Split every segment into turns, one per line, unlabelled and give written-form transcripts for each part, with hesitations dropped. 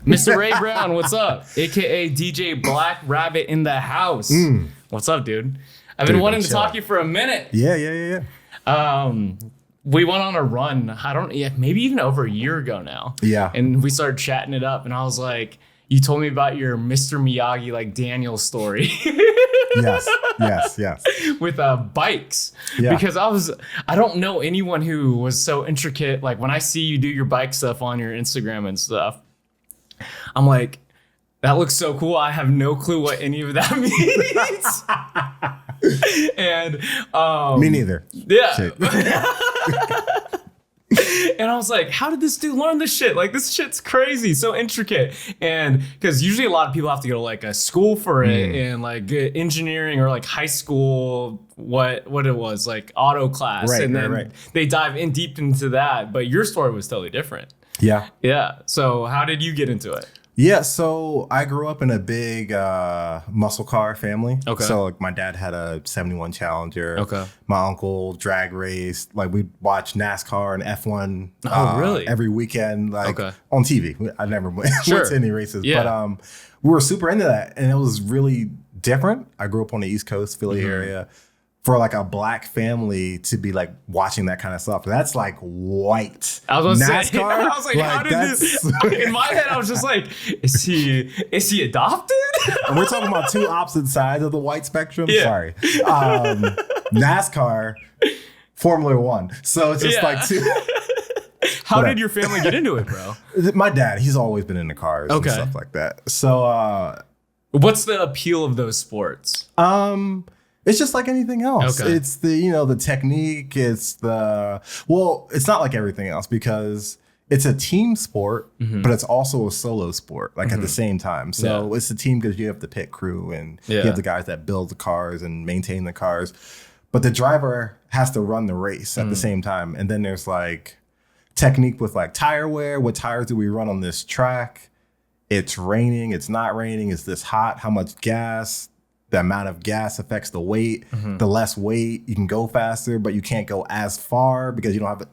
Mr. Ray Brown, what's up? AKA DJ Black Rabbit in the house. What's up, dude? I've been wanting to talk to you for a minute.
Yeah.
We went on a run. Maybe even over a year ago now.
Yeah.
And we started chatting it up, and I was like, you told me about your Mr. Miyagi, like Daniel story.
Yes.
With bikes.
Yeah.
Because I don't know anyone who was so intricate. Like when I see you do your bike stuff on your Instagram and stuff, I'm like, that looks so cool. I have no clue what any of that means. And
me neither.
Yeah. And I was like, how did this dude learn this shit? Like, this shit's crazy, so intricate. And because usually a lot of people have to go to like a school for it and like engineering or like high school, what it was, like auto class.
Right,
and then they dive in deep into that. But your story was totally different.
Yeah.
Yeah. So how did you get into it?
Yeah, so I grew up in a big muscle car family.
Okay.
So like my dad had a 71 Challenger.
Okay.
My uncle drag raced. Like we'd watch NASCAR and F1
really?
every weekend, like on TV. I never went to any races.
Yeah.
But we were super into that. And it was really different. I grew up on the East Coast, Philly area. For like a black family to be like watching that kind of stuff, that's like white.
I was gonna
NASCAR.
Say, I was like how did this? In my head, I was just like, is he adopted?
And we're talking about two opposite sides of the white spectrum.
Yeah.
Sorry, NASCAR, Formula One. So it's just like two.
How did your family get into it, bro?
My dad, he's always been into cars and stuff like that. So,
what's the appeal of those sports?
It's just like anything else.
Okay.
It's the technique. It's it's not like everything else because it's a team sport, but it's also a solo sport, like at the same time. So it's a team because you have the pit crew and you have the guys that build the cars and maintain the cars. But the driver has to run the race at the same time. And then there's like technique with like tire wear. What tires do we run on this track? It's raining. It's not raining. Is this hot? How much gas? The amount of gas affects the weight. The less weight, you can go faster, but you can't go as far because you don't have a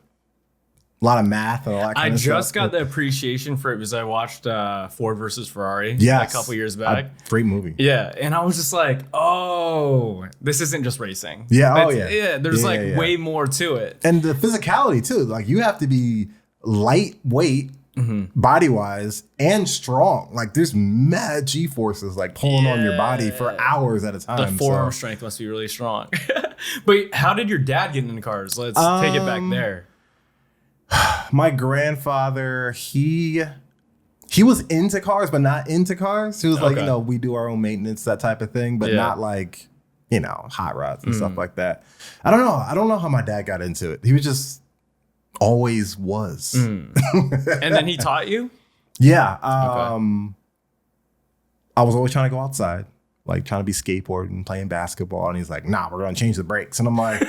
lot of math and all that kind of stuff.
I just got the appreciation for it because I watched Ford versus Ferrari a couple years back.
Great movie.
Yeah, and I was just like, oh, this isn't just racing.
Yeah,
Yeah, there's way more to it.
And the physicality too. Like you have to be lightweight, body wise, and strong. Like there's mad G forces like pulling on your body for hours at a time.
The forearm strength must be really strong. But how did your dad get into cars? Let's take it back there.
My grandfather, he was into cars, but not into cars. He was like, we do our own maintenance, that type of thing, but not like, hot rods and stuff like that. I don't know. I don't know how my dad got into it. He was just always was.
And then he taught you?
Yeah. I was always trying to go outside, like trying to be skateboarding, playing basketball. And he's like, nah, we're going to change the brakes. And I'm like,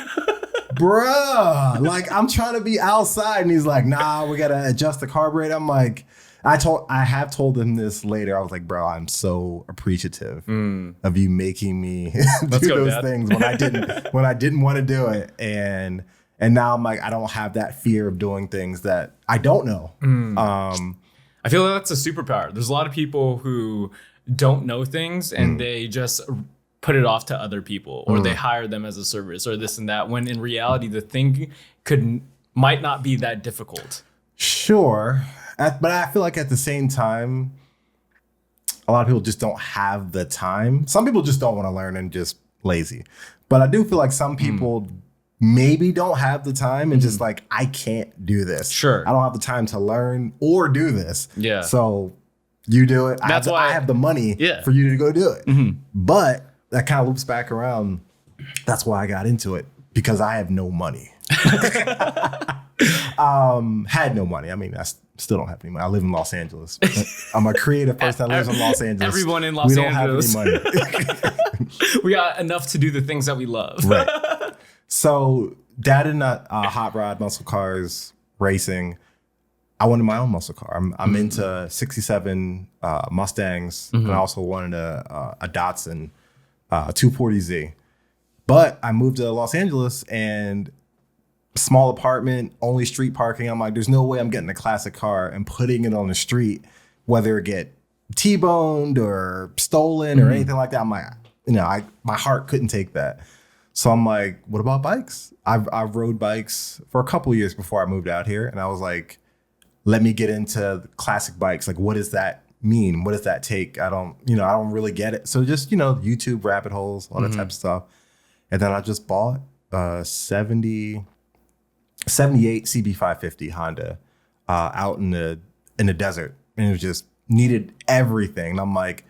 bruh, like I'm trying to be outside. And he's like, nah, we got to adjust the carburetor. I'm like, I have told him this later. I was like, bro, I'm so appreciative of you making me do those things when I didn't want to do it. And now I'm like, I don't have that fear of doing things that I don't know.
I feel like that's a superpower. There's a lot of people who don't know things and they just put it off to other people or they hire them as a service or this and that, when in reality, the thing might not be that difficult.
Sure. But I feel like at the same time, a lot of people just don't have the time. Some people just don't want to learn and just lazy. But I do feel like some people maybe don't have the time and just like, I can't do this.
Sure.
I don't have the time to learn or do this.
Yeah.
So you do it.
That's why
I have the money for you to go do it. But that kind of loops back around. That's why I got into it, because I have no money. Had no money. I mean, I still don't have any money. I live in Los Angeles. I'm a creative person that lives in Los Angeles.
Everyone in Los Angeles.
We don't have any money.
We got enough to do the things that we love.
Right. So dad and hot rod muscle cars racing. I wanted my own muscle car. I'm into 67 Mustangs, and I also wanted a Datsun 240Z. But I moved to Los Angeles and small apartment, only street parking. I'm like, there's no way I'm getting a classic car and putting it on the street whether it get T-boned or stolen or anything like that. I'm like, my heart couldn't take that. So I'm like, what about bikes? I've rode bikes for a couple of years before I moved out here. And I was like, let me get into classic bikes. Like, what does that mean? What does that take? I don't really get it. So just, YouTube rabbit holes, all that type of stuff. And then I just bought a 78 CB550 Honda out in the desert. And it was just needed everything. And I'm like,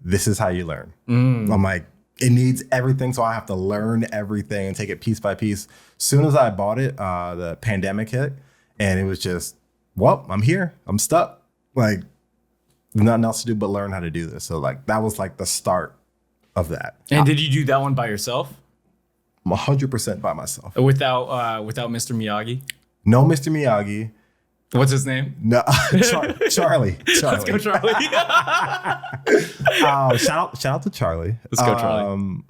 this is how you learn. I'm like, it needs everything. So I have to learn everything and take it piece by piece. Soon as I bought it, the pandemic hit and it was just, well, I'm here. I'm stuck. Like, nothing else to do but learn how to do this. So like that was like the start of that.
And did you do that one by yourself?
I'm 100% by myself.
Without Mr. Miyagi?
No Mr. Miyagi.
What's his name?
No, Charlie.
Let's go, Charlie.
Shout out to Charlie.
Let's go, Charlie.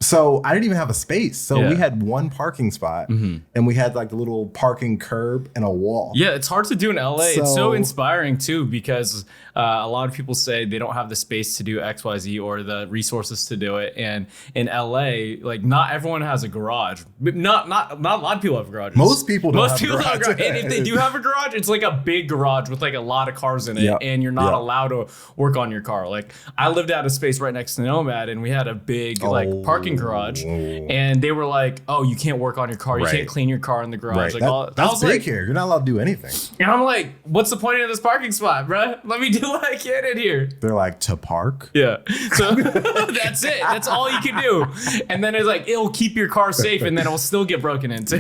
So I didn't even have a space. So we had one parking spot and we had like a little parking curb and a wall. Yeah,
it's hard to do in LA. It's so inspiring too, because a lot of people say they don't have the space to do XYZ or the resources to do it. And in LA, like not everyone has a garage. Not a lot of people have garages.
Most people don't have a garage.
And if they do have a garage, it's like a big garage with like a lot of cars in it, and you're not allowed to work on your car. Like I lived out a space right next to Nomad, and we had a big like parking garage, and they were like, "Oh, you can't work on your car. You can't clean your car in the garage." Like
that's big here. You're not allowed to do anything.
And I'm like, "What's the point of this parking spot, bruh? Let me do what I can in here."
They're like, "To park?"
Yeah. So that's it. That's all you can do. And then it's like it'll keep your car safe, and then it'll still get broken into.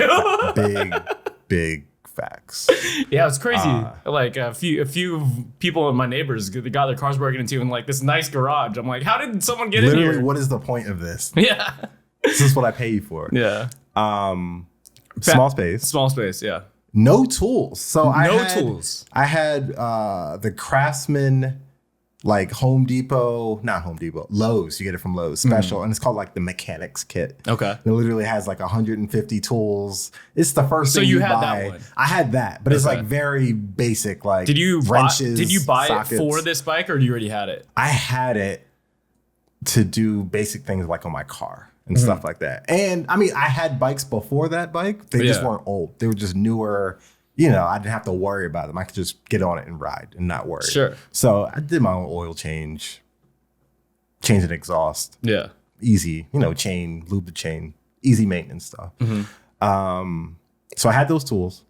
Big facts.
Yeah, it's crazy. Like a few people in my neighbors, they got their cars broken into in like this nice garage. I'm like, how did someone get in here?
Literally, what is the point of this?
Yeah.
This is what I pay you for.
Yeah.
Small space.
Small space, yeah.
No tools. So I had the Craftsman, like not Home Depot, Lowe's. You get it from Lowe's special, and it's called like the mechanics kit.
Okay.
It literally has like 150 tools. It's the first thing
you
buy.
had that one.
I had that, but it's like very basic. Like wrenches.
Did you buy
sockets.
it for this bike, or do you already had it?
I had it to do basic things like on my car and stuff like that. And I mean, I had bikes before that bike. They just weren't old. They were just newer. I didn't have to worry about them. I could just get on it and ride and not worry.
Sure.
So I did my own oil change an exhaust.
Yeah.
Easy, chain, lube the chain, easy maintenance stuff. So I had those tools.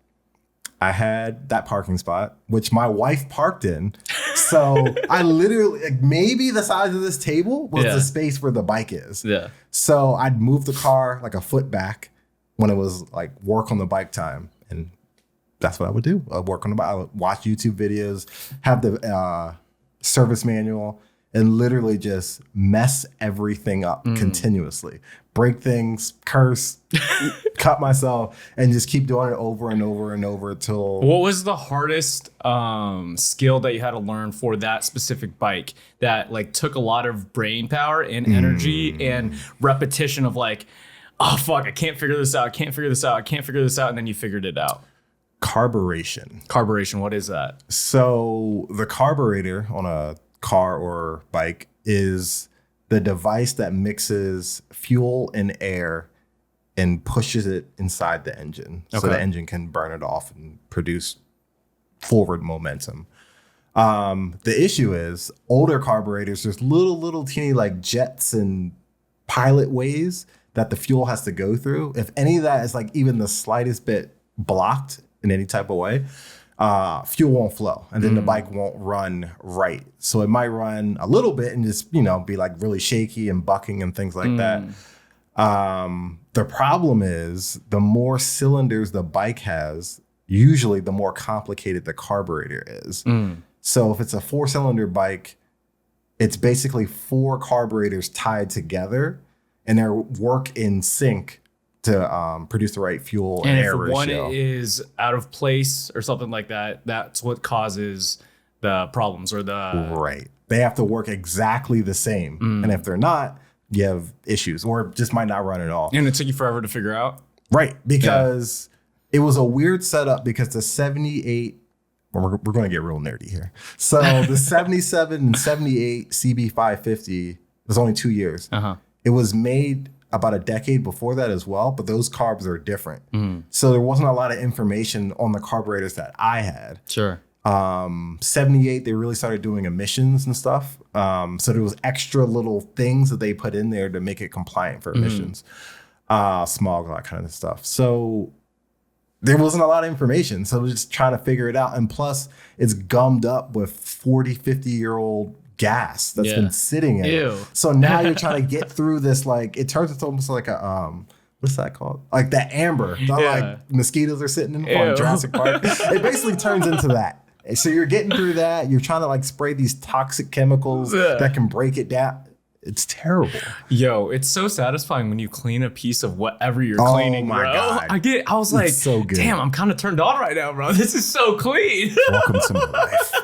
I had that parking spot, which my wife parked in. So I literally, like, maybe the size of this table was the space where the bike is.
Yeah.
So I'd move the car like a foot back when it was like work on the bike time. And that's what I would do. I'd work on the bike. I would watch YouTube videos, have the service manual, and literally just mess everything up continuously. Break things, curse, cut myself, and just keep doing it over and over and over till...
What was the hardest skill that you had to learn for that specific bike that like took a lot of brain power and energy and repetition of like, oh, fuck, I can't figure this out. And then you figured it out.
Carburation.
Carburation, what is that?
So the carburetor on a car or bike is the device that mixes fuel and air and pushes it inside the engine. So the engine can burn it off and produce forward momentum. The issue is older carburetors, there's little teeny like jets and pilot ways that the fuel has to go through. If any of that is like even the slightest bit blocked in any type of way, fuel won't flow, and then the bike won't run right. So it might run a little bit and just, be like really shaky and bucking and things like that. The problem is the more cylinders the bike has, usually the more complicated the carburetor is. So if it's a 4-cylinder bike, it's basically 4 carburetors tied together and they work in sync to produce the right fuel and air ratio.
And if one is out of place or something like that, that's what causes the problems or the...
Right. They have to work exactly the same. And if they're not, you have issues or just might not run at all.
And it took you forever to figure out?
Right. Because it was a weird setup because the 78 we're going to get real nerdy here. So the 77 and 78 CB550 was only 2 years. It was made about a decade before that as well, but those carbs are different. So there wasn't a lot of information on the carburetors that I had.
Sure.
78, they really started doing emissions and stuff. So there was extra little things that they put in there to make it compliant for emissions, smog, all that kind of stuff. So there wasn't a lot of information. So we're just trying to figure it out. And plus, it's gummed up with 40, 50-year-old gas that's been sitting in it. So now you're trying to get through this, like, it turns into almost like a, what's that called? Like that amber. Like mosquitoes are sitting in the farm, Jurassic Park. It basically turns into that. So you're getting through that. You're trying to like spray these toxic chemicals that can break it down. It's terrible.
Yo, it's so satisfying when you clean a piece of whatever you're cleaning,
my
bro.
God.
I was like,
so good.
Damn, I'm kind of turned on right now, bro. This is so clean.
Welcome to my life.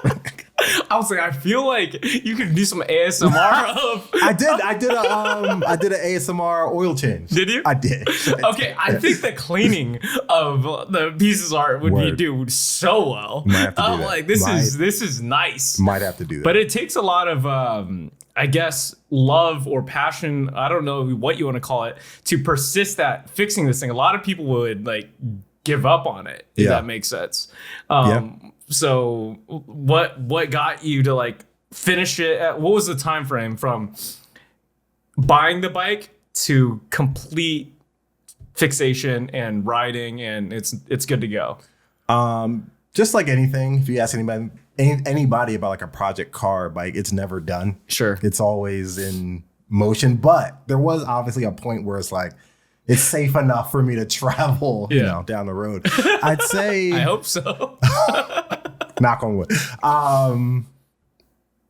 I was like, I feel like you could do some ASMR of.
I did an ASMR oil change.
Did you?
I did.
Okay, I think the cleaning of the pieces of art would be do so well. I'm like, this is nice.
Might have to do that.
But it takes a lot of I guess love or passion, I don't know what you want to call it, to persist at fixing this thing. A lot of people would like give up on it, if that makes sense. So what got you to like finish it what was the time frame from buying the bike to complete fixation and riding and it's good to go?
Just like anything, if you ask anybody about like a project car bike, it's never done.
Sure.
It's always in motion, but there was obviously a point where it's like, it's safe enough for me to travel, down the road. I'd say.
I hope so.
Knock on wood.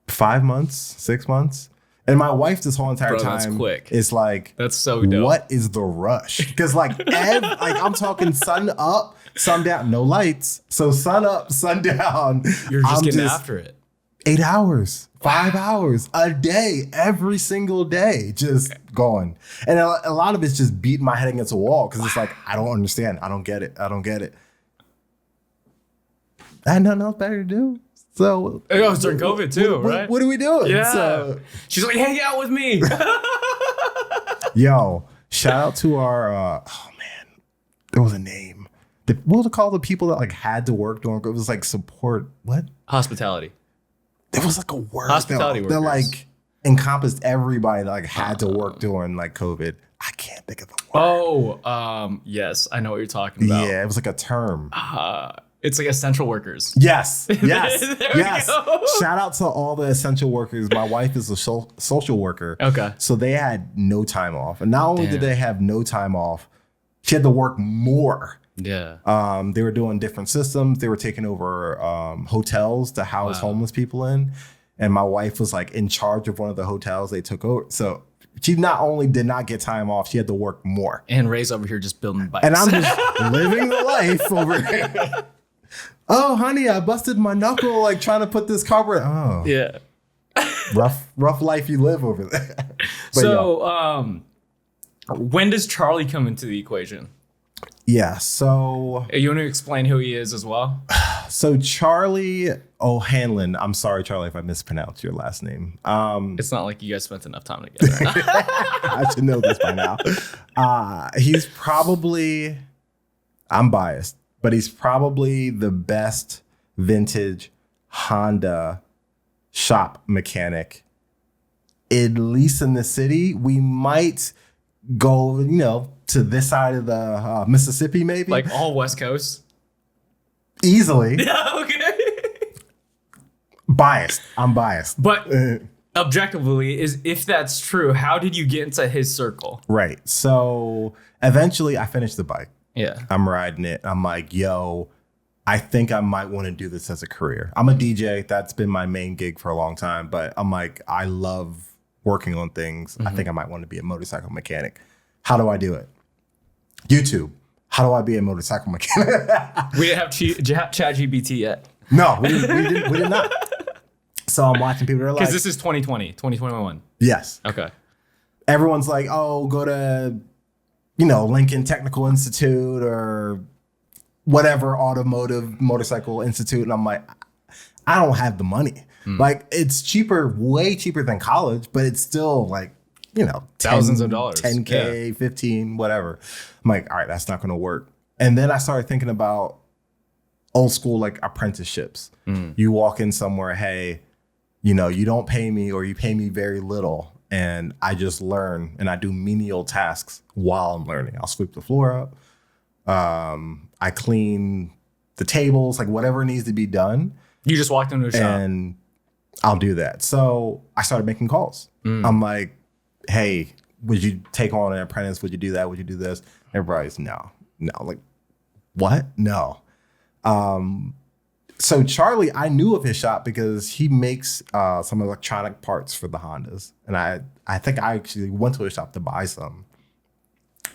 5 months, 6 months. And my wife this whole entire time
that's quick.
is like,
that's so dope.
What is the rush? Because like I'm talking sun up, sun down, no lights. So sun up, sun down.
You're just getting after it.
8 hours, 5 hours a day, every single day, just going. And a lot of it's just beating my head against a wall because it's like, I don't understand. I don't get it. I had nothing else better to do. So
it was during COVID too, right?
What are we doing?
Yeah.
So,
she's like, hang out with me.
Yo, shout out to our, there was a name. What was it called? The people that like had to work during, it was like support, what?
Hospitality.
There was like a word
Hospitality workers.
that like encompassed everybody that like had to work during like COVID. I can't think of the word.
Oh, yes, I know what you're talking about.
Yeah, it was like a term.
It's like essential workers.
Yes.
There we go.
Shout out to all the essential workers. My wife is a social worker.
Okay.
So they had no time off. And not only did they have no time off, she had to work more.
Yeah.
They were doing different systems. They were taking over hotels to house homeless people in. And my wife was like in charge of one of the hotels they took over. So she not only did not get time off, she had to work more.
And Ray's over here just building bikes.
And I'm just living the life over here. Oh, honey, I busted my knuckle like trying to put this carburetor. Oh,
yeah.
rough life you live over there.
So, when does Charlie come into the equation?
Yeah, so
You want to explain who he is as well?
So Charlie O'Hanlon. I'm sorry, Charlie, if I mispronounced your last name.
It's not like you guys spent enough time together.
I should know this by now. He's probably, I'm biased, but he's probably the best vintage Honda shop mechanic, at least in the city. We might go, to this side of the Mississippi, maybe.
Like all West Coast?
Easily.
Yeah, okay.
Biased. I'm biased.
But objectively, if that's true, how did you get into his circle?
Right. So eventually I finished the bike.
Yeah.
I'm riding it. I'm like, yo, I think I might want to do this as a career. I'm a DJ. That's been my main gig for a long time. But I'm like, I love working on things. I think I might want to be a motorcycle mechanic. How do I do it? YouTube. How do I be a motorcycle mechanic?
We didn't have ChatGPT yet.
No, we did not. So I'm watching people that are like,
because this is 2020, 2021.
Yes.
Okay.
Everyone's like, oh, go to, Lincoln Technical Institute or whatever automotive motorcycle institute. And I'm like, I don't have the money. Like it's cheaper, way cheaper than college, but it's still like, you know,
thousands of dollars,
10K, 15, whatever. I'm like, all right, that's not going to work. And then I started thinking about old school, like apprenticeships. You walk in somewhere, hey, you know, you don't pay me or you pay me very little. And I just learn and I do menial tasks while I'm learning. I'll sweep the floor up. I clean the tables, like whatever needs to be done.
You just walked into a shop.
And I'll do that. So I started making calls. I'm like, hey, would you take on an apprentice? Would you do that? Would you do this? Everybody's no. Like, what? No. So Charlie, I knew of his shop because he makes some electronic parts for the Hondas. And I think I actually went to his shop to buy some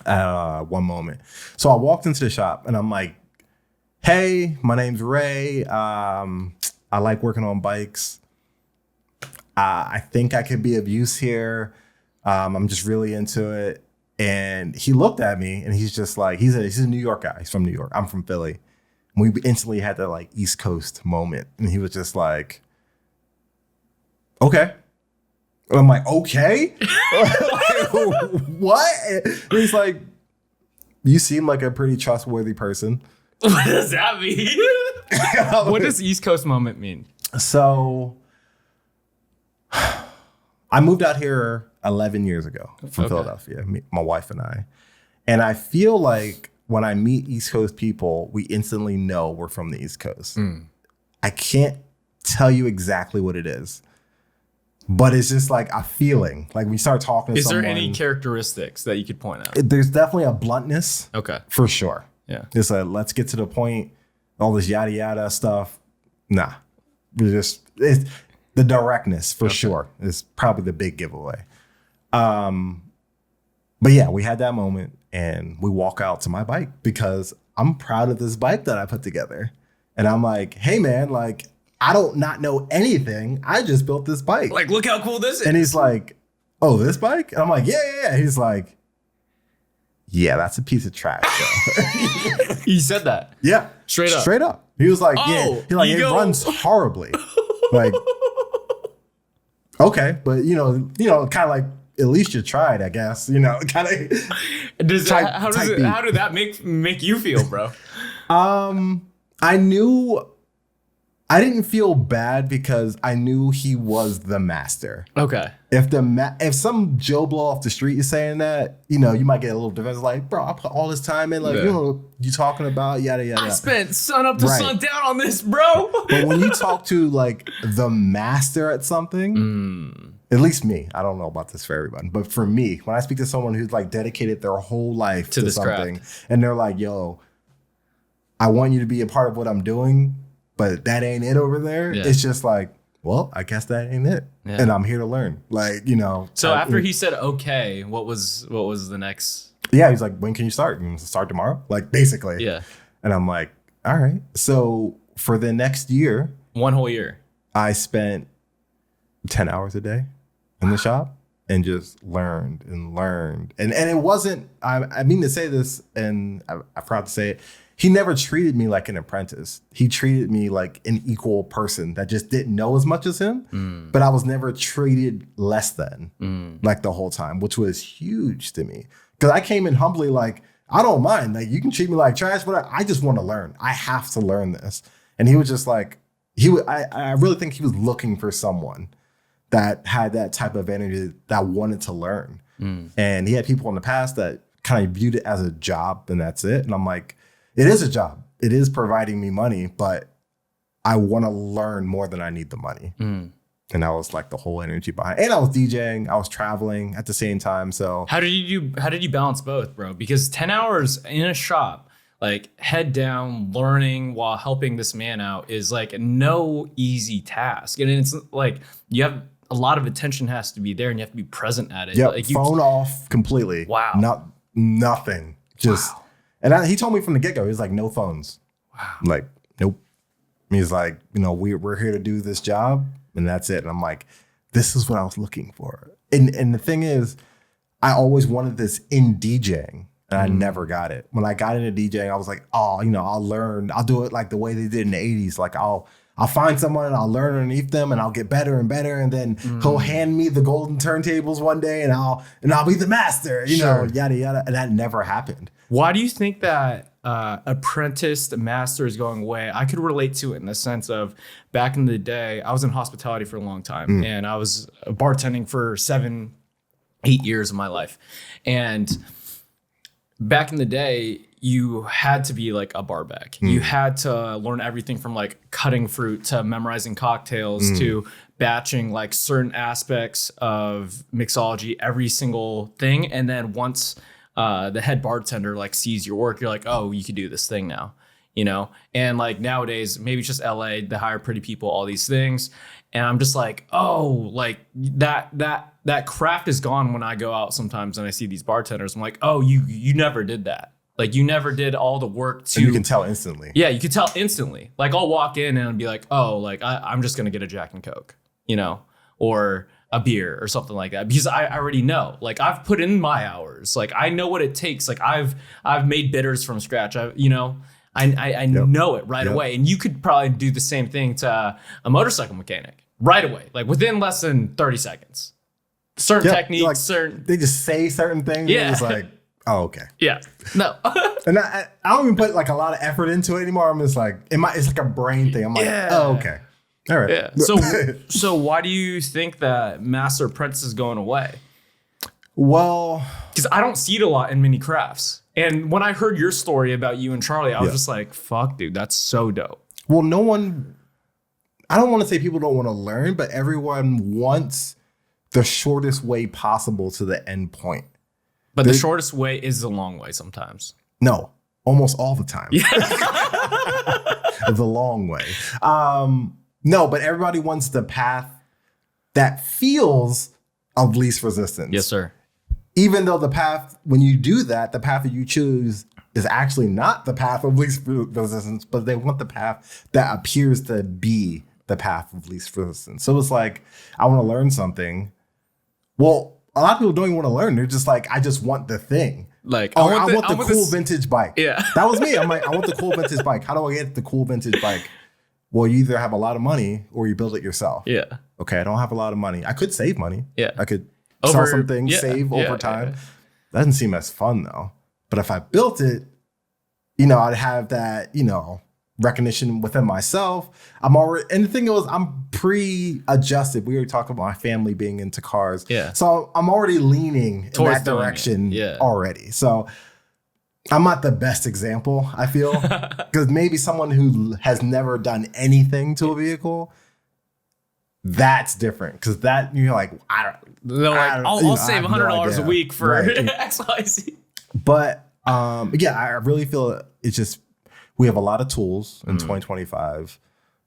one moment. So I walked into the shop and I'm like, hey, my name's Ray. I like working on bikes. I think I could be of use here. I'm just really into it. And he looked at me and he's just like, he's a New York guy. He's from New York. I'm from Philly. And we instantly had that like East Coast moment. And he was just like, okay. And I'm like, okay? What? And he's like, you seem like a pretty trustworthy person.
What does that mean? What does East Coast moment mean?
So I moved out here 11 years ago from Philadelphia, my wife and I. And I feel like when I meet East Coast people, we instantly know we're from the East Coast. I can't tell you exactly what it is, but it's just like a feeling. Like we start talking to someone.
Is there any characteristics that you could point out?
There's definitely a bluntness.
Okay.
For sure.
Yeah.
It's like, let's get to the point. All this yada yada stuff. Nah. It's the directness for sure is probably the big giveaway. But yeah, we had that moment and we walk out to my bike because I'm proud of this bike that I put together. And I'm like, hey man, like I don't not know anything. I just built this bike.
Like, look how cool this is.
And he's like, oh, this bike? And I'm like, yeah. He's like, yeah, that's a piece of trash.
He said that.
Yeah. Straight up. He was like, it runs horribly. Like, okay, but you know, kind of like at least you tried, I guess. You know, kind of.
How did that make you feel, bro?
I didn't feel bad because I knew he was the master.
Okay.
If some Joe Blow off the street is saying that, you know, you might get a little defensive, like, bro, I put all this time in, like, you know, you talking about yada yada.
I spent sun up to sun down on this, bro.
But when you talk to like the master at something, at least me, I don't know about this for everyone, but for me, when I speak to someone who's like dedicated their whole life to something, craft. And they're like, yo, I want you to be a part of what I'm doing, but that ain't it over there. Yeah. It's just like, well, I guess that ain't it. Yeah. And I'm here to learn. Like, you know.
So after he said, okay, what was the next?
Yeah, he's like, when can you start? You start tomorrow? Like, basically.
Yeah.
And I'm like, all right. So for the next year.
One whole year. I
spent 10 hours a day in the shop and just learned. And it wasn't, I mean to say this, and I'm proud to say it, he never treated me like an apprentice. He treated me like an equal person that just didn't know as much as him. But I was never treated less than like the whole time, which was huge to me. Because I came in humbly like, I don't mind. Like, you can treat me like trash, but I just want to learn. I have to learn this. And he was just like, I really think he was looking for someone that had that type of energy that wanted to learn. And he had people in the past that kind of viewed it as a job and that's it. And I'm like, it is a job. It is providing me money, but I want to learn more than I need the money. And that was like the whole energy behind it. And I was DJing, I was traveling at the same time. So
how did you balance both, bro? Because 10 hours in a shop, like head down, learning while helping this man out is like no easy task. And it's like you have a lot of attention has to be there and you have to be present at it.
Yeah,
like
phone off completely.
Wow.
Nothing. Just, and he told me from the get-go, he was like, no phones.
Wow.
I'm like, nope. He's like, you know, we're here to do this job and that's it. And I'm like, this is what I was looking for. And the thing is, I always wanted this in DJing. And I never got it. When I got into DJing, I was like, oh, I'll learn. I'll do it like the way they did in the 80s. Like I'll find someone and I'll learn underneath them and I'll get better and better. And then he'll hand me the golden turntables one day and I'll be the master, yada, yada. And that never happened.
Why do you think that apprentice to master is going away? I could relate to it in the sense of back in the day, I was in hospitality for a long time and I was bartending for 7-8 years of my life. And back in the day, you had to be like a barback. You had to learn everything from like cutting fruit to memorizing cocktails to batching like certain aspects of mixology, every single thing. And then once the head bartender like sees your work, you're like, oh, you could do this thing now, And like nowadays, maybe it's just LA, they hire pretty people, all these things. And I'm just like, oh, like that craft is gone when I go out sometimes and I see these bartenders. I'm like, oh, you never did that. Like you never did all the work to.
And you can tell instantly.
Yeah, you can tell instantly. Like I'll walk in and I'll be like, oh, like I'm just gonna get a Jack and Coke, or a beer or something like that because I already know. Like I've put in my hours. Like I know what it takes. Like I've made bitters from scratch. I know it right away. And you could probably do the same thing to a motorcycle mechanic right away, like within less than 30 seconds. Certain techniques,
like, they just say certain things.
Yeah.
And it's like, oh, okay.
Yeah. No.
And I don't even put like a lot of effort into it anymore. I'm just like, it's like a brain thing. I'm like, oh, okay. All right.
Yeah. So why do you think that Master Apprentice is going away?
Well,
because I don't see it a lot in mini crafts. And when I heard your story about you and Charlie, I was just like, fuck, dude, that's so dope.
Well, I don't want to say people don't want to learn, but everyone wants the shortest way possible to the end point.
But the shortest way is the long way sometimes.
No, almost all the time. Yeah. The long way. No, but everybody wants the path that feels of least resistance.
Yes, sir.
Even though the path, when you do that, the path that you choose is actually not the path of least resistance, but they want the path that appears to be the path of least resistance. So it's like, I want to learn something. Well, a lot of people don't even want to learn. They're just like, I just want the thing.
Like,
I want the cool vintage bike.
Yeah.
That was me. I'm like, I want the cool vintage bike. How do I get the cool vintage bike? Well, you either have a lot of money or you build it yourself.
Yeah.
Okay, I don't have a lot of money. I could save money.
Yeah.
I could sell some things, save over time. Yeah. That doesn't seem as fun though. But if I built it, I'd have that, recognition within myself. I'm already, and the thing is, I'm pre-adjusted. We were talking about my family being into cars.
Yeah.
So I'm already leaning towards in that direction already. So I'm not the best example, I feel, because maybe someone who has never done anything to a vehicle, that's different. Because that, you're like,
I'll save $100 a week for XYZ.
But I really feel it's just, we have a lot of tools in 2025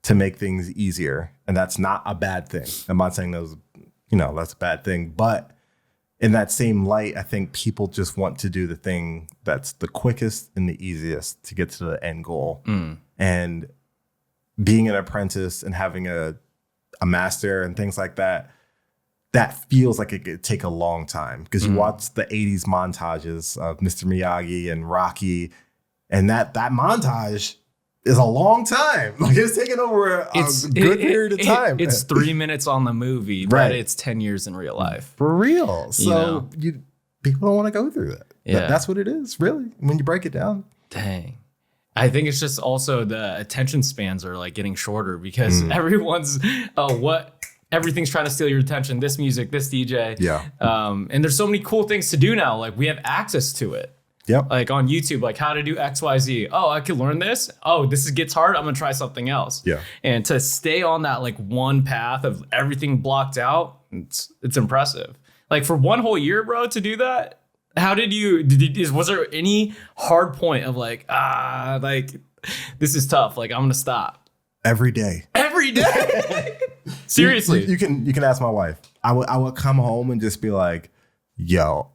to make things easier. And that's not a bad thing. I'm not saying that's a bad thing. But in that same light, I think people just want to do the thing that's the quickest and the easiest to get to the end goal. And being an apprentice and having a master and things like that, that feels like it could take a long time. Because you watch the 80s montages of Mr. Miyagi and Rocky, and that montage is a long time. Like it's taken over a good period of time.
It's 3 minutes on the movie, but it's 10 years in real life.
For real. So people don't want to go through that.
Yeah.
That's what it is, really, when you break it down.
Dang. I think it's just also the attention spans are like getting shorter because everyone's everything's trying to steal your attention. This music, this DJ.
Yeah.
And there's so many cool things to do now. Like we have access to it.
Yep.
Like on YouTube, like how to do XYZ. Oh, I could learn this. Oh, this gets hard. I'm gonna try something else.
Yeah.
And to stay on that like one path of everything blocked out, it's impressive. Like for one whole year, bro, to do that. How was there any hard point of like this is tough. Like I'm gonna stop.
Every day.
Seriously.
You can ask my wife. I would come home and just be like, yo,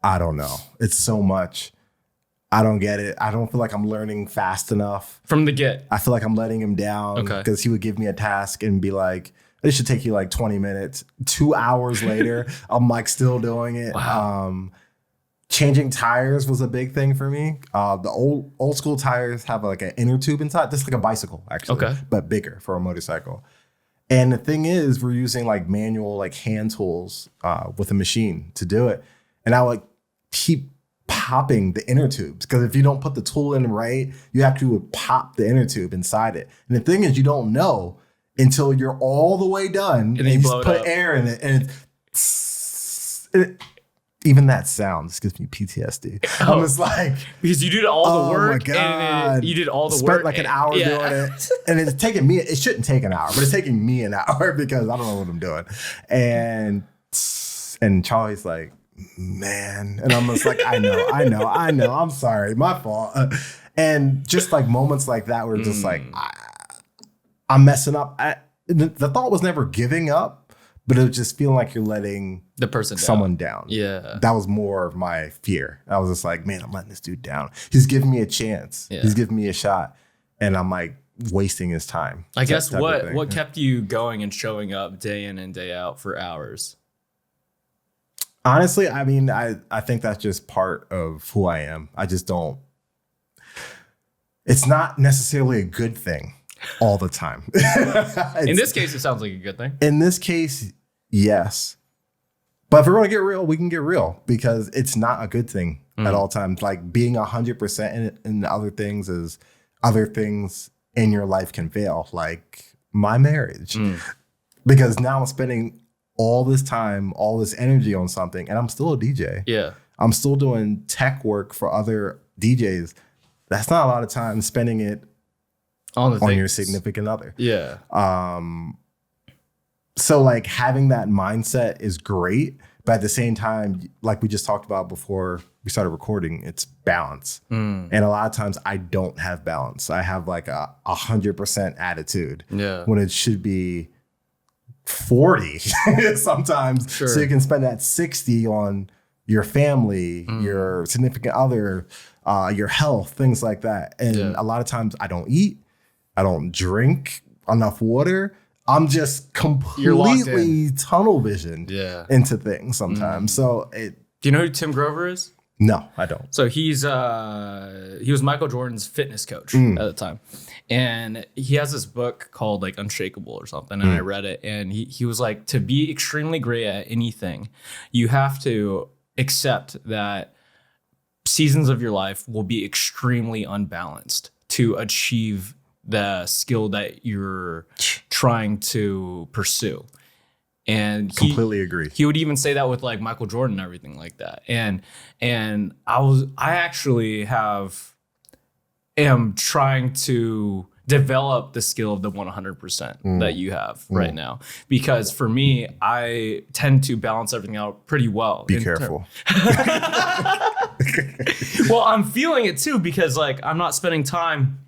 I don't know. It's so much. I don't get it. I don't feel like I'm learning fast enough.
From the get.
I feel like I'm letting him down because he would give me a task and be like, it should take you like 20 minutes. 2 hours later, I'm like still doing it.
Wow.
changing tires was a big thing for me. The old school tires have like an inner tube inside, just like a bicycle actually, but bigger for a motorcycle. And the thing is, we're using like manual, like hand tools with a machine to do it. And I would keep popping the inner tubes, because if you don't put the tool in right, you actually would pop the inner tube inside it. And the thing is, you don't know until you're all the way done and you just put air in it. And even that sound just gives me PTSD. I'm just like,
because you did all the work.
Oh my God.
You did all the
Spent
work.
like an hour doing it. And it's taking me, it shouldn't take an hour, but it's taking me an hour because I don't know what I'm doing. And Charlie's like, man. And I'm just like, I know. I'm sorry. My fault. And just like moments like that were just like, I'm messing up. The thought was never giving up, but it was just feeling like you're letting
the person
someone down.
Yeah.
That was more of my fear. I was just like, man, I'm letting this dude down. He's giving me a chance. Yeah. He's giving me a shot. And I'm like wasting his time.
I guess what kept you going and showing up day in and day out for hours?
Honestly, I mean, I think that's just part of who I am. I just don't. It's not necessarily a good thing all the time.
In this case, it sounds like a good thing.
In this case, yes. But if we're going to get real, we can get real, because it's not a good thing at all times. Like being 100% in other things is other things in your life can fail, like my marriage. Because now I'm spending all this time, all this energy on something, and I'm still a DJ. Yeah. I'm still doing tech work for other DJs. That's not a lot of time spending it on your significant other. Yeah. So like having that mindset is great, but at the same time, like we just talked about before we started recording, it's balance. And a lot of times I don't have balance. I have like a 100% attitude when it should be 40 sometimes. Sure. So you can spend that 60 on your family, your significant other, your health, things like that. And a lot of times I don't eat, I don't drink enough water. I'm just completely tunnel visioned into things sometimes. So do
you know who Tim Grover is?
No, I don't.
So he was Michael Jordan's fitness coach at the time. And he has this book called like Unshakable or something. And I read it, and he was like, to be extremely great at anything, you have to accept that seasons of your life will be extremely unbalanced to achieve the skill that you're trying to pursue. And
completely agree.
He would even say that with like Michael Jordan and everything like that. And I actually am trying to develop the skill of the 100% that you have right now. Because for me, I tend to balance everything out pretty well.
Be careful.
Well, I'm feeling it too, because like I'm not spending time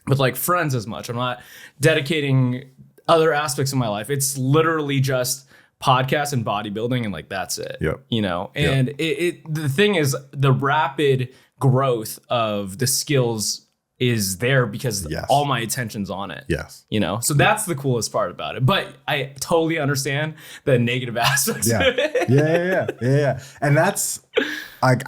with like friends as much. I'm not dedicating other aspects of my life. It's literally just podcasts and bodybuilding, and like that's it. Yep. You know, and the thing is, the rapid growth of the skills is there because all my attention's on it. Yes. You know, so that's the coolest part about it. But I totally understand the negative aspects of it.
Yeah. And that's like,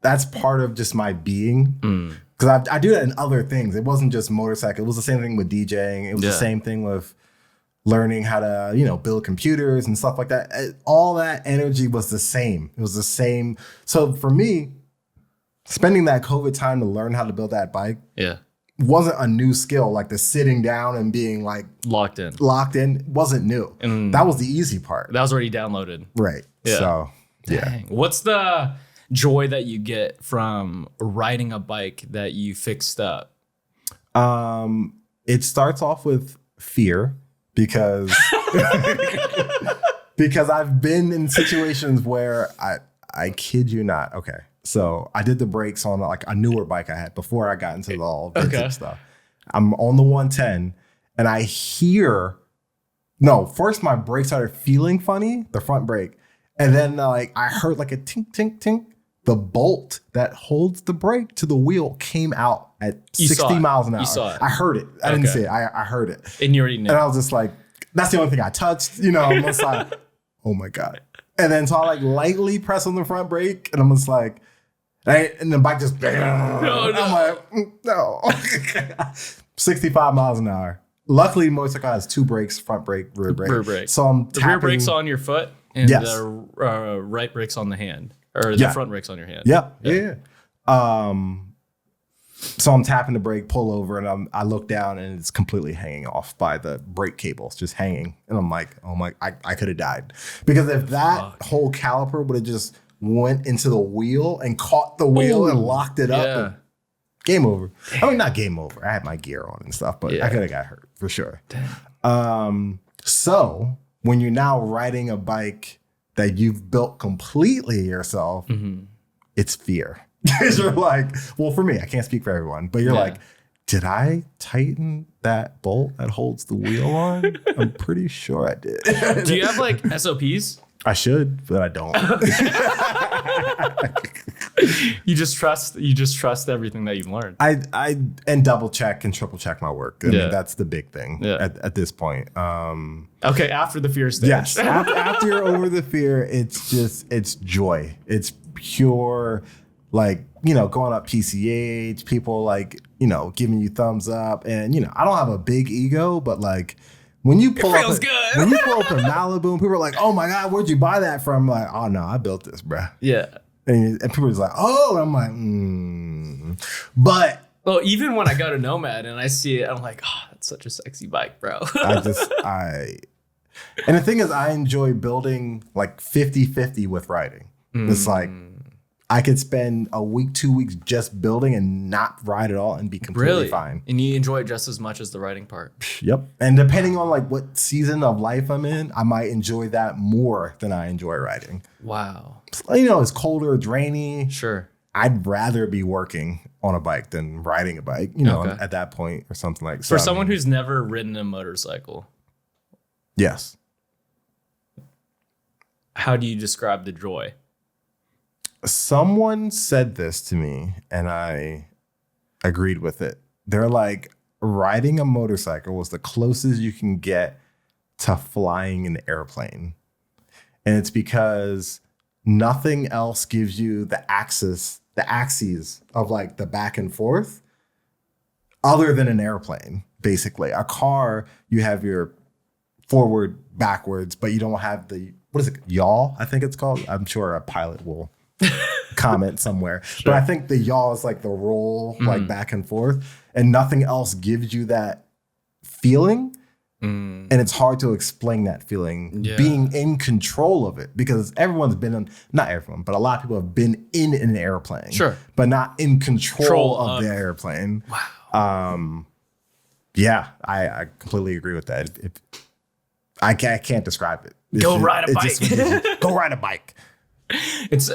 that's part of just my being. Because I do that in other things. It wasn't just motorcycle. It was the same thing with DJing. It was the same thing with learning how to, build computers and stuff like that. All that energy was the same. It was the same. So for me, spending that COVID time to learn how to build that bike wasn't a new skill. Like the sitting down and being like locked in wasn't new. And that was the easy part.
That was already downloaded.
Right. Yeah. So
Dang. What's the joy that you get from riding a bike that you fixed up?
It starts off with fear because I've been in situations where I kid you not. Okay. So I did the brakes on like a newer bike I had before I got into the all vintage stuff. I'm on the 110 and I hear, first my brakes started feeling funny, the front brake. And then like I heard like a tink, tink, tink. The bolt that holds the brake to the wheel came out at 60 miles an hour. You saw it. I heard it. I didn't see it. I heard it.
And you already knew.
And I was just like, that's the only thing I touched. I'm just like, oh my God. And then so I like lightly press on the front brake, and I'm just like, and the bike just bam.
No.
I'm like, no. 65 miles an hour. Luckily, the motorcycle has 2 brakes, front brake, rear brake.
Rear brake.
So I'm
The
tapping.
rear brake's on your foot, and
Yes.
the right brake's on the hand, or the front brake's on your hand.
Yep. Yeah. So I'm tapping the brake, pull over, and I look down, and it's completely hanging off by the brake cables, just hanging. And I'm like, oh my, I could have died. Because if that whole caliper would have just went into the wheel and caught the wheel and locked it up, and game over. I mean, not game over. I had my gear on and stuff, but I could have got hurt for sure. So when you're now riding a bike that you've built completely yourself, it's fear. Because you're like, well, for me, I can't speak for everyone, but you're like, did I tighten that bolt that holds the wheel on? I'm pretty sure I did.
Do you have like SOPs?
I should, but I don't.
You just trust everything that you've learned.
I double check and triple check my work. I mean, that's the big thing at this point.
Okay, after the fear stage.
Yes, after you're over the fear, it's joy. It's pure, like, going up PCH, people like, giving you thumbs up. And, I don't have a big ego, but like when you pull up, when you pull up in Malibu and people are like, oh my God, where'd you buy that from? I'm like, oh no, I built this, bro.
Yeah.
And people are just like, oh, and I'm like, But
well, even when I go to Nomad and I see it, I'm like, oh, that's such a sexy bike, bro.
and the thing is, I enjoy building like 50-50 with riding. It's like, I could spend a week, 2 weeks just building and not ride at all and be completely fine.
And you enjoy it just as much as the riding part.
Yep. And depending on like what season of life I'm in, I might enjoy that more than I enjoy riding.
Wow.
It's colder, it's rainy.
Sure.
I'd rather be working on a bike than riding a bike, at that point or something like that.
For someone who's never ridden a motorcycle.
Yes.
How do you describe the joy?
Someone said this to me and I agreed with it. They're like, riding a motorcycle was the closest you can get to flying an airplane. And it's because nothing else gives you the axes of like the back and forth other than an airplane, basically. A car, you have your forward, backwards, but you don't have the, what is it, yaw, I think it's called. I'm sure a pilot will comment somewhere. Sure. But I think the yaw is like the roll, like back and forth, and nothing else gives you that feeling. And it's hard to explain that feeling, being in control of it, because everyone's been not everyone, but a lot of people have been in an airplane, but not in control of the airplane. Wow. I completely agree with that. I can't describe it.
Go ride a bike.
Go ride a bike.
It's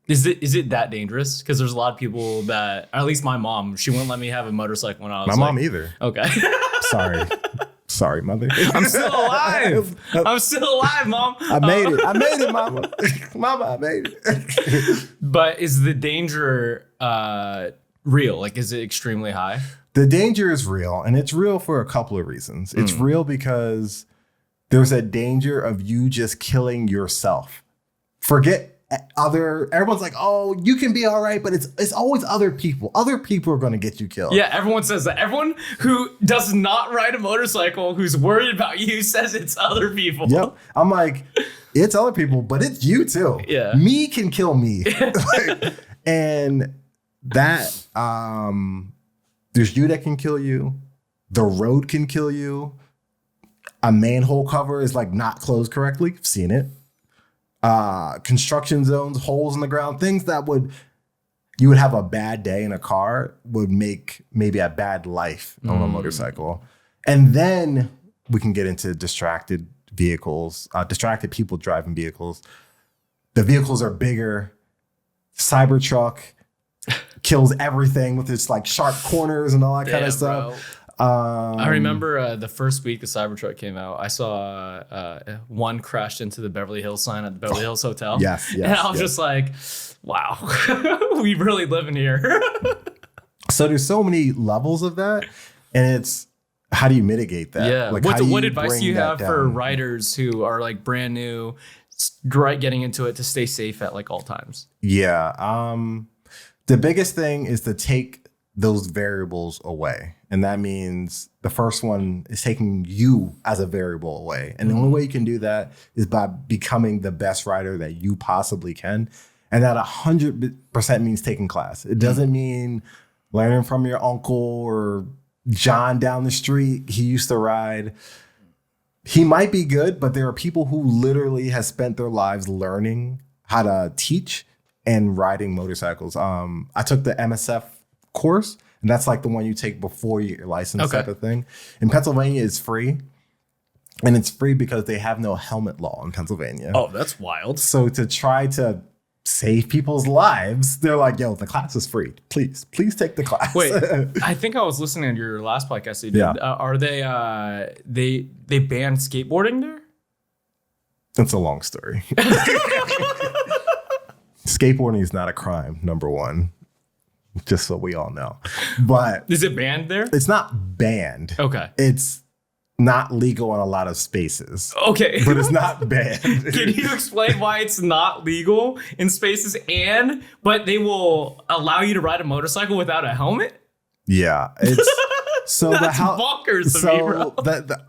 is it that dangerous? Because there's a lot of people that, or at least my mom, she wouldn't let me have a motorcycle when I was
my mom either.
Okay.
Sorry, mother.
I'm still alive. Mom.
I made it, mama. Mama, I made it.
But is the danger real? Like, is it extremely high?
The danger is real, and it's real for a couple of reasons. It's real because there's a danger of you just killing yourself. Forget everyone's like, oh, you can be all right, but it's always other people. Other people are going to get you killed.
Yeah, everyone says that. Everyone who does not ride a motorcycle, who's worried about you, says it's other people.
Yep. I'm like, it's other people, but it's you too.
Yeah.
Me can kill me. And that, there's you that can kill you. The road can kill you. A manhole cover is like not closed correctly. I've seen it. Construction zones, holes in the ground, things that you would have a bad day in a car would make maybe a bad life on a motorcycle. And then we can get into distracted vehicles, distracted people driving vehicles. The vehicles are bigger. Cybertruck kills everything with its like sharp corners and all that kind of stuff.
Bro. I remember the first week the Cybertruck came out, I saw one crashed into the Beverly Hills sign at the Beverly Hills Hotel.
Yes.
And I was just like, wow, we really live in here.
So there's so many levels of that. And how do you mitigate that?
Yeah.
Like,
What advice do you have for
down?
riders who are like brand new, right, getting into it to stay safe at like all times?
Yeah. The biggest thing is to take those variables away. And that means the first one is taking you as a variable away. And the only way you can do that is by becoming the best rider that you possibly can. And that 100% means taking class. It doesn't mean learning from your uncle or John down the street. He used to ride. He might be good, but there are people who literally have spent their lives learning how to teach and riding motorcycles. I took the MSF course, and that's like the one you take before you get your license type of thing. In Pennsylvania, it's free. And it's free because they have no helmet law in Pennsylvania.
Oh, that's wild.
So to try to save people's lives, they're like, yo, the class is free. Please take the class.
Wait, I think I was listening to your last podcast you did.
Yeah.
Are they banned skateboarding there?
It's a long story. Skateboarding is not a crime, number one. Just so we all know. But
is it banned there?
it's not banned.
Okay.
It's not legal in a lot of spaces.
Okay.
But it's not banned.
Can you explain why it's not legal in spaces but they will allow you to ride a motorcycle without a helmet?
Yeah. It's so
That's bonkers to me, bro.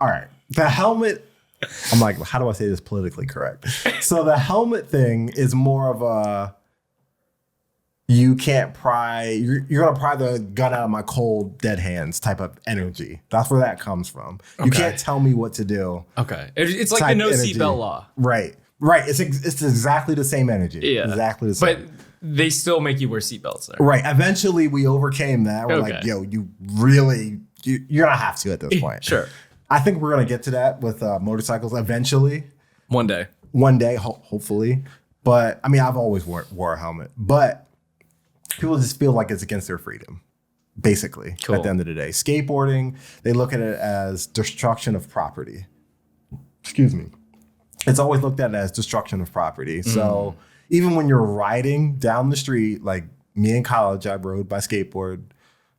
All right. The helmet, I'm like, how do I say this politically correct? So the helmet thing is more of a, you can't pry, you're going to pry the gun out of my cold, dead hands type of energy. That's where that comes from. You can't tell me what to do.
Okay. It's like the no seatbelt law.
Right. It's exactly the same energy.
Yeah.
Exactly the same.
But they still make you wear seatbelts there.
Right. Eventually we overcame that. We're like, yo, you're going to have to at this point.
Sure.
I think we're going to get to that with motorcycles eventually.
One day,
hopefully. But I mean, I've always wore a helmet, but people just feel like it's against their freedom, basically, at the end of the day. Skateboarding, they look at it as destruction of property. Excuse me. It's always looked at as destruction of property. So even when you're riding down the street, like me in college, I rode my skateboard.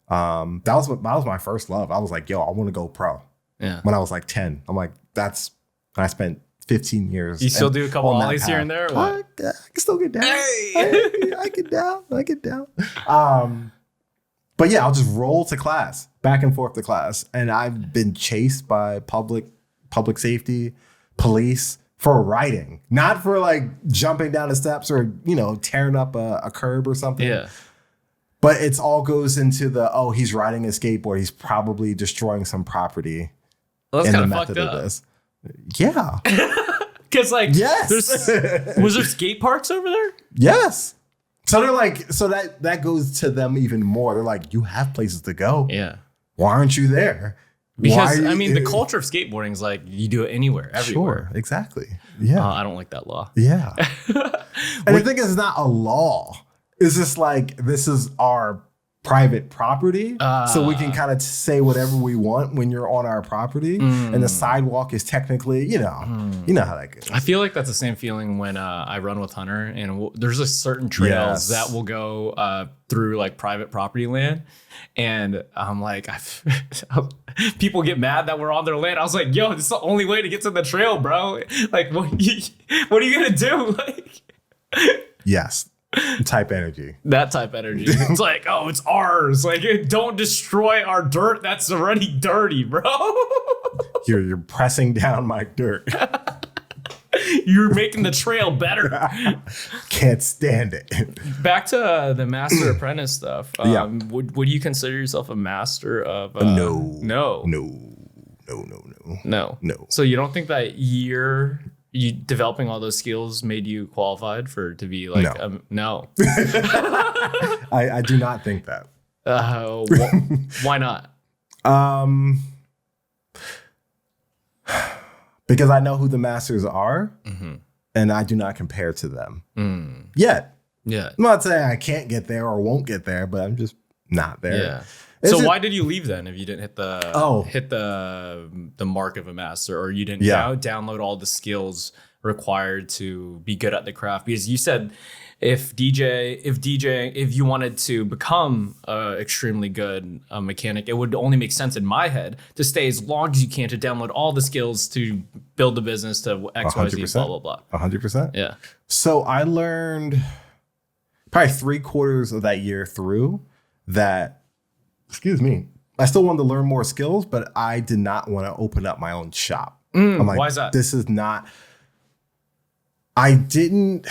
That was my first love. I was like, yo, I want to go pro.
Yeah.
When I was like 10, I'm like, that's when I spent 15 years.
You still do a couple ollies here and there? Or what?
I can still get down.
Hey!
I get down. But yeah, I'll just roll to class, back and forth to class. And I've been chased by public safety, police for riding, not for like jumping down the steps or, tearing up a curb or something.
Yeah.
But it's all goes into he's riding a skateboard. He's probably destroying some property.
Well, that's kind of fucked up.
This. Yeah.
Because
yes.
Was there skate parks over there?
Yes. So they're like, that goes to them even more. They're like, you have places to go.
Yeah.
Why aren't you there?
Because the culture of skateboarding is like you do it anywhere, everywhere.
Sure, exactly. Yeah.
I don't like that law.
Yeah. And the thing is, it's not a law. It's just like, this is our private property, so we can kind of say whatever we want when you're on our property, and the sidewalk is technically, you know how that goes.
I feel like that's the same feeling when I run with Hunter, and there's a certain trails that will go through like private property land, and I'm like, people get mad that we're on their land. I was like, yo, this is the only way to get to the trail, bro. Like, what are you gonna do? Like,
yes. Type energy.
That type energy. It's like, oh, it's ours. Like, don't destroy our dirt that's already dirty, bro.
You're pressing down my dirt.
You're making the trail better.
Can't stand it.
Back to the master apprentice stuff.
Yeah.
Would you consider yourself a master of?
No.
So you don't think that you developing all those skills made you qualified to be like no.
I do not think that.
Why not?
Because I know who the masters are, and I do not compare to them yet.
Yeah,
I'm not saying I can't get there or won't get there, but I'm just not there.
Yeah. So why did you leave then if you didn't hit the mark of a master, or you didn't download all the skills required to be good at the craft? Because you said if you wanted to become an extremely good mechanic, it would only make sense in my head to stay as long as you can, to download all the skills to build the business to X, Y, Z, blah, blah, blah.
100%.
Yeah.
So I learned probably 3/4 of that year through that, excuse me, I still wanted to learn more skills, but I did not want to open up my own shop. I'm like,
why is that?
This is not, I didn't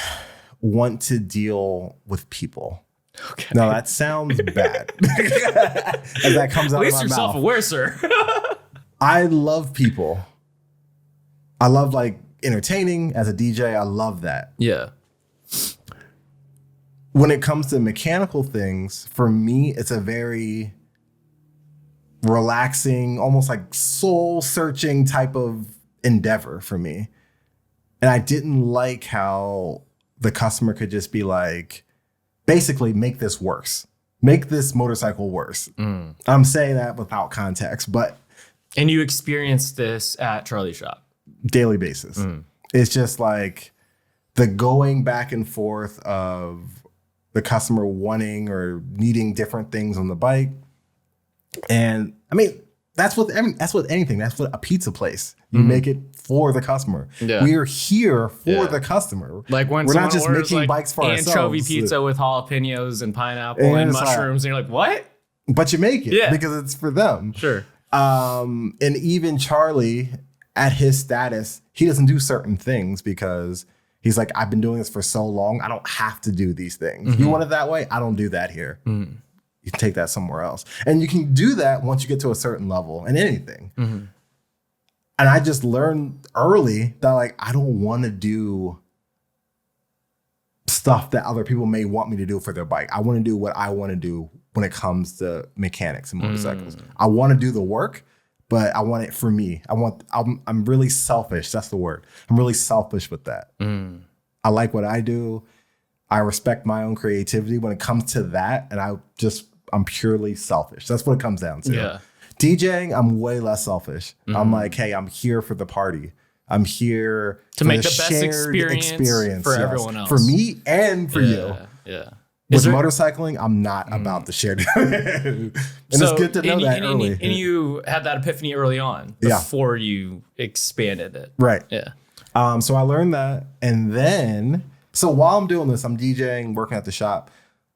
want to deal with people.
Okay.
No, that sounds bad. As that comes out of my mouth. At least you're
self-aware, sir.
I love people. I love like entertaining as a DJ. I love that.
Yeah.
When it comes to mechanical things, for me, it's a very relaxing, almost like soul-searching type of endeavor for me. And I didn't like how the customer could just be like, basically, make this worse. Make this motorcycle worse. I'm saying that without context, but...
And you experienced this at Charlie's shop?
Daily basis. It's just like the going back and forth of the customer wanting or needing different things on the bike. And I mean, that's what anything. That's what a pizza place. You make it for the customer. Yeah. We are here for the customer.
Like when
we're not just making
like
bikes for ourselves.
Anchovy pizza with jalapenos and pineapple and mushrooms, and you're like, what?
But you make it because it's for them.
Sure.
And even Charlie, at his status, he doesn't do certain things because he's like, I've been doing this for so long, I don't have to do these things. You want it that way? I don't do that here. You can take that somewhere else. And you can do that once you get to a certain level in anything. And I just learned early that like, I don't want to do stuff that other people may want me to do for their bike. I want to do what I want to do when it comes to mechanics and motorcycles. I want to do the work, but I want it for me. I'm really selfish. That's the word. I'm really selfish with that. I like what I do. I respect my own creativity when it comes to that. And I'm purely selfish. That's what it comes down to.
Yeah.
DJing, I'm way less selfish. I'm like, hey, I'm here for the party. I'm here
to make the best experience for everyone else.
For me and for you.
Yeah.
With motorcycling, I'm not about the shared. And it's good to know that early.
And you had that epiphany early on before you expanded it.
Right.
Yeah.
So I learned that. And then, so while I'm doing this, I'm DJing, working at the shop.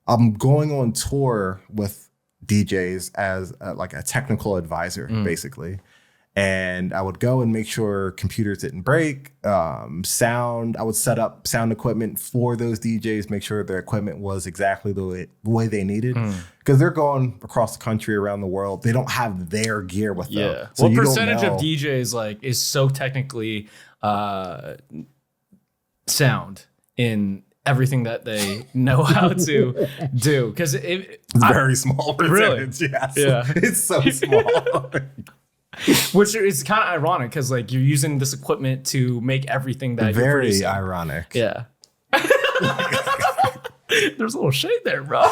I'm going on tour with DJs as like a technical advisor, basically. And I would go and make sure computers didn't break, sound. I would set up sound equipment for those DJs, make sure their equipment was exactly the way they needed. Because they're going across the country, around the world. They don't have their gear with them.
Yeah. So what percentage of DJs like is so technically sound in everything that they know how to do? Because it's
very small percentage. Really? Yes. Yeah. It's so small.
Which is kind of ironic because like you're using this equipment to make everything that you're producing.
Very ironic.
Yeah. There's a little shade there, bro.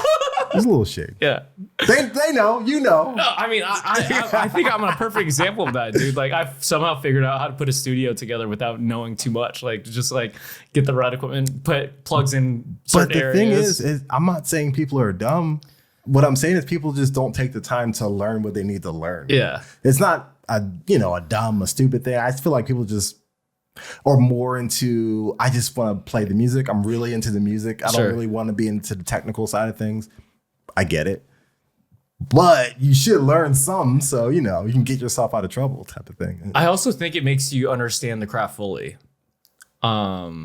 There's a little shade.
Yeah.
They know, you know.
No, I mean, I think I'm a perfect example of that, dude. Like I've somehow figured out how to put a studio together without knowing too much. Like just like get the right equipment, put plugs in certain areas.
But the thing is I'm not saying people are dumb. What I'm saying is people just don't take the time to learn what they need to learn.
Yeah.
It's not a stupid thing. I feel like people just are more into, I just want to play the music. I'm really into the music. I don't really want to be into the technical side of things. I get it. But you should learn some so, you can get yourself out of trouble type of thing.
I also think it makes you understand the craft fully. I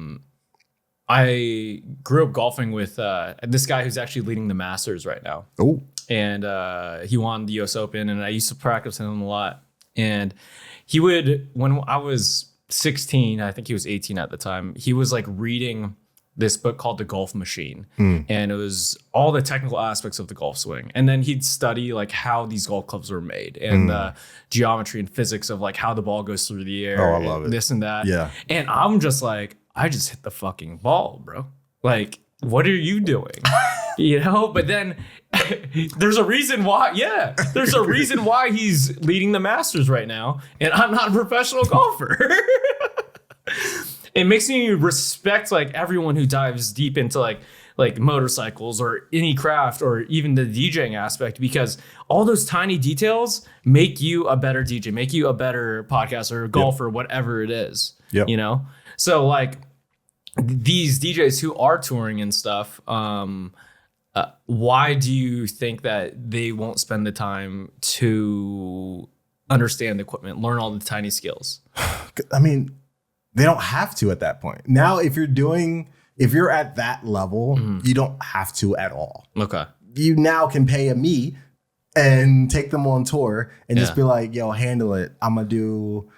grew up golfing with this guy who's actually leading the Masters right now.
Oh.
And he won the US Open, and I used to practice him a lot. And he would, when I was 16, I think he was 18 at the time, he was like reading this book called The Golf Machine. And it was all the technical aspects of the golf swing. And then he'd study like how these golf clubs were made and the geometry and physics of like how the ball goes through the air.
Oh, I love it.
This and that.
Yeah.
And I'm just like, I just hit the fucking ball, bro. Like, what are you doing? But then there's a reason why. Yeah, there's a reason why he's leading the Masters right now, and I'm not a professional golfer. It makes me respect like everyone who dives deep into like like motorcycles or any craft or even the DJing aspect, because all those tiny details make you a better DJ, make you a better podcaster, golfer, whatever it is, you know? So like these DJs who are touring and stuff, why do you think that they won't spend the time to understand the equipment, learn all the tiny skills?
I mean, they don't have to at that point. Now, if you're at that level, you don't have to at all.
Okay.
You now can pay me and take them on tour and just be like, yo, handle it. I'm going to do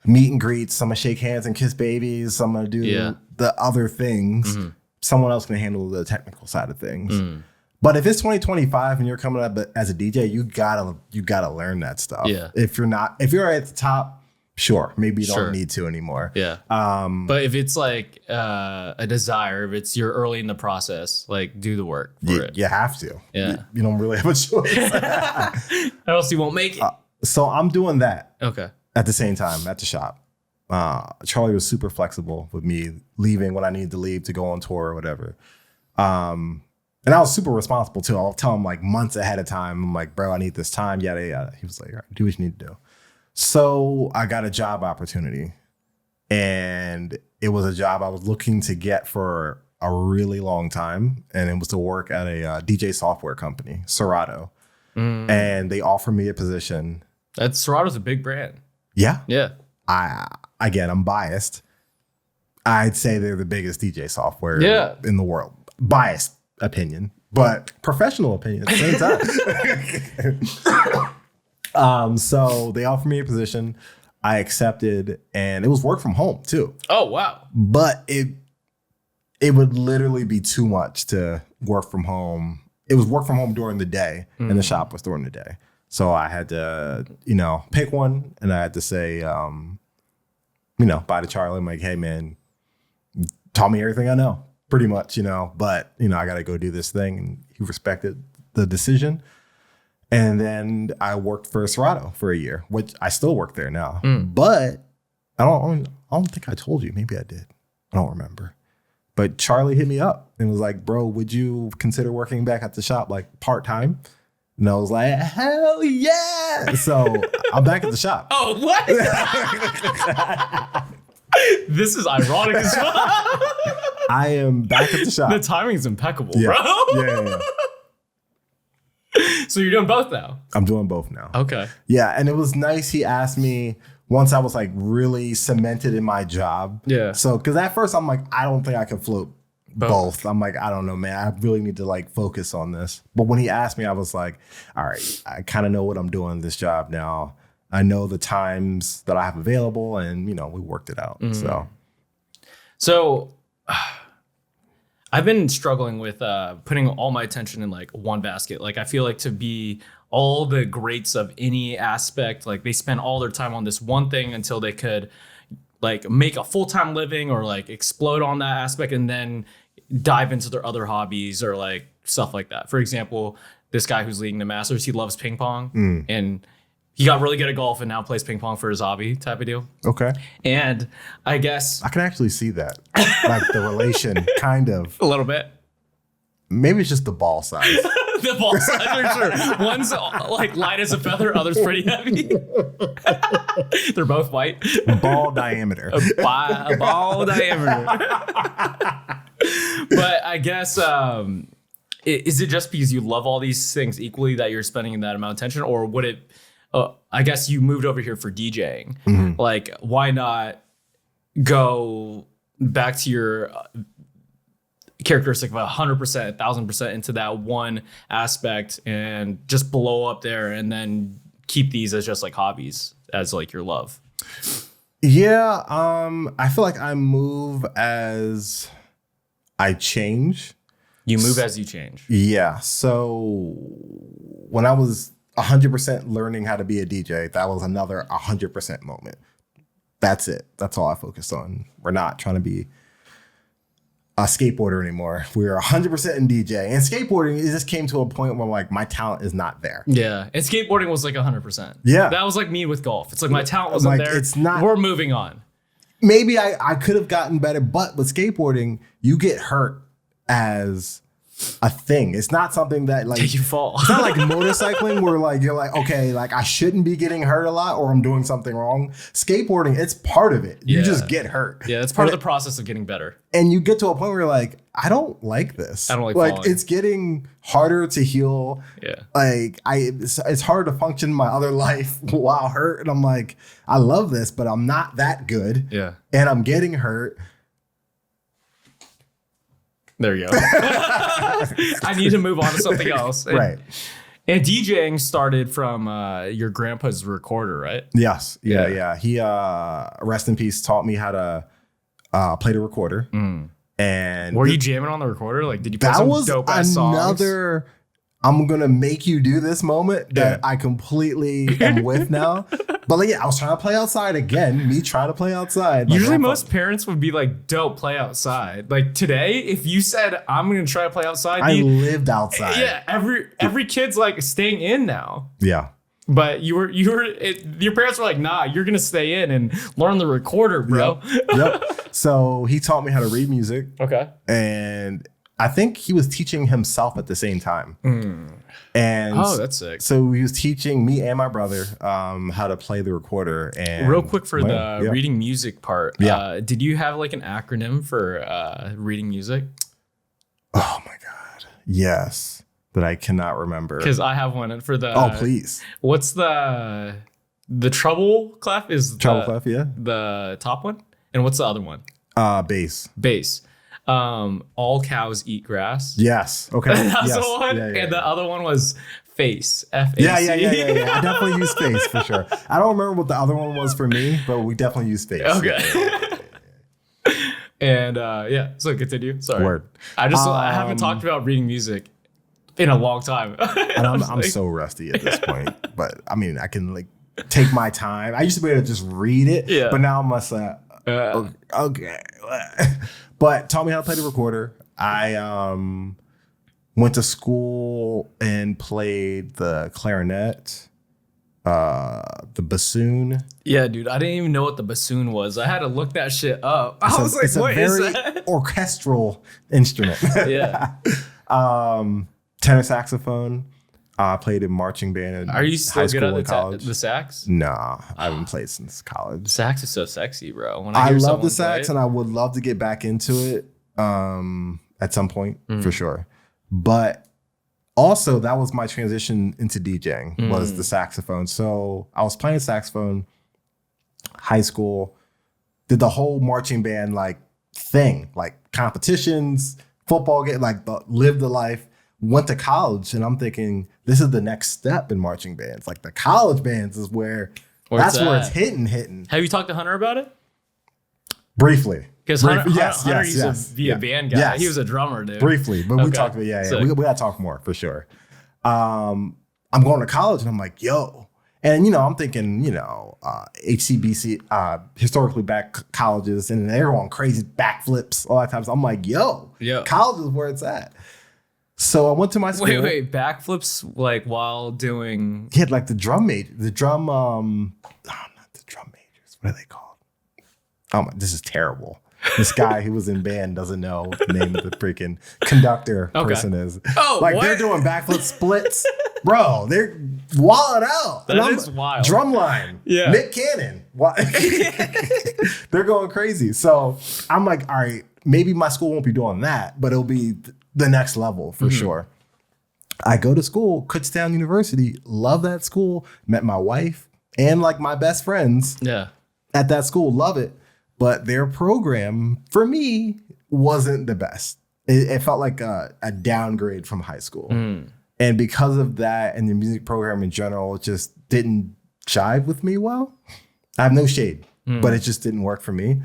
meet and greets. I'm going to shake hands and kiss babies. I'm going to do the other things. Someone else can handle the technical side of things. But if it's 2025 and you're coming up as a DJ, you gotta learn that stuff. Yeah. If you're at the top, sure, maybe you don't need to anymore.
Yeah. But if it's like a desire, if it's you're early in the process, like do the work for it.
You have to.
Yeah.
You don't really have a choice.
Or else you won't make it.
So I'm doing that.
Okay.
At the same time at the shop. Charlie was super flexible with me leaving when I needed to leave to go on tour or whatever. And I was super responsible too. I'll tell him like months ahead of time. I'm like, bro, I need this time. Yada, yada. He was like, all right, do what you need to do. So I got a job opportunity, and it was a job I was looking to get for a really long time. And it was to work at a DJ software company, Serato. And they offered me a position.
Serato's a big brand.
Yeah.
Yeah.
I'm biased. I'd say they're the biggest DJ software in the world. Biased opinion, but professional opinion at the same time. So they offered me a position. I accepted, and it was work from home too.
Oh, wow.
But it would literally be too much to work from home. It was work from home during the day, and the shop was during the day. So I had to, pick one, and I had to say, bye to Charlie. I'm like, hey, man, taught me everything I know, pretty much, but, I got to go do this thing. And he respected the decision. And then I worked for Serato for a year, which I still work there now. But I don't think I told you. Maybe I did. I don't remember. But Charlie hit me up and was like, bro, would you consider working back at the shop like part-time? And I was like, hell yeah. So I'm back at the shop.
Oh, what? This is ironic as well.
I am back at the shop.
The timing's impeccable, bro.
Yeah.
So you're doing both now?
I'm doing both now.
Okay.
Yeah, and it was nice. He asked me once I was like really cemented in my job. Yeah. So, because at first I'm like, I don't think I can float both. I'm like, I don't know, man. I really need to like focus on this. But when he asked me, I was like, all right, I kind of know what I'm doing in this job now. I know the times that I have available, and we worked it out. So
I've been struggling with putting all my attention in like one basket. Like I feel like to be all the greats of any aspect, like they spend all their time on this one thing until they could like make a full-time living or like explode on that aspect and then dive into their other hobbies or like stuff like that. For example, this guy who's leading the Masters, he loves ping pong and he got really good at golf and now plays ping pong for his hobby type of deal. Okay. And I guess
I can actually see that. Like the relation, kind of.
A little bit.
Maybe it's just the ball size.
The ball size, for sure. One's like light as a feather, other's pretty heavy. They're both white.
Ball diameter.
Ball diameter. But I guess, is it just because you love all these things equally that you're spending that amount of attention, or would it? I guess you moved over here for DJing. Like, why not go back to your characteristic of 100%, 1,000% into that one aspect and just blow up there and then keep these as just like hobbies as like your love?
Yeah. I feel like I move as I change.
You move as you change.
Yeah. So when I was 100% learning how to be a DJ, that was another 100% moment. That's it. That's all I focused on. We're not trying to be a skateboarder anymore. We're 100% in DJ. And skateboarding, it just came to a point where like my talent is not there.
Yeah. And skateboarding was like 100%.
Yeah.
That was like me with golf. It's like my talent wasn't
like,
there.
It's not.
We're moving on.
Maybe I could have gotten better, but with skateboarding, you get hurt as a thing. It's not something that like
you fall.
It's not like motorcycling where like you're like, okay, like I shouldn't be getting hurt a lot or I'm doing something wrong. Skateboarding, it's part of it. You just get hurt.
Yeah, it's part of the process of getting better.
And you get to a point where you're like, I don't like this.
I don't like
falling. It's getting harder to heal.
Yeah.
Like it's hard to function in my other life while hurt. And I'm like, I love this, but I'm not that good.
Yeah.
And I'm getting hurt.
There you go. I need to move on to something else.
Right.
And DJing started from your grandpa's recorder, right?
Yes. Yeah. He, rest in peace, taught me how to play the recorder. And
were you jamming on the recorder? Like, did you play some dope ass songs?
Another I'm gonna make you do this moment that I completely am with now. But like, yeah, I was trying to play outside again. Me trying to play outside.
Usually most parents would be like, dope, play outside. Like today, if you said, I'm gonna try to play outside.
I lived outside.
Yeah, every kid's like staying in now.
Yeah.
But your parents were like, nah, you're gonna stay in and learn the recorder, bro.
Yep. So he taught me how to read music.
Okay.
And I think he was teaching himself at the same time. And
that's sick.
So he was teaching me and my brother how to play the recorder. And
real quick for the reading music part, did you have like an acronym for reading music?
Oh my God. Yes. That I cannot remember.
Because I have one for the.
Oh, please.
What's the treble clef? Is
treble clef? Yeah.
The top one, and what's the other one?
Bass.
Bass. All cows eat grass.
Yes. Okay.
That's the one. And the other one was face. F-A-C.
Yeah. I definitely use face for sure. I don't remember what the other one was for me, but we definitely use face.
Okay. And so continue. Sorry.
Word.
I haven't talked about reading music in a long time.
And I'm so rusty at this point. But I mean, I can like take my time. I used to be able to just read it, but now I'm just like, okay. But taught me how to play the recorder. I went to school and played the clarinet, the bassoon.
Yeah, dude, I didn't even know what the bassoon was. I had to look that shit up. I was like, what is that? It's a very
orchestral instrument.
Yeah.
Tenor saxophone. I played in marching band.
Are you still good at
the
sax?
Nah, I haven't played since college.
Sax is so sexy, bro.
When I love the sax, and I would love to get back into it at some point for sure. But also, that was my transition into DJing was the saxophone. So I was playing saxophone, high school, did the whole marching band like thing, like competitions, football game, like lived the life. Went to college and I'm thinking this is the next step in marching bands. Like the college bands is where it's hitting.
Have you talked to Hunter about it?
Briefly.
Because Hunter used to be a band guy. Yes. He was a drummer, dude.
Briefly, but we talked about we gotta talk more for sure. I'm going to college and I'm like, yo. And I'm thinking, HCBC, historically black colleges, and they're on crazy backflips all that time. So I'm like, yo, college is where it's at. So I went to my school.
Wait, backflips like while doing?
He had like the drum major, not the drum majors. What are they called? Oh my, this is terrible. This guy who was in band doesn't know what the name of the freaking conductor person is.
Oh,
like
what?
They're doing backflip splits, bro. They're wilding out.
That is wild.
Drumline, Nick Cannon. They're going crazy. So I'm like, all right, maybe my school won't be doing that, but it'll be the next level for sure. I go to school, Kutztown University, love that school, met my wife and like my best friends at that school, love it. But their program for me wasn't the best. It felt like a downgrade from high school. And because of that and the music program in general, it just didn't jive with me well. I have no shade, but it just didn't work for me.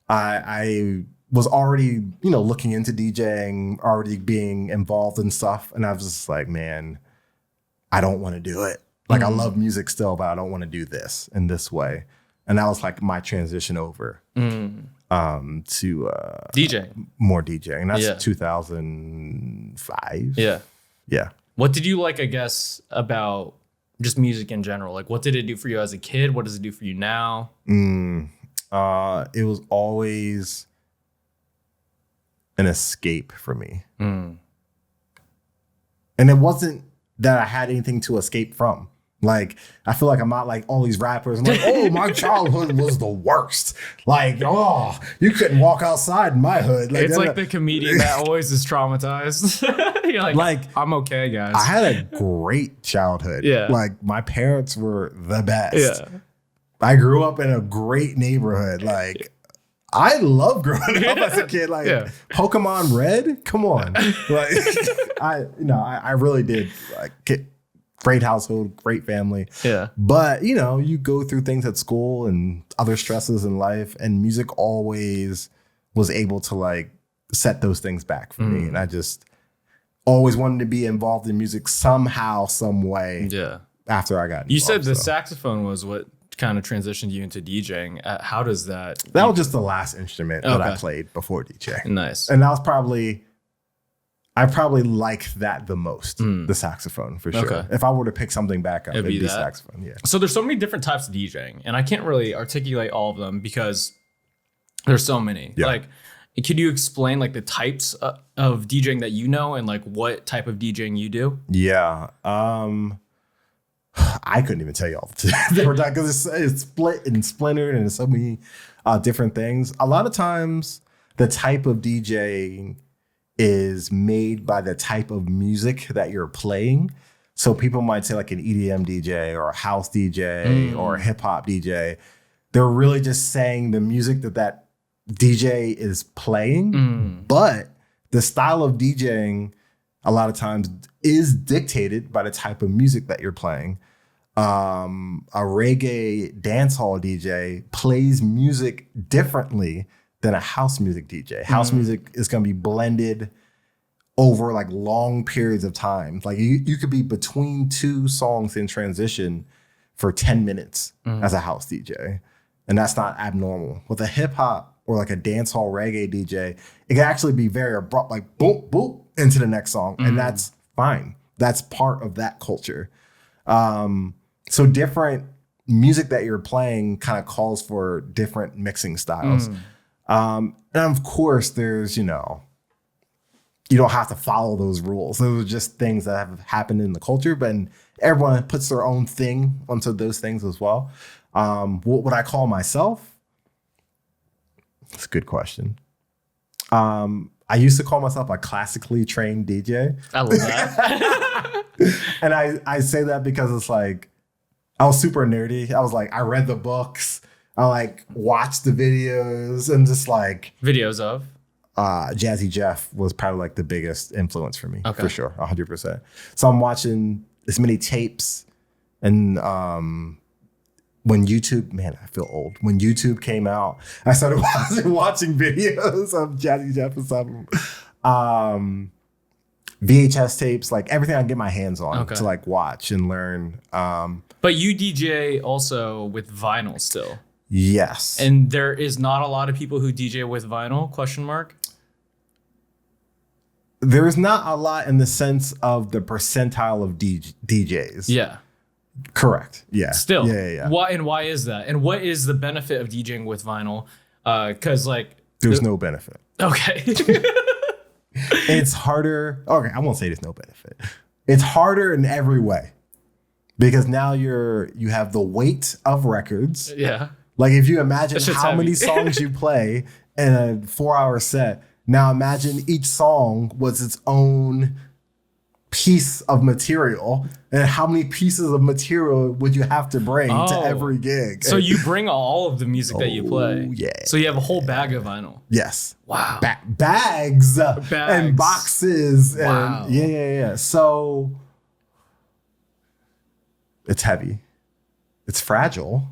I was already, looking into DJing, already being involved in stuff. And I was just like, man, I don't want to do it. Like, I love music still, but I don't want to do this in this way. And that was like my transition over to
DJing.
More DJing. And that's 2005. Yeah.
What did you like, I guess, about just music in general? Like, what did it do for you as a kid? What does it do for you now?
It was always an escape for me. And it wasn't that I had anything to escape from. Like, I feel like I'm not like all these rappers. I'm like, oh, my childhood was the worst. Like, oh, you couldn't walk outside in my hood. Like,
it's like the comedian that always is traumatized. You're like, I'm okay, guys.
I had a great childhood.
Yeah.
Like, my parents were the best.
Yeah.
I grew up in a great neighborhood. Like, I love growing up as a kid. Like, Pokemon Red, come on. Like, I really did. Like, great household, great family.
Yeah.
But, you go through things at school and other stresses in life, and music always was able to like set those things back for me. And I just always wanted to be involved in music somehow, some way.
Yeah.
After I got involved.
You said the saxophone was what kind of transitioned you into DJing. How does that?
That was just the last instrument that I played before DJ.
Nice.
And that was I probably like that the most, the saxophone for sure. Okay. If I were to pick something back up, it'd be saxophone. Yeah.
So there's so many different types of DJing, and I can't really articulate all of them because there's so many. Yeah. Like, could you explain like the types of DJing that you know and like what type of DJing you do?
Yeah. I couldn't even tell you all the different types because it's split and splintered and so many different things. A lot of times the type of DJing is made by the type of music that you're playing. So people might say like an EDM DJ or a house DJ or a hip hop DJ. They're really just saying the music that DJ is playing. But the style of DJing a lot of times is dictated by the type of music that you're playing. A reggae dancehall DJ plays music differently than a house music DJ. House music is going to be blended over like long periods of time. Like you could be between two songs in transition for 10 minutes as a house DJ. And that's not abnormal. With a hip hop or like a dancehall reggae DJ, it can actually be very abrupt, like boom, boom, into the next song. And that's fine. That's part of that culture. So different music that you're playing kind of calls for different mixing styles. And of course, there's, you don't have to follow those rules. Those are just things that have happened in the culture, but everyone puts their own thing onto those things as well. What would I call myself? That's a good question. I used to call myself a classically trained DJ.
I love that.
And I say that because it's like, I was super nerdy. I was like, I read the books. I like watched the videos and just like
videos of
Jazzy Jeff was probably like the biggest influence for me, for sure, 100%. So I'm watching as many tapes, and when YouTube, man, I feel old. When YouTube came out, I started watching videos of Jazzy Jeff and stuff. VHS tapes, like everything I can get my hands on to like watch and learn.
But you DJ also with vinyl still.
Yes.
And there is not a lot of people who DJ with vinyl, question mark?
There's not a lot in the sense of the percentile of DJs.
Yeah.
Correct. Yeah.
Still.
Yeah.
Why is that? And what is the benefit of DJing with vinyl? Because like...
There's no benefit.
Okay.
It's harder. Okay, I won't say there's no benefit. It's harder in every way. Because now you have the weight of records.
Yeah.
Like if you imagine how many songs you play in a 4-hour set, now imagine each song was its own piece of material, and how many pieces of material would you have to bring to every gig?
So you bring all of the music that you play.
Yeah.
So you have a whole bag of vinyl.
Yes.
Wow.
Bags and boxes.
Wow.
And yeah. So it's heavy. It's fragile.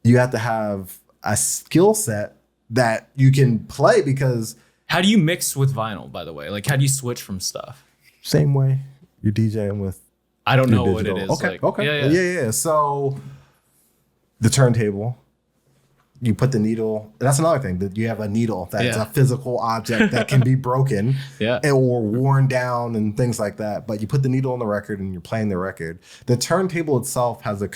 You have to have a skill set that you can play because...
How do you mix with vinyl, by the way? Like, how do you switch from stuff?
Same way you're DJing with...
I don't know digital. What it is.
Okay. Yeah. So the turntable, you put the needle... That's another thing, that you have a needle that's a physical object that can be broken or worn down and things like that. But you put the needle on the record and you're playing the record. The turntable itself has a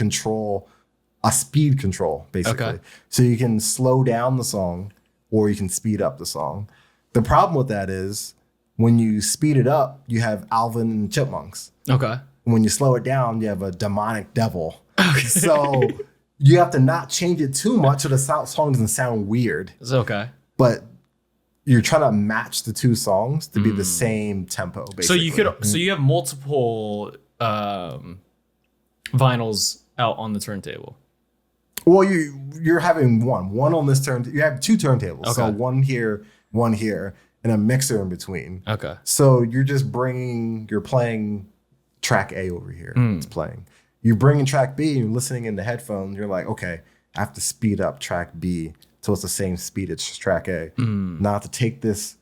speed control, basically. Okay. So you can slow down the song or you can speed up the song. The problem with that is when you speed it up, you have Alvin and the Chipmunks.
Okay.
When you slow it down, you have a demonic devil. Okay. So you have to not change it too much so the song doesn't sound weird.
It's okay.
But you're trying to match the two songs to be the same tempo, basically.
So you have multiple vinyls out on the turntable.
Well, you're having one on this turn. You have two turntables. Okay. So one here, and a mixer in between.
Okay.
So you're playing track A over here. It's playing. You're bringing track B and you're listening in the headphones. You're like, okay, I have to speed up track B so it's the same speed as track A. Now I have to take this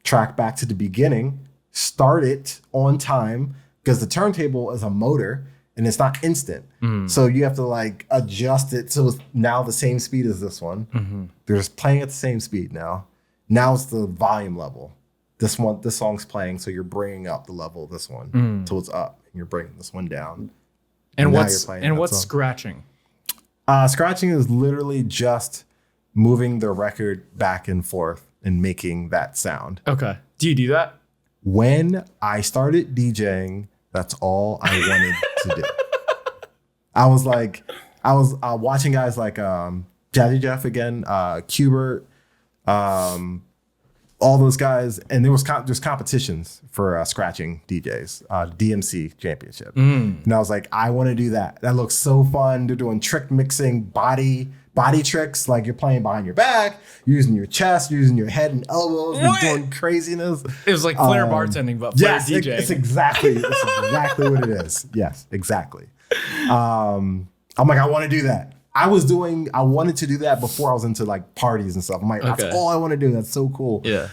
track back to the beginning, start it on time, because the turntable is a motor and it's not instant. So you have to like adjust it so it's now the same speed as this one. They're just playing at the same speed now. Now it's the volume level. This song's playing, so you're bringing up the level of this one till it's up, and you're bringing this one down.
And what's scratching?
Scratching is literally just moving the record back and forth and making that sound.
Okay. Do you do that?
When I started DJing, that's all I wanted to do. I was watching guys like Jazzy Jeff again, Qbert, all those guys, and there's competitions for scratching DJs, DMC championship. And I was like, I want to do that. That looks so fun. They're doing trick mixing, body tricks, like you're playing behind your back, using your chest, using your head and elbows, and doing craziness.
It was like Flair bartending, but Flair DJing.
It's exactly what it is. Yes, exactly. I'm like, I want to do that. I wanted to do that before I was into like parties and stuff. I'm like, that's all I want to do. That's so cool.
Yeah.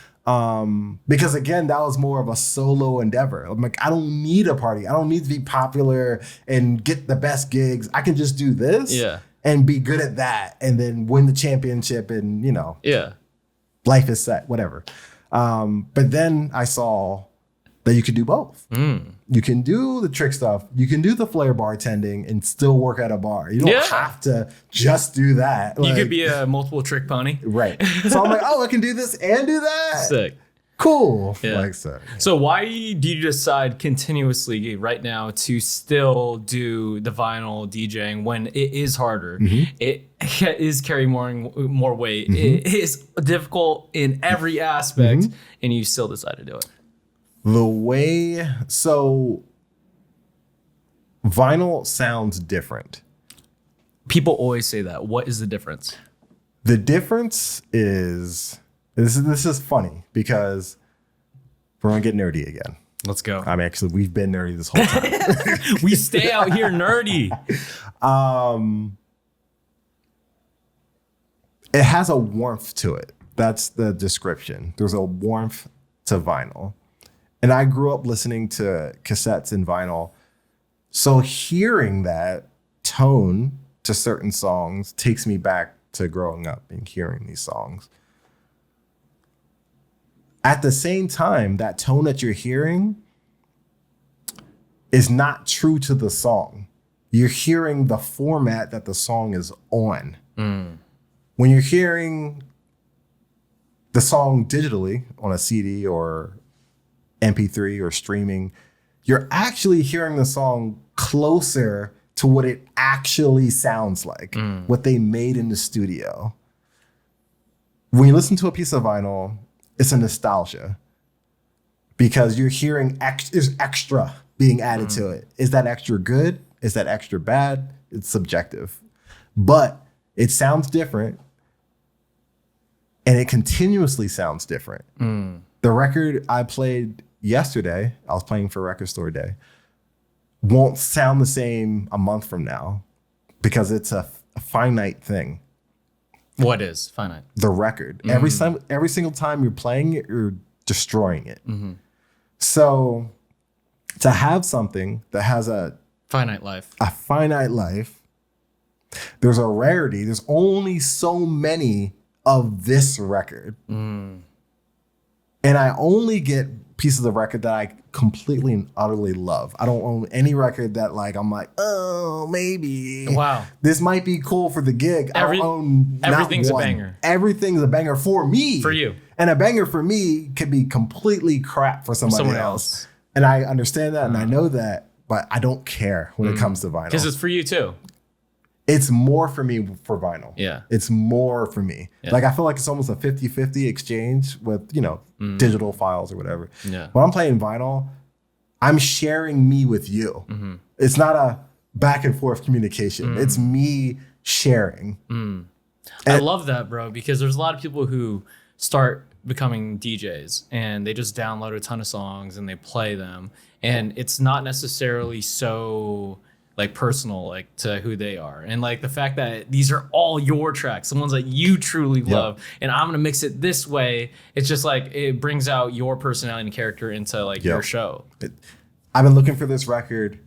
Because again, that was more of a solo endeavor. I'm like, I don't need a party. I don't need to be popular and get the best gigs. I can just do this and be good at that and then win the championship and, life is set, whatever. But then I saw that you could do both. You can do the trick stuff. You can do the flair bartending and still work at a bar. You don't have to just do that.
You could be a multiple trick pony.
Right. So I'm like, oh, I can do this and do that?
Sick.
Cool.
Yeah.
Like so.
So why do you decide continuously right now to still do the vinyl DJing when it is harder? It is carrying more weight. It is difficult in every aspect, and you still decide to do it.
So vinyl sounds different.
People always say that. What is the difference?
The difference is, this is funny because we're going to get nerdy again.
Let's go.
We've been nerdy this whole time.
We stay out here nerdy.
It has a warmth to it. That's the description. There's a warmth to vinyl. And I grew up listening to cassettes and vinyl. So hearing that tone to certain songs takes me back to growing up and hearing these songs. At the same time, that tone that you're hearing is not true to the song. You're hearing the format that the song is on. When you're hearing the song digitally on a CD or MP3 or streaming, you're actually hearing the song closer to what it actually sounds like, what they made in the studio. When you listen to a piece of vinyl, it's a nostalgia because you're hearing there's extra being added to it. Is that extra good? Is that extra bad? It's subjective, but it sounds different and it continuously sounds different. The record I played yesterday, I was playing for Record Store Day, won't sound the same a month from now because it's a finite thing.
What is finite?
The record. Every single time you're playing it, you're destroying it. So to have something that has a
finite life,
there's a rarity. There's only so many of this record. And I only get pieces of record that I completely and utterly love. I don't own any record that like I'm like, oh, maybe.
Wow.
This might be cool for the gig. I don't own
everything's
not one.
a banger.
Everything's a banger for me.
For you.
And a banger for me could be completely crap for somebody else. And I understand that and I know that, but I don't care when it comes to vinyl.
Because it's for you too.
It's more for me for vinyl.
Yeah.
It's more for me.
Yeah.
Like I feel like it's almost a 50-50 exchange with, digital files or whatever.
Yeah.
When I'm playing vinyl, I'm sharing me with you. Mm-hmm. It's not a back and forth communication. It's me sharing.
I love that, bro, because there's a lot of people who start becoming DJs and they just download a ton of songs and they play them. And it's not necessarily so like personal, like to who they are. And like the fact that these are all your tracks, the ones that you truly love, and I'm gonna mix it this way. It's just like, it brings out your personality and character into like your show.
I've been looking for this record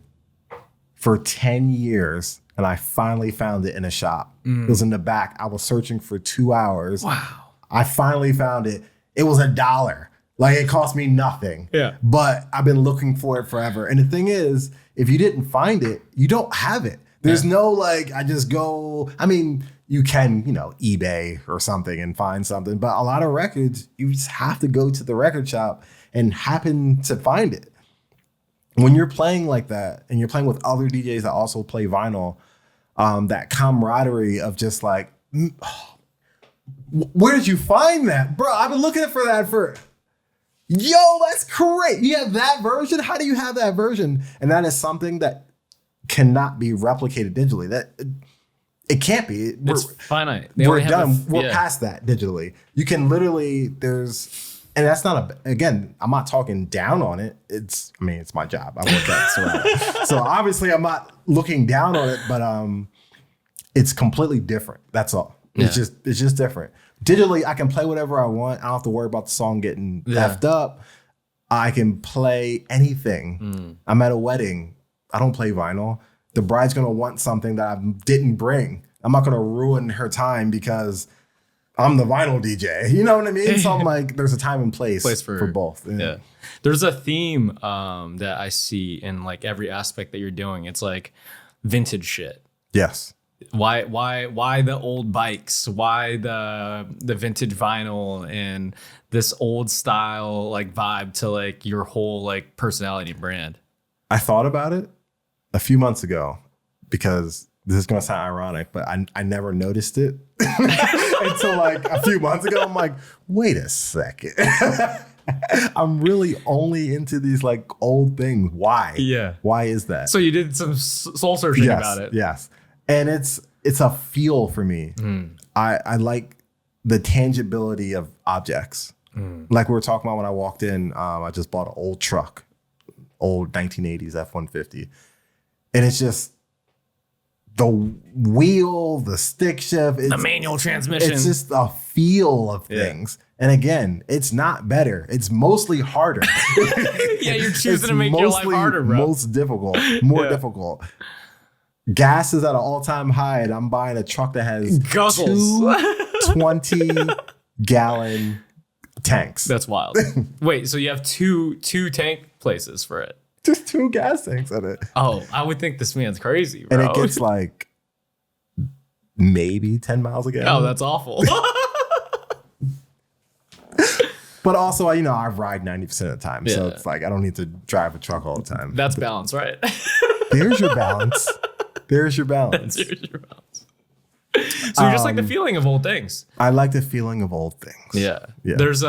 for 10 years and I finally found it in a shop. It was in the back. I was searching for 2 hours.
Wow.
I finally found it. It was $1. Like it cost me nothing.
Yeah.
But I've been looking for it forever. And the thing is, if you didn't find it, you don't have it. There's no like, I just go, I mean, you can, eBay or something and find something. But a lot of records, you just have to go to the record shop and happen to find it. When you're playing like that and you're playing with other DJs that also play vinyl, that camaraderie of just like, where did you find that? Bro, I've been looking for that for... Yo, that's great. You have that version? How do you have that version? And that is something that cannot be replicated digitally. That it can't be.
It's finite.
We're done. We're past that digitally. You can literally, and that's not again, I'm not talking down on it. It's my job. I work at Serato. So obviously I'm not looking down on it, but it's completely different. That's all. It's just different. Digitally, I can play whatever I want. I don't have to worry about the song getting effed up. I can play anything. I'm at a wedding. I don't play vinyl. The bride's going to want something that I didn't bring. I'm not going to ruin her time because I'm the vinyl DJ. You know what I mean? So I'm like, there's a time and place for both.
Yeah. There's a theme that I see in like every aspect that you're doing. It's like vintage shit.
Yes.
Why the old bikes? Why the vintage vinyl and this old style like vibe to like your whole like personality brand?
I thought about it a few months ago because this is gonna sound ironic, but I never noticed it until like a few months ago. I'm like, wait a second. I'm really only into these like old things. Why?
Yeah.
Why is that?
So you did some soul searching about it.
Yes. And it's a feel for me. I like the tangibility of objects. Like we were talking about when I walked in, I just bought an old truck, old 1980s F-150. And it's just the wheel, the stick shift.
The manual transmission.
It's just a feel of things. And again, it's not better. It's mostly harder.
Yeah, you're choosing to make your life harder, bro.
Most difficult, more difficult. Gas is at an all-time high, and I'm buying a truck that has
Guzzles.
2 20-gallon tanks.
That's wild. Wait, so you have two tank places for it?
Just 2 gas tanks in it.
Oh, I would think this man's crazy, bro.
And it gets like maybe 10 miles a gallon.
Oh, that's awful.
But also, I ride 90% of the time. So it's like I don't need to drive a truck all the time.
That's balance, right?
There's your balance. There's your balance.
There's your balance. So you just like the feeling of old things.
I like the feeling of old things.
Yeah. There's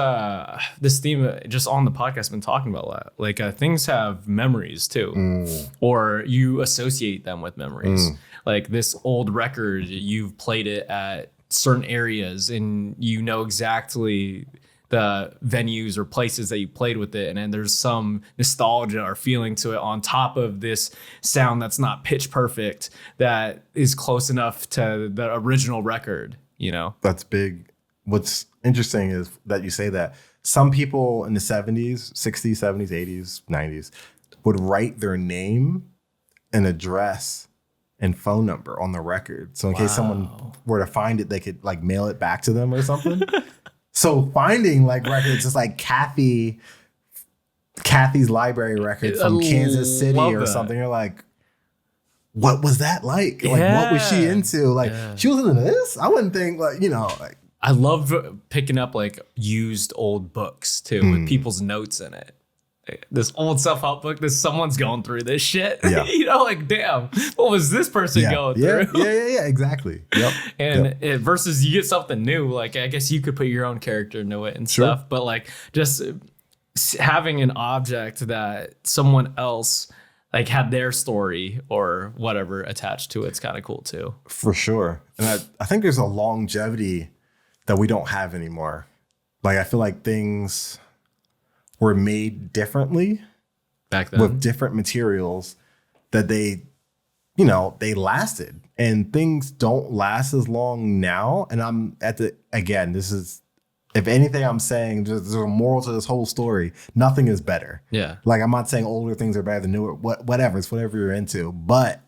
this theme just on the podcast I've been talking about a lot. Like things have memories too, or you associate them with memories. Like this old record, you've played it at certain areas and you know exactly the venues or places that you played with it, and then there's some nostalgia or feeling to it on top of this sound that's not pitch perfect, that is close enough to the original record,
That's big. What's interesting is that you say that. Some people in the 70s, 60s, 70s, 80s, 90s would write their name and address and phone number on the record. So in case someone were to find it, they could like mail it back to them or something. So finding like records is like Kathy Kathy's Library record from Kansas City or something. You're like, what was that like? Like, what was she into? Like, she was into this? I wouldn't think, like, you know, like.
I love picking up like used old books too with people's notes in it. This old self-help book, someone's going through this shit. Yeah. You know, like, damn, what was this person going through?
Yeah, exactly. Yep.
And it, versus you get something new, like, I guess you could put your own character into it and stuff, but like just having an object that someone else like had their story or whatever attached to it's kind of cool too.
For sure. And I think there's a longevity that we don't have anymore. Like, I feel like things were made differently
back then
with different materials that they lasted, and things don't last as long now. And this is, if anything, I'm saying there's a moral to this whole story. Nothing is better. Yeah. Like, I'm not saying older things are better than newer, whatever. It's whatever you're into. But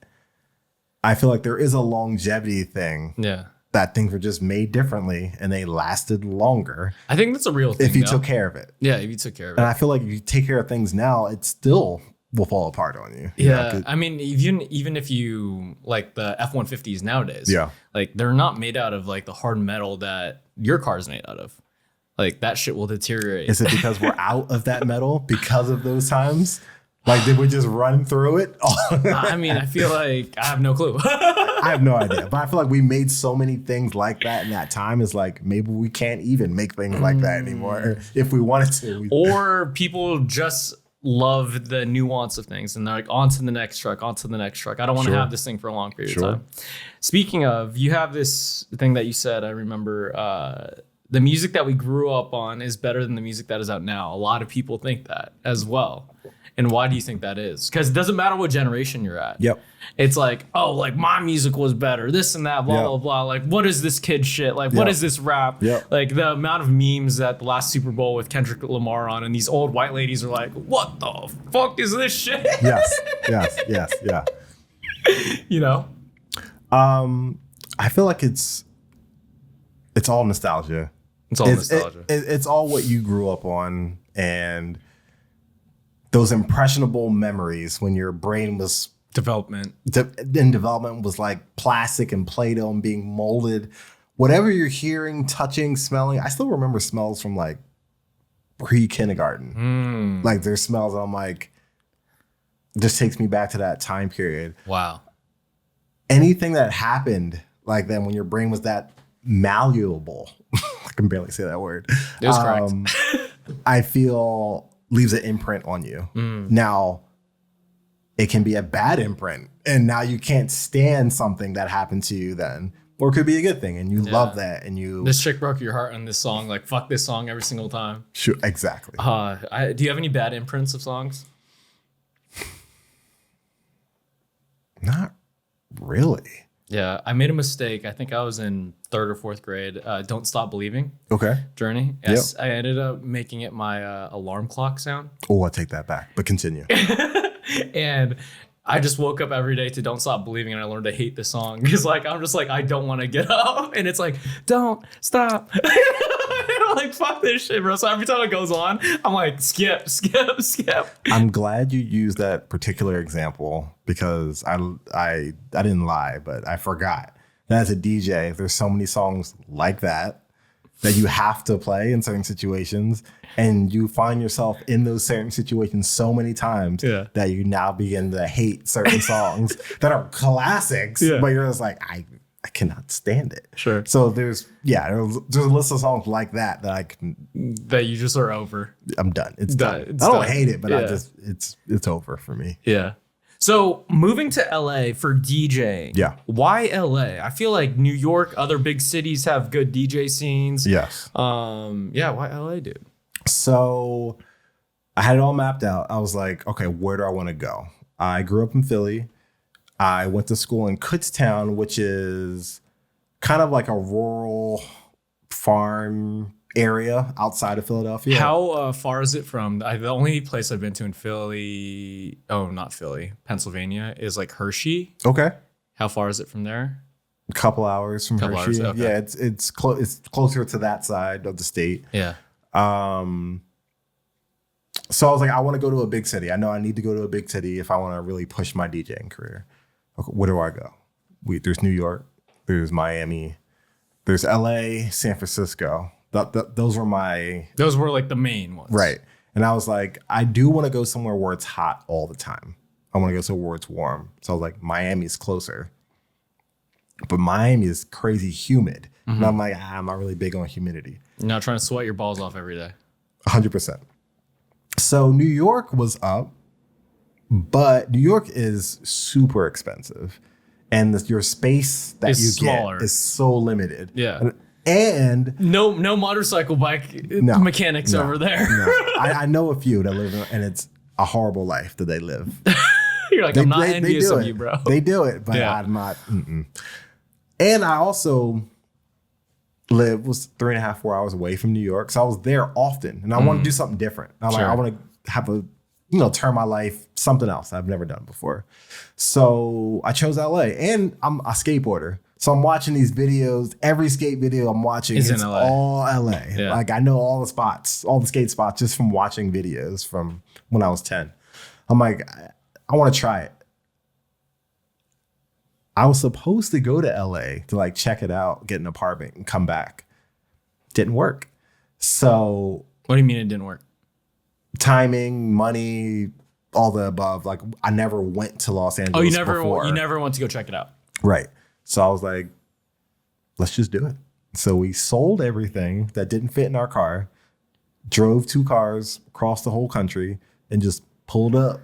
I feel like there is a longevity thing. Yeah. That things were just made differently and they lasted longer.
I think that's a real thing.
If you took care of it.
Yeah, if you took care of it.
And I feel like if you take care of things now, it still will fall apart on you.
Yeah. I mean, even if you like the F-150s nowadays, like they're not made out of like the hard metal that your car's made out of. Like that shit will deteriorate.
Is it because we're out of that metal because of those times? Like, did we just run through it?
I mean, I feel like I have no clue.
I have no idea. But I feel like we made so many things like that in that time. It's like, maybe we can't even make things like that anymore. Or if we wanted to.
Or people just love the nuance of things. And they're like, on to the next truck, on to the next truck. I don't want to have this thing for a long period of time. Speaking of, you have this thing that you said, I remember, the music that we grew up on is better than the music that is out now. A lot of people think that as well. And why do you think that is? Because it doesn't matter what generation you're at. Yep. It's like, oh, like my music was better, this and that, blah, blah, blah. Like, what is this kid shit? Like, what is this rap? Yep. Like the amount of memes at the last Super Bowl with Kendrick Lamar on, and these old white ladies are like, what the fuck is this shit?
Yes.
You know?
I feel like it's all nostalgia. It's all nostalgia. It's all what you grew up on, and those impressionable memories when your brain was
development
was like plastic and Play-Doh and being molded. Whatever you're hearing, touching, smelling. I still remember smells from like pre-kindergarten. Like there's smells I'm like, just takes me back to that time period. Wow. Anything that happened like then when your brain was that malleable, I can barely say that word.
It was correct.
I feel leaves an imprint on you. Now, it can be a bad imprint, and now you can't stand something that happened to you then. Or it could be a good thing, and you love that, and you...
This chick broke your heart on this song, like, fuck this song every single time.
Sure, exactly.
Do you have any bad imprints of songs?
Not really.
Yeah, I made a mistake. I think I was in 3rd or 4th grade. Don't Stop Believing.
Okay.
Journey. Yes, I ended up making it my alarm clock sound.
Oh, I take that back, but continue.
And I just woke up every day to Don't Stop Believing, and I learned to hate the song because like I'm just like I don't want to get up, and it's like don't stop. I'm like fuck this shit, bro. So every time it goes on, I'm like skip.
I'm glad you used that particular example because I didn't lie, but I forgot that as a DJ, there's so many songs like that you have to play in certain situations, and you find yourself in those certain situations so many times that you now begin to hate certain songs that are classics, but you're just like, I cannot stand it. Sure. So there's a list of songs like that
that you just are over.
I'm done. It's done. I don't hate it, but it's over for me.
Yeah. So moving to LA for DJing. Yeah. Why LA? I feel like New York, other big cities have good DJ scenes. Yes. Why LA, dude?
So I had it all mapped out. I was like, okay, where do I want to go? I grew up in Philly. I went to school in Kutztown, which is kind of like a rural farm area outside of Philadelphia.
How far is it from the only place I've been to in Philly? Oh, not Philly, Pennsylvania is like Hershey. Okay. How far is it from there?
A couple hours from Hershey. Okay. Yeah, it's closer to that side of the state. Yeah. So I was like, I want to go to a big city. I know I need to go to a big city if I want to really push my DJing career. Okay, where do I go? There's New York, there's Miami, there's LA, San Francisco. Those were
like the main ones.
Right. And I was like, I do want to go somewhere where it's hot all the time. I want to go somewhere where it's warm. So I was like, Miami's closer. But Miami is crazy humid. And I'm like, I'm not really big on humidity.
You're not trying to sweat your balls off every day.
100%. So New York was up, but New York is super expensive. And your space that you
smaller.
Get is so limited.
Yeah.
And
no motorcycle bike mechanics over there.
I know a few that live and it's a horrible life that they live.
You're like, I'm not envious of you, bro.
They do it, but I'm not. And I also was 3.5, 4 hours away from New York. So I was there often and I want to do something different. I'm like, I want to have turn my life something else I've never done before. So I chose LA and I'm a skateboarder. So I'm watching these videos. Every skate video I'm watching is all LA.
Yeah.
Like I know all the spots, all the skate spots just from watching videos from when I was 10. I'm like, I want to try it. I was supposed to go to LA to like check it out, get an apartment and come back. Didn't work. So
what do you mean it didn't work?
Timing, money, all the above. Like I never went to Los Angeles.
Oh, you never went to go check it out.
Right. So I was like, let's just do it. So we sold everything that didn't fit in our car, drove 2 cars across the whole country, and just pulled up.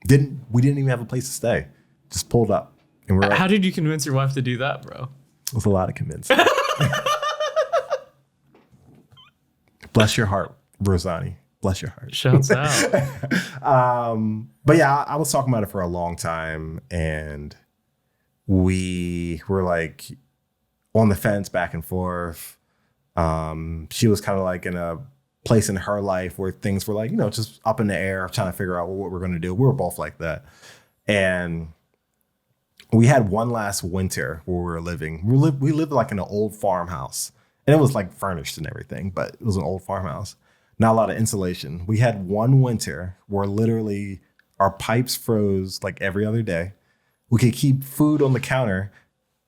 We didn't even have a place to stay. Just pulled up. And
how did you convince your wife to do that, bro?
It was a lot of convincing. Bless your heart, Rosani. Bless your heart.
Shouts out.
But yeah, I was talking about it for a long time, and we were like on the fence back and forth. She was kind of like in a place in her life where things were like, just up in the air, trying to figure out what we're going to do. We were both like that. And we had one last winter where we were living. We lived like in an old farmhouse, and it was like furnished and everything, but it was an old farmhouse. Not a lot of insulation. We had one winter where literally our pipes froze like every other day. We could keep food on the counter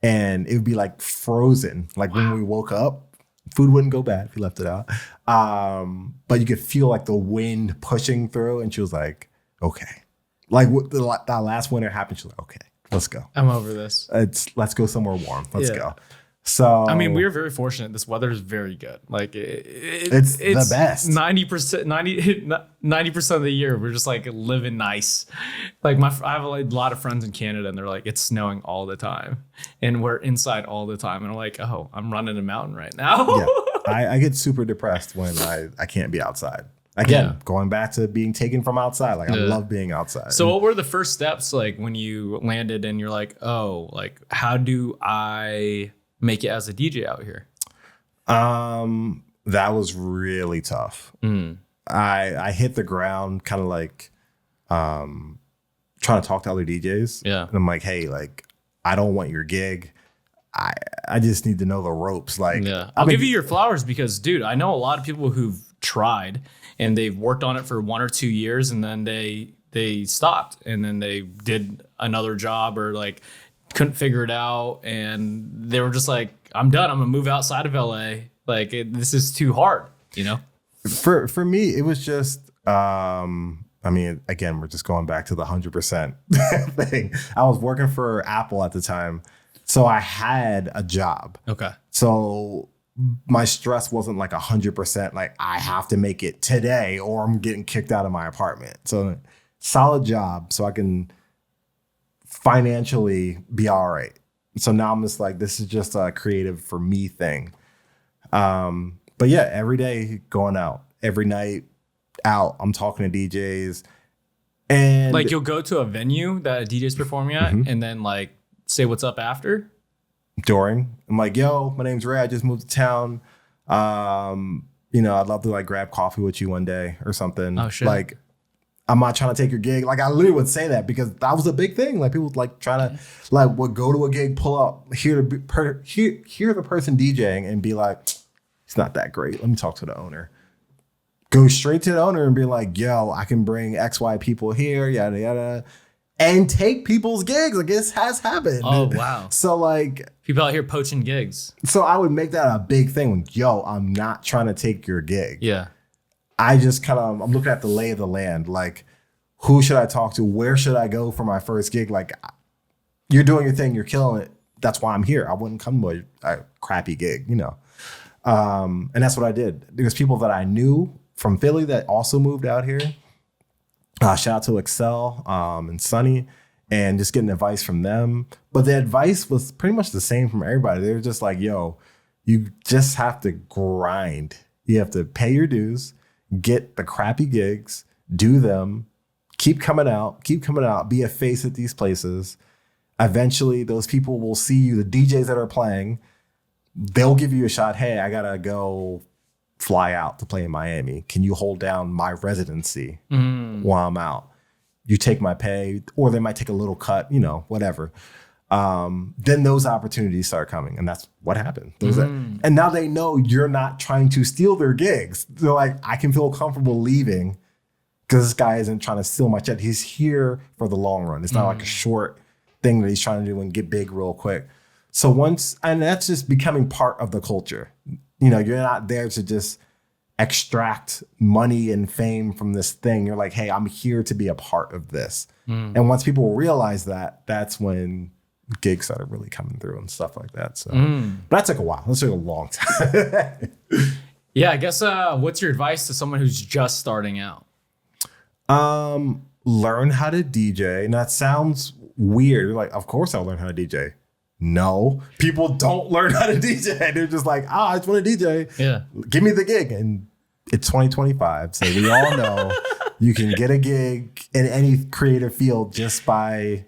and it would be like frozen. Like when we woke up, food wouldn't go bad if you left it out. But you could feel like the wind pushing through. And she was like, okay. Like that last winter happened. She was like, okay, let's go.
I'm over this.
Let's go somewhere warm. Let's go. So
I mean, we were very fortunate. This weather is very good. Like
it's the best.
90% of the year we're just like living nice. Like I have a lot of friends in Canada, and they're like, it's snowing all the time, and we're inside all the time. And I'm like, oh, I'm running a mountain right now.
Yeah, I get super depressed when I can't be outside. Again, going back to being taken from outside. Like I love being outside.
So what were the first steps like when you landed and you're like, oh, like how do I make it as a DJ out here?
That was really tough. I hit the ground kind of like trying to talk to other DJs.
Yeah.
And I'm like, hey, like I don't want your gig. I just need to know the ropes. Like
I'll give you your flowers because dude, I know a lot of people who've tried and they've worked on it for 1 or 2 years and then they stopped and then they did another job or like couldn't figure it out and they were just like, I'm done. I'm gonna move outside of LA. Like this is too hard,
For me, it was just I mean, again, we're just going back to the 100% thing. I was working for Apple at the time, so I had a job.
Okay.
So my stress wasn't like 100%. Like I have to make it today, or I'm getting kicked out of my apartment. So solid job, so I can financially be all right. So now I'm just like, this is just a creative for me thing. But yeah, every day going out, every night out, I'm talking to DJs. And
like you'll go to a venue that a DJ's performing at and then like say what's up after?
I'm like, yo, my name's Ray. I just moved to town. I'd love to like grab coffee with you one day or something.
Oh shit.
Like, I'm not trying to take your gig. Like I literally would say that because that was a big thing. Like people like trying to like would go to a gig, pull up, hear the person DJing and be like, it's not that great. Let me talk to the owner. go straight to the owner and be like, yo, I can bring XY people here, yada, yada, and take people's gigs. Like, this has happened.
Oh, wow.
So, like,
people out here poaching gigs.
So I would make that a big thing. Like, yo, I'm not trying to take your gig.
Yeah.
I just I'm looking at the lay of the land. Like, who should I talk to? Where should I go for my first gig? Like, you're doing your thing. You're killing it. That's why I'm here. I wouldn't come to a crappy gig, you know? And that's what I did. There's people that I knew from Philly that also moved out here. Shout out to Excel and Sunny, and just getting advice from them. But the advice was pretty much the same from everybody. They were just like, yo, you just have to grind. You have to pay your dues, get the crappy gigs, do them, keep coming out, be a face at these places. Eventually, those people will see you, the DJs that are playing, they'll give you a shot. Hey, I got to go fly out to play in Miami. Can you hold down my residency while I'm out? You take my pay, or they might take a little cut, you know, whatever. Then those opportunities start coming, and that's what happened. And now they know you're not trying to steal their gigs. They're like, I can feel comfortable leaving because this guy isn't trying to steal my check. He's here for the long run. It's not like a short thing that he's trying to do and get big real quick. So and that's just becoming part of the culture. You know, you're not there to just extract money and fame from this thing. You're like, hey, I'm here to be a part of this. And once people realize that, that's when gigs started really coming through and stuff like that. So but that took a while. That took a long time.
Yeah, I guess what's your advice to someone who's just starting out?
Learn how to DJ. And that sounds weird. You're like, of course I'll learn how to DJ. No, people don't learn how to DJ. They're just like, I just want to DJ.
Yeah.
Give me the gig. And it's 2025. So we all know you can get a gig in any creative field just by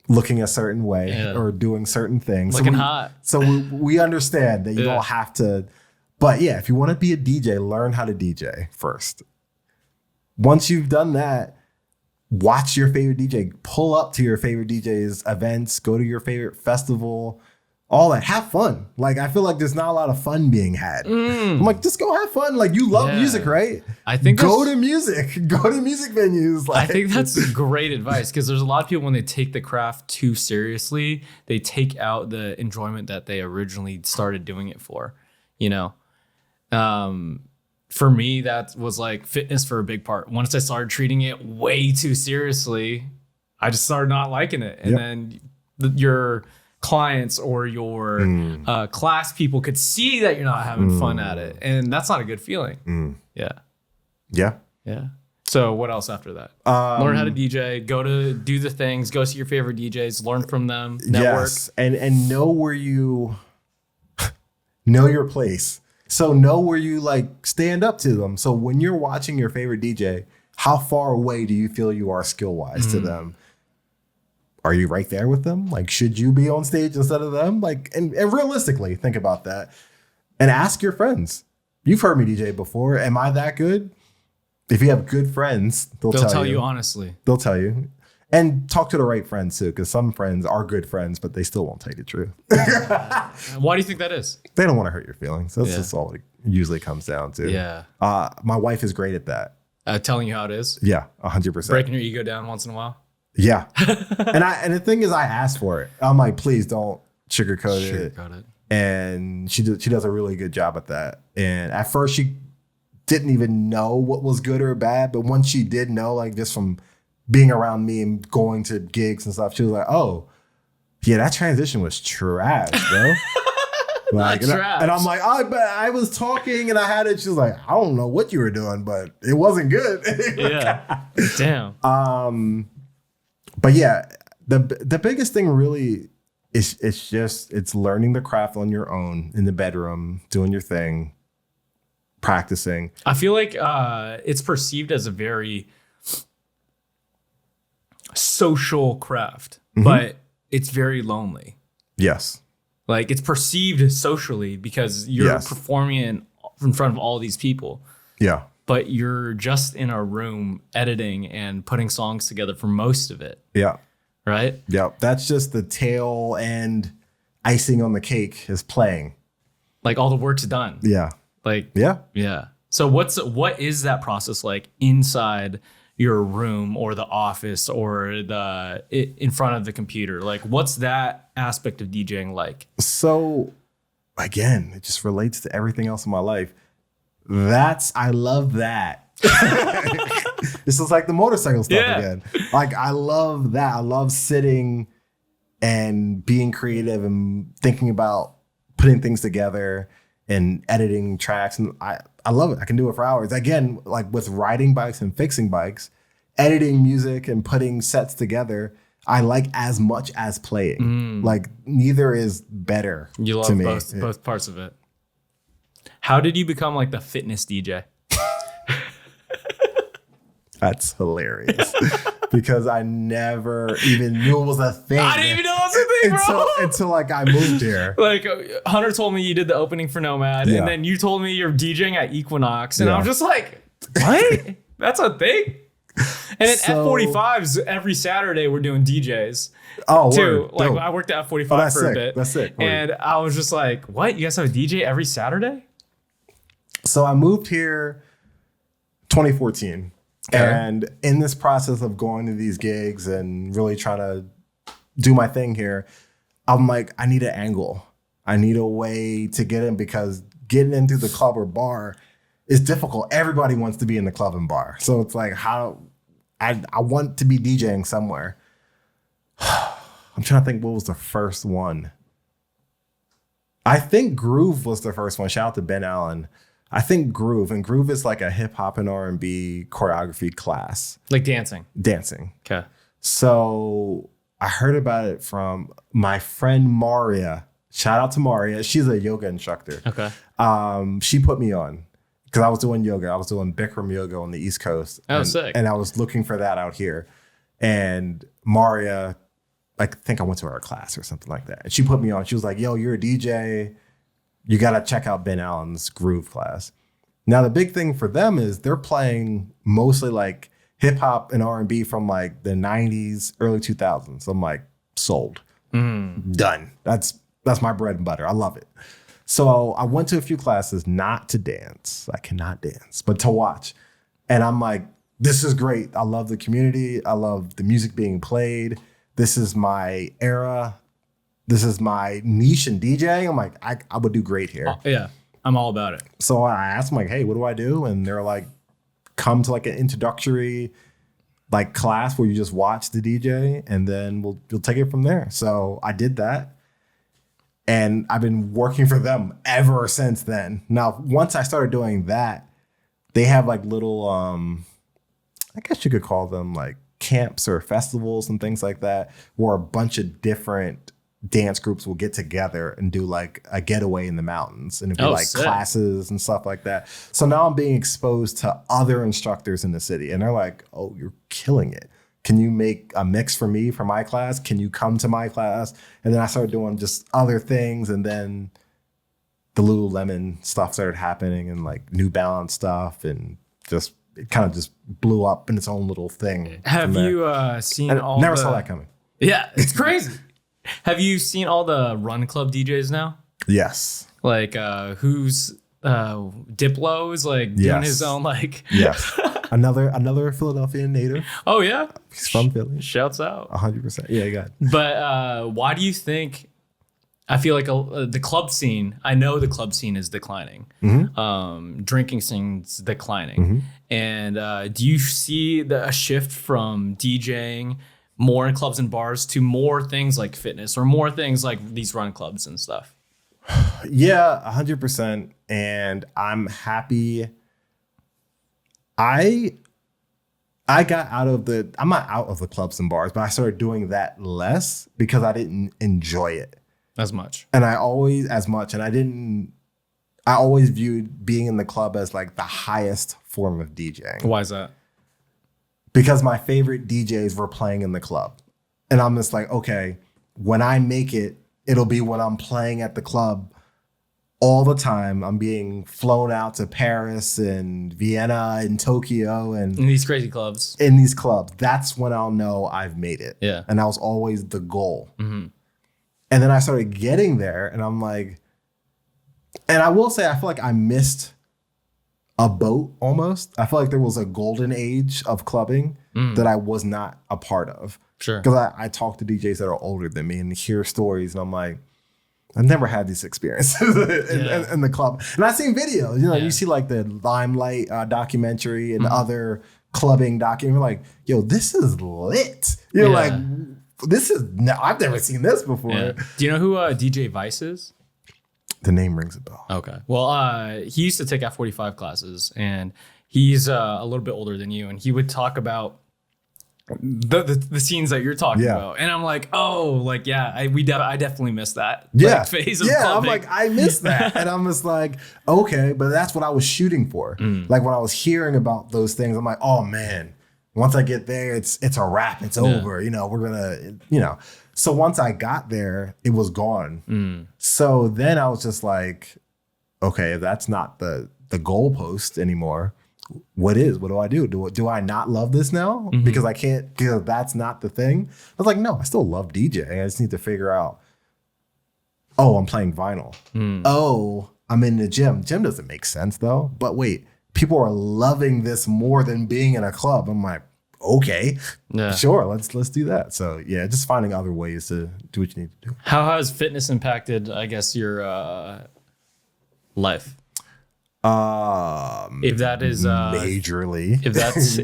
looking a certain way or doing certain things.
Looking hot.
So we understand that you don't have to. But yeah, if you want to be a DJ, learn how to DJ first. Once you've done that, watch your favorite DJ, pull up to your favorite DJ's events, go to your favorite festival, all that. Have fun. Like, I feel like there's not a lot of fun being had. I'm like, just go have fun. Like, you love music, right?
I think
go to music venues. Like,
I think that's great advice, because there's a lot of people, when they take the craft too seriously, they take out the enjoyment that they originally started doing it for, you know? For me, that was like fitness for a big part. Once I started treating it way too seriously, I just started not liking it. And then your clients or your class people could see that you're not having fun at it. And that's not a good feeling. Yeah. So what else after that? Learn how to DJ, do the things, go see your favorite DJs, learn from them, network.
Yes. And know where know your place. So know where you like stand up to them. So when you're watching your favorite DJ, how far away do you feel you are skill-wise to them? Are you right there with them? Like, should you be on stage instead of them? Like, and realistically, think about that. And ask your friends. You've heard me DJ before. Am I that good? If you have good friends, they'll tell you
honestly.
They'll tell you. And talk to the right friends too, because some friends are good friends, but they still won't tell you the truth.
Why do you think that is?
They don't want to hurt your feelings. That's just all it usually comes down to.
Yeah.
My wife is great at that.
Telling you how it is?
Yeah, 100%.
Breaking your ego down once in a while?
Yeah. and the thing is, I asked for it. I'm like, please don't sugarcoat it. And she does a really good job at that. And at first, she didn't even know what was good or bad. But once she did know, like just from being around me and going to gigs and stuff, she was like, oh, yeah, that transition was trash, bro. Like, and I'm like, I was talking and I had it. She was like, I don't know what you were doing, but it wasn't good.
Yeah. Damn.
But yeah, the biggest thing really is it's learning the craft on your own in the bedroom, doing your thing, practicing.
I feel like it's perceived as a very social craft, but it's very lonely.
Yes.
Like, it's perceived socially because you're performing in front of all these people.
Yeah.
But you're just in a room editing and putting songs together for most of it.
Yeah.
Right?
Yeah. That's just the tail end icing on the cake is playing.
Like, all the work's done.
Yeah.
Like,
yeah.
Yeah. So what is that process like inside your room or the office or in front of the computer? Like, what's that aspect of DJing like?
So again, it just relates to everything else in my life. I love that. This is like the motorcycle stuff again. Like, I love that. I love sitting and being creative and thinking about putting things together and editing tracks. And I love it. I can do it for hours. Again, like with riding bikes and fixing bikes, editing music and putting sets together, I like as much as playing. Like, neither is better to me.
You love both parts of it. How did you become like the fitness DJ?
That's hilarious. Because I never even knew it was a thing.
I didn't even know it was a thing, bro.
Until like I moved here.
Like, Hunter told me you did the opening for Nomad, and then you told me you're DJing at Equinox, and I'm just like, what? That's a thing? And at F45s, every Saturday we're doing DJs.
Oh,
too.
Word.
Like,
Dope.
I worked at F45 for a bit.
That's sick.
And I was just like, what? You guys have a DJ every Saturday?
So I moved here 2014. Okay. And in this process of going to these gigs and really trying to do my thing here, I'm like, I need an angle. I need a way to get in, because getting into the club or bar is difficult. Everybody wants to be in the club and bar. So it's like, how I want to be DJing somewhere. I'm trying to think what was the first one. I think Groove was the first one. Shout out to Ben Allen. I think Groove, and Groove is like a hip hop and R&B choreography class.
Like dancing.
Okay. So I heard about it from my friend Maria. Shout out to Maria. She's a yoga instructor.
Okay.
She put me on because I was doing yoga. I was doing Bikram yoga on the East Coast.
Oh, sick.
And I was looking for that out here. And Maria, I think I went to her class or something like that. And she put me on. She was like, yo, you're a DJ. You got to check out Ben Allen's Groove class. Now, the big thing for them is they're playing mostly like hip hop and R&B from like the 90s, early 2000s. I'm like, sold. Done. That's my bread and butter. I love it. So I went to a few classes, not to dance. I cannot dance, but to watch. And I'm like, this is great. I love the community. I love the music being played. This is my era. This is my niche in DJing. I'm like, I would do great here.
Yeah, I'm all about it.
So I asked them like, hey, what do I do? And they're like, come to like an introductory like class where you just watch the DJ, and then you'll take it from there. So I did that. And I've been working for them ever since then. Now, once I started doing that, they have like little, I guess you could call them like camps or festivals and things like that, where a bunch of different dance groups will get together and do like a getaway in the mountains, and it'd be like
sick.
classes and stuff like that. So now I'm being exposed to other instructors in the city, and they're like, oh, you're killing it. Can you make a mix for me for my class? Can you come to my class? And then I started doing just other things, and then the Lululemon stuff started happening, and like New Balance stuff, and just it kind of just blew up in its own little thing.
Have you seen all?
Never saw that coming.
Yeah, it's crazy. Have you seen all the Run Club DJs now?
Yes.
Like who's Diplo is like doing his own like.
Yes. Another Philadelphia native.
Oh yeah,
He's from Philly.
Shouts out.
100%. Yeah, you got it.
But why do you think? I feel like the club scene. I know the club scene is declining. Drinking scene's declining. And do you see a shift from DJing more in clubs and bars to more things like fitness or more things like these run clubs and stuff?
Yeah, 100%. And I'm happy. I got I'm not out of the clubs and bars, but I started doing that less because I didn't enjoy it
as much.
And I always viewed being in the club as like the highest form of DJing.
Why is that?
Because my favorite DJs were playing in the club. And I'm just like, okay, when I make it, it'll be when I'm playing at the club all the time. I'm being flown out to Paris and Vienna and Tokyo and
in these crazy clubs.
In these clubs. That's when I'll know I've made it.
Yeah.
And that was always the goal. And then I started getting there, and I'm like, and I will say, I feel like I missed a boat almost. I feel like there was a golden age of clubbing that I was not a part of.
Sure.
Because I talk to DJs that are older than me and hear stories, and I'm like, I've never had these experiences in the club. And I've seen videos. You see like the Limelight documentary and other clubbing documentary. Like, yo, this is lit. You're like, I've never seen this before.
Yeah. Do you know who DJ Vice is?
The name rings a bell.
Okay. Well, he used to take F45 classes, and he's a little bit older than you, and he would talk about the scenes that you're talking about. And I'm like, oh, like, yeah, I definitely missed that phase of clubbing.
I'm like, I missed that. And I'm just like, okay, but that's what I was shooting for. Like when I was hearing about those things, I'm like, oh man, once I get there, it's a wrap. It's over. We're gonna, So once I got there, it was gone. So then I was just like, okay, if that's not the goalpost anymore, what is? What do I do? Do I not love this now? Because I can't, because that's not the thing. I was like, no, I still love DJing. I just need to figure out, oh, I'm playing vinyl. Oh, I'm in the gym. Gym doesn't make sense though. But wait, people are loving this more than being in a club. I'm like, okay, sure, let's do that. So yeah, just finding other ways to do what you need to do.
How has fitness impacted, I guess, your life? If that is
majorly,
if that's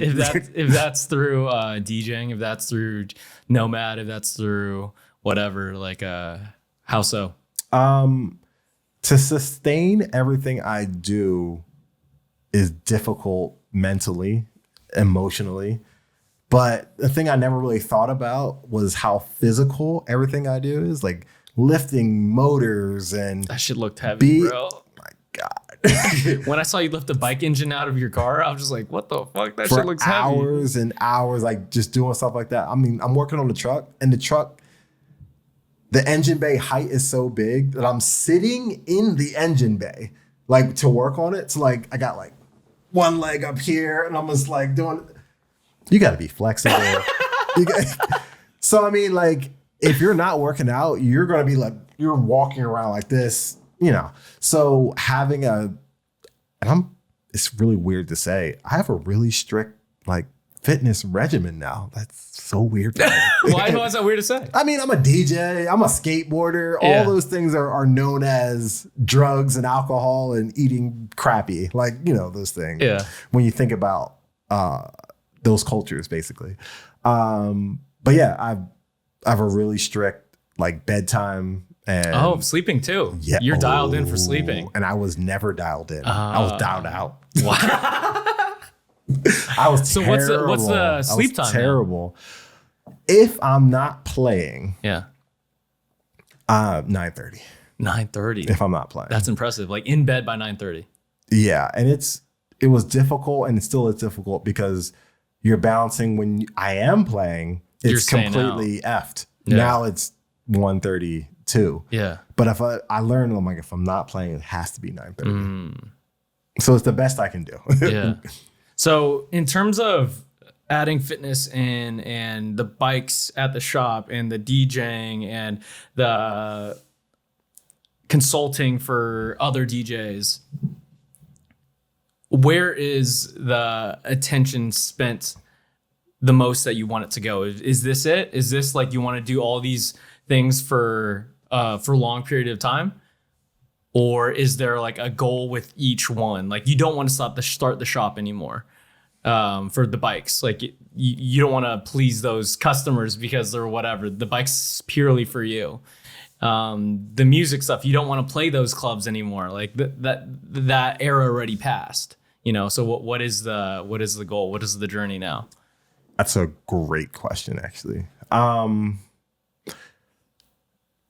through DJing, if that's through Nomad, if that's through whatever, like how so?
To sustain everything I do is difficult mentally, emotionally. But the thing I never really thought about was how physical everything I do is, like lifting motors and
that shit looked heavy, bro.
My God.
When I saw you lift the bike engine out of your car, I was just like, what the fuck? That shit looks
heavy.
For
hours and hours, like just doing stuff like that. I mean, I'm working on the truck, and the engine bay height is so big that I'm sitting in the engine bay, like to work on it. So like I got like one leg up here, and I'm just like doing. You got to be flexible. So I mean, like if you're not working out, you're gonna be like you're walking around like this. So having it's really weird to say, I have a really strict like fitness regimen now. That's so weird.
Why is that weird to say?
I mean, I'm a DJ, I'm a skateboarder. All those things are known as drugs and alcohol and eating crappy. Like, those things.
Yeah.
When you think about those cultures, basically. But yeah, I have a really strict like bedtime. And
sleeping too.
Yeah.
You're dialed in for sleeping.
And I was never dialed in. I was dialed out.
Wow.
I was
so
terrible.
what's the sleep time?
Terrible. Now? If I'm not playing, 9:30.
9:30.
If I'm not playing.
That's impressive. Like in bed by 9:30.
Yeah, and it was difficult, and it still is difficult because you're balancing when I am playing. It's completely effed. Yeah. Now it's 1:32.
Yeah.
But if I learned, I'm like, if I'm not playing, it has to be 9:30. So it's the best I can do.
Yeah. So in terms of adding fitness in and the bikes at the shop and the DJing and the consulting for other DJs, where is the attention spent the most that you want it to go? Is this it? Is this like you want to do all these things for a long period of time? Or is there like a goal with each one? Like you don't want to start the shop anymore for the bikes. Like you don't want to please those customers because they're whatever. The bike's purely for you. The music stuff, you don't want to play those clubs anymore. Like that era already passed. So what is the goal? What is the journey now?
That's a great question, actually.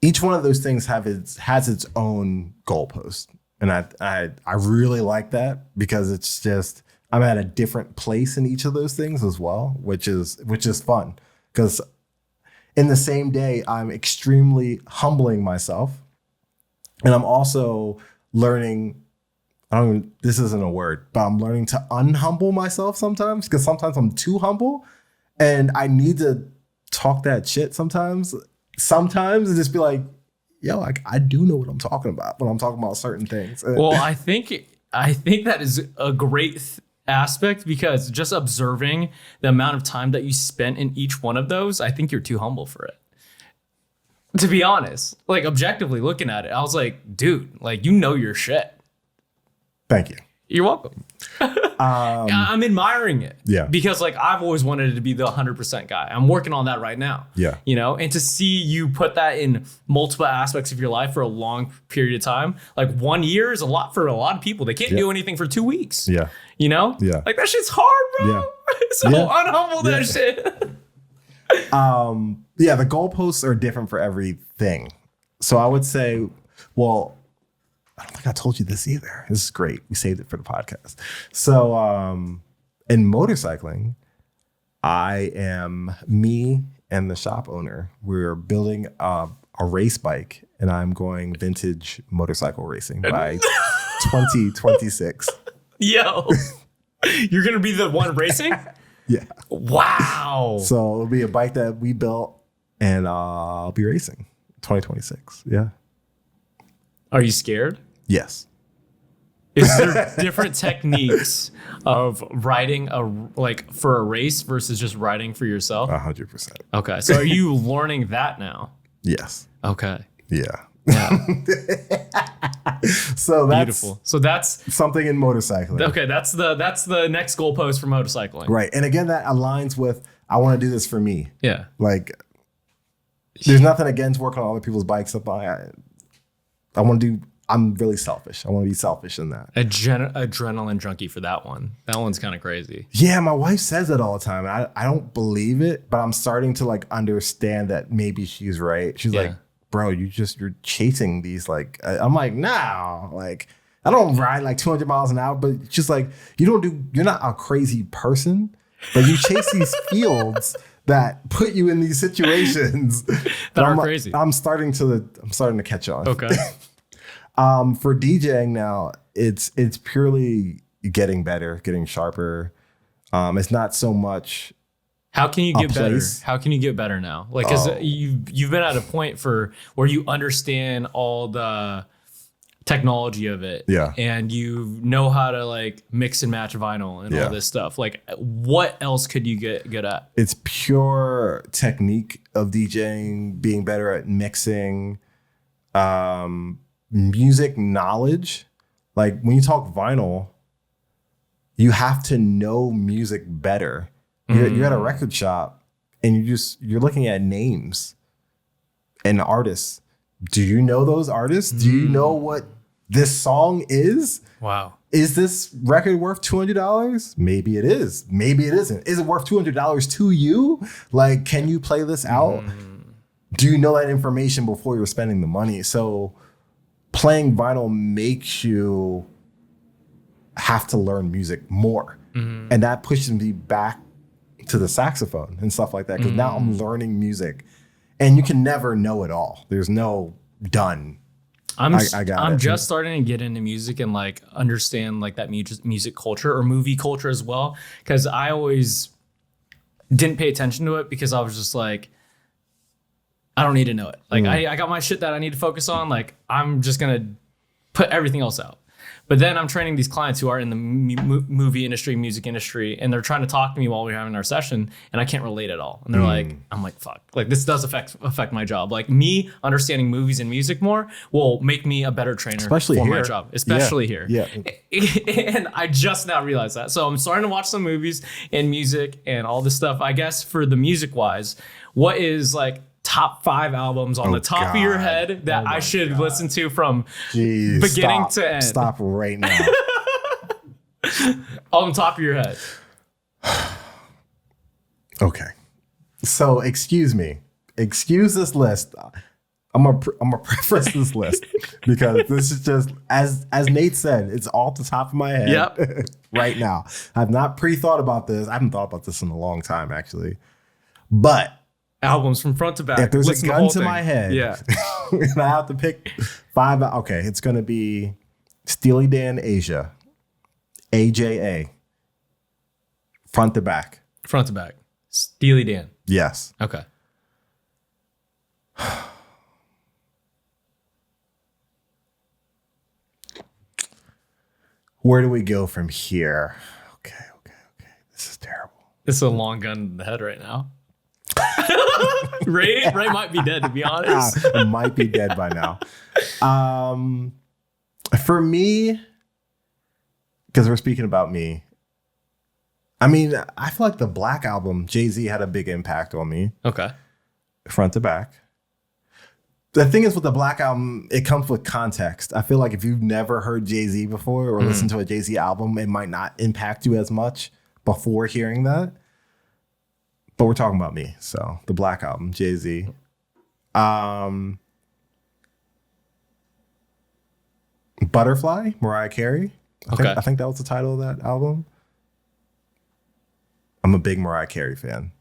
Each one of those things has its own goalpost, and I really like that because it's just I'm at a different place in each of those things as well, which is fun because in the same day I'm extremely humbling myself, and I'm also learning. This isn't a word, but I'm learning to unhumble myself sometimes because sometimes I'm too humble, and I need to talk that shit sometimes and just be like, yo, I do know what I'm talking about when I'm talking about certain things.
Well, I think I think that is a great aspect, because just observing the amount of time that you spent in each one of those, I think you're too humble for it. To be honest, like objectively looking at it, I was like, dude, like, you know your shit.
Thank you.
You're welcome. I'm admiring it.
Yeah.
Because like I've always wanted to be the 100% guy. I'm working on that right now.
Yeah.
You know, and to see you put that in multiple aspects of your life for a long period of time, like 1 year is a lot for a lot of people. They can't do anything for 2 weeks.
Yeah.
You know?
Yeah.
Like that shit's hard, bro.
Yeah.
So unhumble that shit.
Yeah, the goalposts are different for everything. So I would say, well, I don't think I told you this either. This is great. We saved it for the podcast. So in motorcycling, I am me and the shop owner. We're building a race bike, and I'm going vintage motorcycle racing by 2026.
Yo, you're going to be the one racing?
Yeah.
Wow.
So it'll be a bike that we built, and I'll be racing 2026. Yeah.
Are you scared?
Yes.
Is there different techniques of riding for a race versus just riding for yourself?
100%.
Okay. So are you learning that now?
Yes.
Okay.
Yeah.
Yeah.
So that's
beautiful. So that's
something in motorcycling.
Okay. That's the next goalpost for motorcycling.
Right. And again, that aligns with, I want to do this for me.
Yeah.
Like, there's nothing against working on other people's bikes. I'm really selfish. I want to be selfish in that.
Adrenaline junkie for that one. That one's kind of crazy.
Yeah, my wife says it all the time. I don't believe it, but I'm starting to like understand that maybe she's right. She's like, bro, you're chasing these. Like, I'm like, no, like I don't ride like 200 miles an hour, but it's just like you're not a crazy person, but you chase these fields that put you in these situations
that are crazy.
I'm starting to catch on.
Okay.
For DJing now, it's purely getting better, getting sharper. It's not so much.
How can you get better? How can you get better now? Like, because you've been at a point where you understand all the technology of it, and you know how to like mix and match vinyl and all this stuff. Like, what else could you get good at?
It's pure technique of DJing, being better at mixing. Music knowledge. Like when you talk vinyl, you have to know music better. You're at a record shop and you're looking at names and artists. Do you know those artists? Do you know what this song is?
Wow.
Is this record worth $200? Maybe it is. Maybe it isn't. Is it worth $200 to you? Like, can you play this out? Do you know that information before you're spending the money? So playing vinyl makes you have to learn music more. And that pushes me back to the saxophone and stuff like that. Because now I'm learning music, and you can never know it all. There's no done. I'm
just starting to get into music and like understand like that music culture or movie culture as well. Because I always didn't pay attention to it because I was just like, I don't need to know it. Like I got my shit that I need to focus on. Like I'm just gonna put everything else out. But then I'm training these clients who are in the movie industry, music industry, and they're trying to talk to me while we're having our session, and I can't relate at all. And they're like, I'm like, fuck. Like this does affect my job. Like me understanding movies and music more will make me a better trainer
especially
for
here.
my job, especially here.
Yeah.
And I just now realized that. So I'm starting to watch some movies and music and all this stuff. I guess for the music wise, what is like top 5 albums on the top of your head that I should listen to from beginning to end?
Stop right now.
On the top of your head.
Okay. So excuse this list. I'm gonna preface this list because this is just as Nate said, it's off the top of my head right now. I've not pre-thought about this. I haven't thought about this in a long time actually. But
albums from front to back.
If there's a gun to my head, and I have to pick 5. Okay, it's gonna be Steely Dan Asia, AJA, front to back.
Front to back. Steely Dan.
Yes.
Okay.
Where do we go from here? Okay. This is terrible.
It's a long gun in the head right now. Ray might be dead, to be honest.
It might be dead by now. For me, because we're speaking about me, I mean, I feel like the Black album, Jay-Z had a big impact on me.
Okay.
Front to back. The thing is with the Black album, it comes with context. I feel like if you've never heard Jay-Z before or listened to a Jay-Z album, it might not impact you as much before hearing that. But we're talking about me. So the Black album, Jay-Z. Butterfly, Mariah Carey. I think that was the title of that album. I'm a big Mariah Carey fan.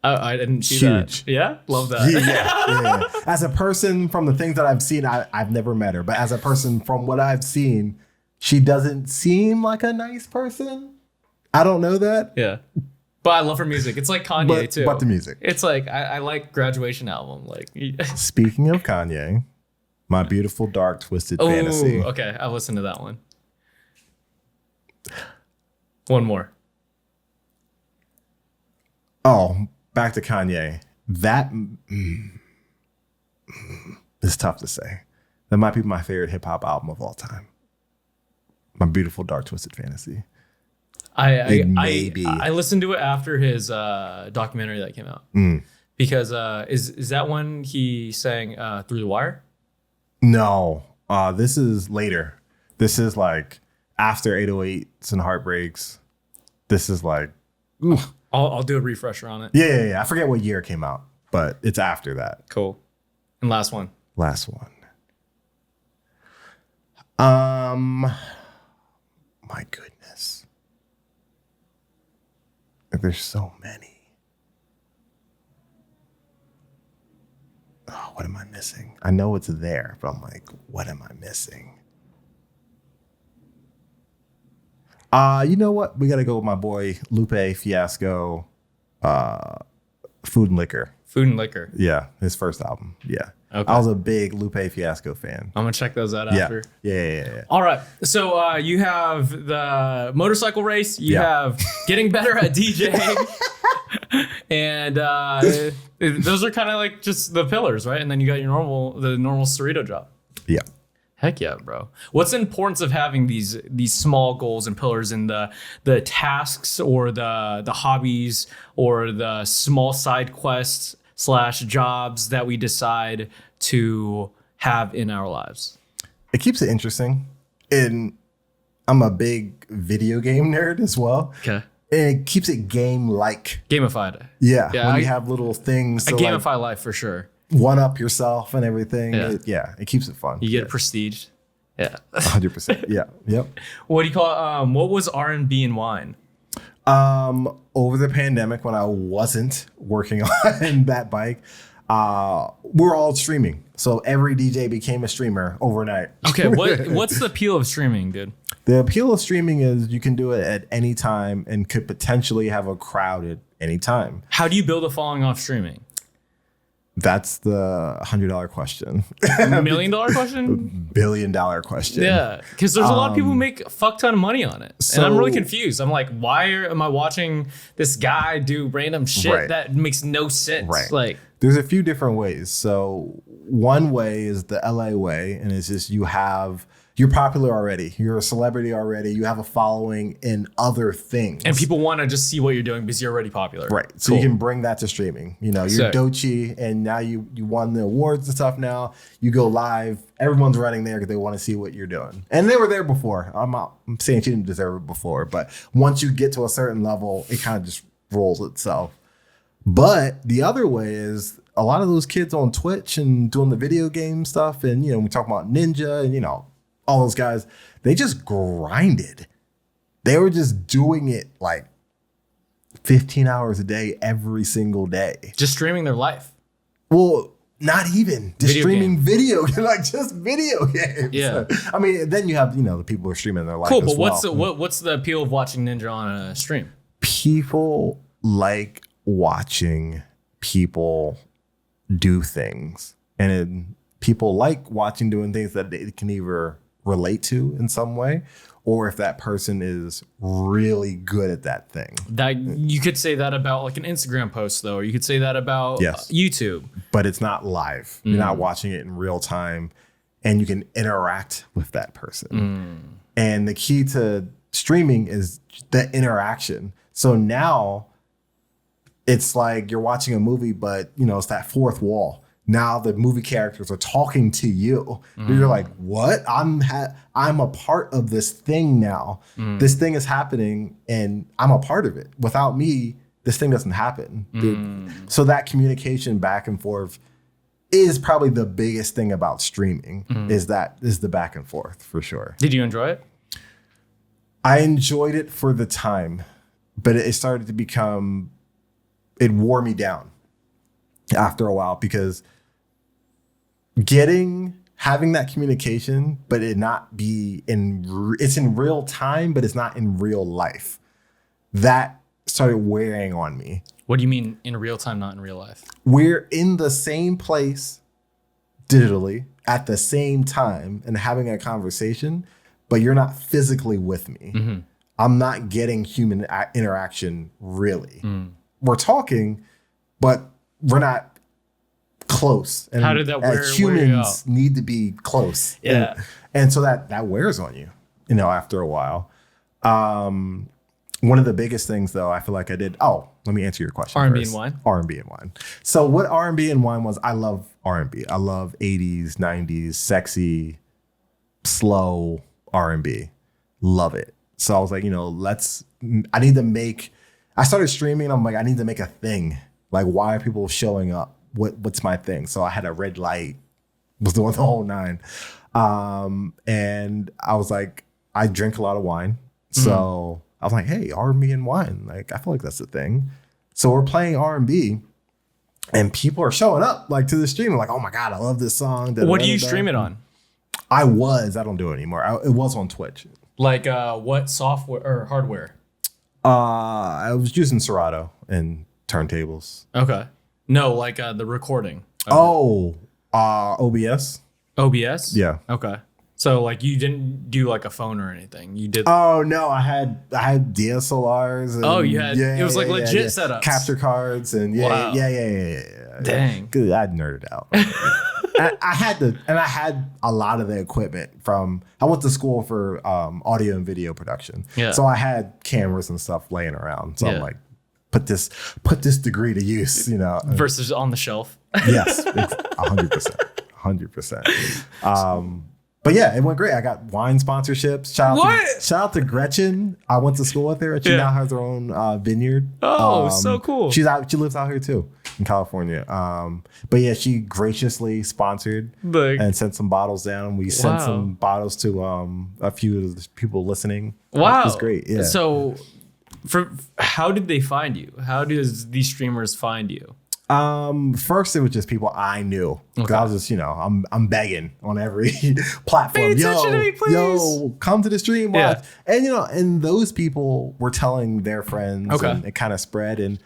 I didn't see that. Yeah? Love that.
Yeah. As a person from the things that I've seen, I've never met her. But as a person from what I've seen, she doesn't seem like a nice person. I don't know that.
Yeah. But I love her music. It's like Kanye, too.
But the music.
It's like, I like Graduation album. Like.
Speaking of Kanye, My Beautiful Dark Twisted Fantasy.
Okay. I'll listen to that one. One more.
Oh, back to Kanye. That is tough to say. That might be my favorite hip hop album of all time. My Beautiful Dark Twisted Fantasy.
I listened to it after his documentary that came out. Because is that when he sang Through the Wire?
No, this is later. This is like after 808s and Heartbreaks. This is like,
I'll do a refresher on it.
Yeah. I forget what year it came out, but it's after that.
Cool. And last one.
My goodness. There's so many. Oh, what am I missing? I know it's there, but I'm like, what am I missing? You know what? We got to go with my boy Lupe Fiasco, Food and Liquor.
Food and Liquor.
Yeah, his first album. Yeah.
Okay.
I was a big Lupe Fiasco fan.
I'm going to check those out after.
Yeah.
All right. So you have the motorcycle race. You have getting better at DJing. And those are kind of like just the pillars, right? And then you got the normal Serato job.
Yeah.
Heck yeah, bro. What's the importance of having these small goals and pillars in the tasks or the hobbies or the small side quests / jobs that we decide to have in our lives?
It keeps it interesting. And I'm a big video game nerd as well.
Okay.
And it keeps it game-like.
Gamified.
Yeah. When you have little things.
I gamify life for sure.
One up yourself and everything.
Yeah.
It keeps it fun.
You get prestige. Yeah.
100%. Yeah. Yep.
What do you call it? What was R+B and Wine?
Over the pandemic, when I wasn't working on that bike, we're all streaming. So every DJ became a streamer overnight.
Okay. What's the appeal of streaming, dude?
The appeal of streaming is you can do it at any time and could potentially have a crowd at any time.
How do you build a following off streaming?
That's the $100 question.
$1 million question?
$1 billion question.
Yeah, because there's a lot of people who make a fuck ton of money on it. And I'm really confused. I'm like, why am I watching this guy do random shit that makes no sense?
Right.
Like,
there's a few different ways. So one way is the LA way, and it's just you're popular already. You're a celebrity already. You have a following in other things.
And people want to just see what you're doing because you're already popular.
Right. So you can bring that to streaming. You know, you're Doechii and now you won the awards and stuff now. You go live. Everyone's running there because they want to see what you're doing. And they were there before. I'm saying she didn't deserve it before. But once you get to a certain level, it kind of just rolls itself. But the other way is a lot of those kids on Twitch and doing the video game stuff. And, we talk about Ninja and, all those guys, they just grinded. They were just doing it like 15 hours a day, every single day.
Just streaming their life.
Well, not even. Just streaming video, like just video games.
Yeah.
I mean, then you have, the people who are streaming their life.
Cool, but what's the appeal of watching Ninja on a stream?
People like watching people do things. And people like watching doing things that they can either relate to in some way, or if that person is really good at that thing.
That you could say that about like an Instagram post though, or you could say that about YouTube.
But it's not live. You're not watching it in real time, and you can interact with that person. And the key to streaming is the interaction. So now it's like you're watching a movie, but you know, it's that fourth wall. Now the movie characters are talking to you. You're like, what? I'm a part of this thing now. This thing is happening and I'm a part of it. Without me, this thing doesn't happen. So that communication back and forth is probably the biggest thing about streaming is the back and forth for sure.
Did you enjoy it?
I enjoyed it for the time, but it started to become, it wore me down after a while because having that communication, but it not be it's in real time, but it's not in real life. That started wearing on me.
What do you mean in real time, not in real life?
We're in the same place digitally at the same time and having a conversation, but you're not physically with me. I'm not getting human interaction really. We're talking, but we're not close. And
how did that wear
humans need to be close.
Yeah.
And so that wears on you, you know, after a while. One of the biggest things though, I feel like I did. Oh, let me answer your question.
R&B and wine.
R&B and wine. So what R&B and wine was, I love R&B. I love 80s, 90s, sexy, slow R&B. Love it. So I was like, you know, I started streaming and I'm like, I need to make a thing. Like, why are people showing up? What's my thing? So I had a red light, was doing the whole nine. And I was like, I drink a lot of wine. So I was like, hey, R&B and wine. Like, I feel like that's the thing. So we're playing R&B and people are showing up like to the stream. Like, oh my God, I love this song.
What do you stream it on?
I don't do it anymore. It was on Twitch.
Like what software or hardware?
I was using Serato and turntables.
Okay. No, like the recording.
OBS.
OBS?
Yeah.
Okay. So like you didn't do like a phone or anything. You did.
Oh no, I had DSLRs. And,
you had. It was like legit setups.
Capture cards and
Wow.
Yeah.
Dang.
Good, I'd nerded out. I had a lot of the equipment I went to school for audio and video production. Yeah. So I had cameras and stuff laying around. So I'm like, put this degree to use, you know.
Versus on the shelf.
Yes, 100%. But yeah, it went great. I got wine sponsorships. Shout out to Gretchen. I went to school with her. She now has her own vineyard.
Oh, so cool.
She lives out here too in California. But yeah, she graciously sponsored and sent some bottles down. We sent some bottles to a few of the people listening.
Wow,
it was great. Yeah.
So, how did they find you? How does these streamers find you?
First it was just people I knew. Okay. I was just, you know, I'm begging on every platform.
Pay attention to me, please.
Yo, come to the stream. Yeah. And you know, and those people were telling their friends and it kind of spread. And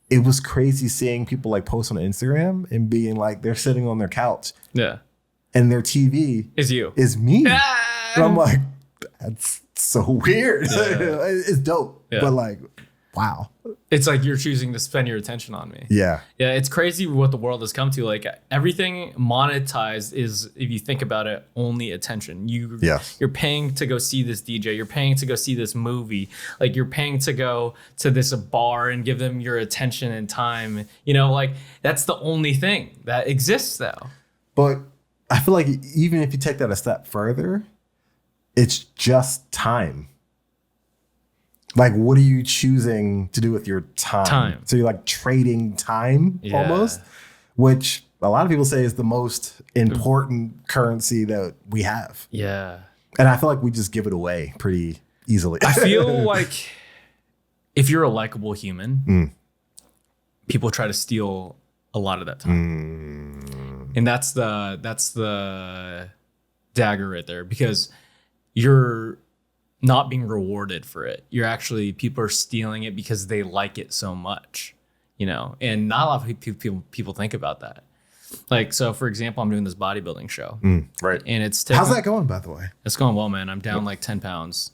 it was crazy seeing people like post on Instagram and being like, they're sitting on their couch. Yeah. And their TV is me. Ah! And I'm like, that's so weird. Yeah. It's dope. Yeah. But like, wow.
It's like you're choosing to spend your attention on me. Yeah. Yeah. It's crazy what the world has come to. Like everything monetized is, if you think about it, only attention. You're paying to go see this DJ. You're paying to go see this movie. Like you're paying to go to this bar and give them your attention and time. You know, like that's the only thing that exists though.
But I feel like even if you take that a step further, it's just time. Like, what are you choosing to do with your time? So you're like trading time almost, which a lot of people say is the most important currency that we have. Yeah. And I feel like we just give it away pretty easily.
I feel like if you're a likable human, people try to steal a lot of that time. And that's the dagger right there, because you're not being rewarded for it. People are stealing it because they like it so much, you know, and not a lot of people think about that. Like, so for example, I'm doing this bodybuilding show.
Right.
And it's
How's that going, by the way?
It's going well, man. I'm down like 10 pounds.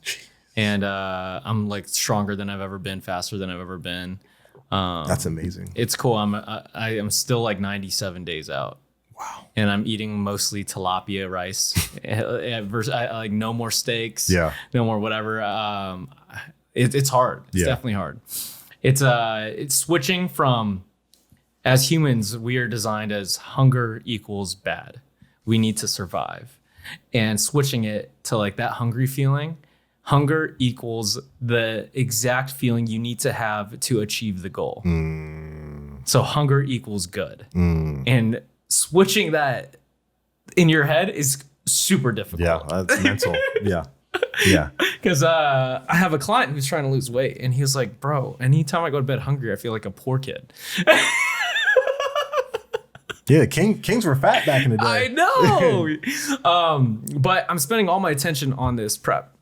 And I'm like stronger than I've ever been, faster than I've ever been.
That's amazing.
It's cool. I am still like 97 days out.
Wow.
And I'm eating mostly tilapia rice. I like no more steaks.
Yeah.
No more whatever. It's hard. It's definitely hard. It's switching from, as humans, we are designed as hunger equals bad. We need to survive. And switching it to like that hungry feeling. Hunger equals the exact feeling you need to have to achieve the goal. So hunger equals good. And switching that in your head is super difficult.
Yeah, that's mental. Yeah.
Because I have a client who's trying to lose weight, and he was like, bro, anytime I go to bed hungry, I feel like a poor kid.
Yeah, kings were fat back in the day.
I know. But I'm spending all my attention on this prep.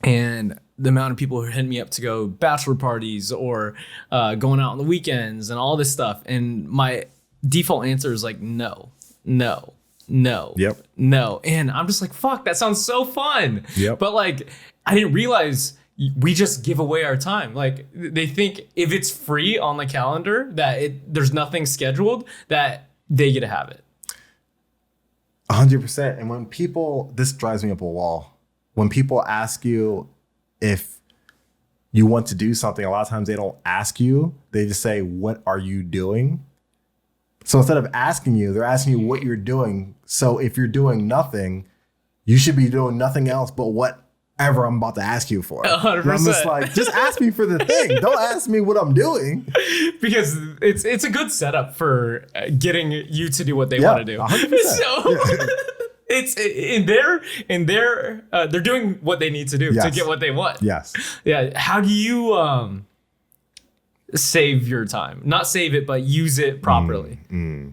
And the amount of people who hit me up to go bachelor parties or going out on the weekends and all this stuff. And my default answer is like, no. Yep. No. And I'm just like, fuck, that sounds so fun.
Yep.
But like, I didn't realize we just give away our time. Like they think if it's free on the calendar that there's nothing scheduled, that they get to have it.
100%. And when people, this drives me up a wall. When people ask you if you want to do something, a lot of times they don't ask you. They just say, what are you doing? So instead of asking you, they're asking you what you're doing. So if you're doing nothing, you should be doing nothing else but whatever I'm about to ask you for.
100%.
And I'm just like, just ask me for the thing. Don't ask me what I'm doing.
Because it's a good setup for getting you to do what they want to do.
100%.
So it's they're doing what they need to do to get what they want.
Yes.
Yeah. How do you save your time? Not save it, but use it properly.
I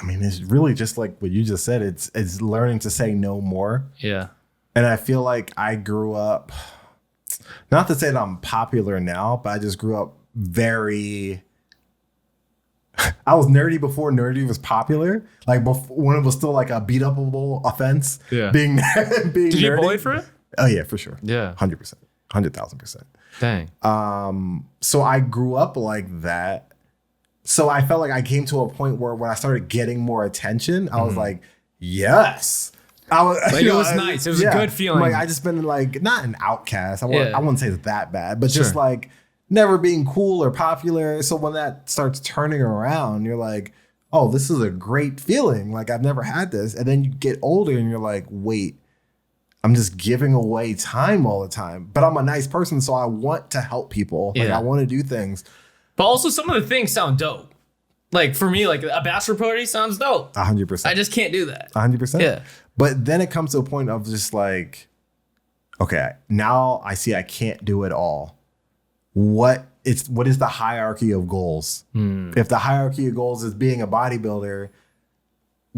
mean, it's really just like what you just said. It's learning to say no more.
Yeah.
And I feel like I grew up, not to say that I'm popular now, but I just grew up very. I was nerdy before nerdy was popular. Like when it was still like a beat upable offense. Yeah. Being
Did
nerdy.
you bully for it?
Oh yeah, for sure.
Yeah.
100%. 100,000%.
Dang.
So I grew up like that. So I felt like I came to a point where when I started getting more attention, I was like, yes. I was,
like, it was nice. It was a good feeling.
Like I just been like, not an outcast. I wouldn't say it's that bad, but just like never being cool or popular. So when that starts turning around, you're like, oh, this is a great feeling. Like I've never had this. And then you get older and you're like, wait, I'm just giving away time all the time. But I'm a nice person, so I want to help people. Like I want to do things.
But also some of the things sound dope. Like for me, like a bachelor party sounds dope.
100%.
I just can't do that.
100%.
Yeah.
But then it comes to a point of just like, okay, now I see I can't do it all. What is the hierarchy of goals? If the hierarchy of goals is being a bodybuilder,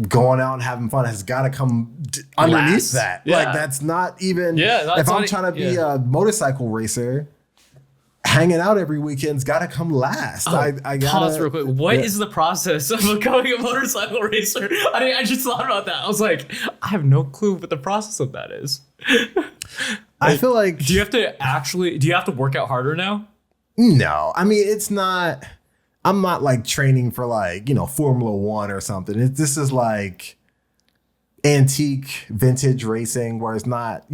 going out and having fun has got to come underneath that. Yeah. Like that's not even. Yeah. If I'm trying to be a motorcycle racer, hanging out every weekend's got to come last. I gotta
pause real quick. What is the process of becoming a motorcycle racer? I just thought about that. I was like, I have no clue what the process of that is.
I feel like.
Do you have to work out harder now?
No, I mean, it's not. I'm not like training for like, Formula One or something. This is like antique vintage racing where it's not,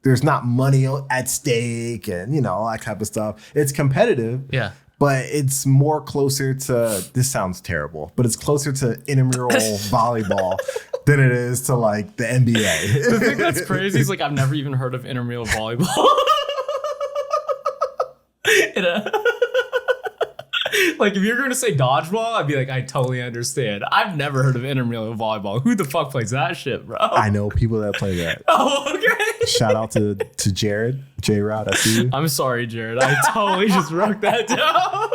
there's not money at stake and, all that type of stuff. It's competitive.
Yeah.
But it's more closer to, this sounds terrible, but it's closer to intramural volleyball than it is to like the NBA.
The thing that's crazy is like, I've never even heard of intramural volleyball. Like if you're going to say dodgeball, I'd be like, I totally understand. I've never heard of intramural volleyball. Who the fuck plays that shit, bro?
I know people that play that.
Oh, okay.
Shout out to Jared, J-Rod, I see you.
I'm sorry, Jared. I totally just wrote that down.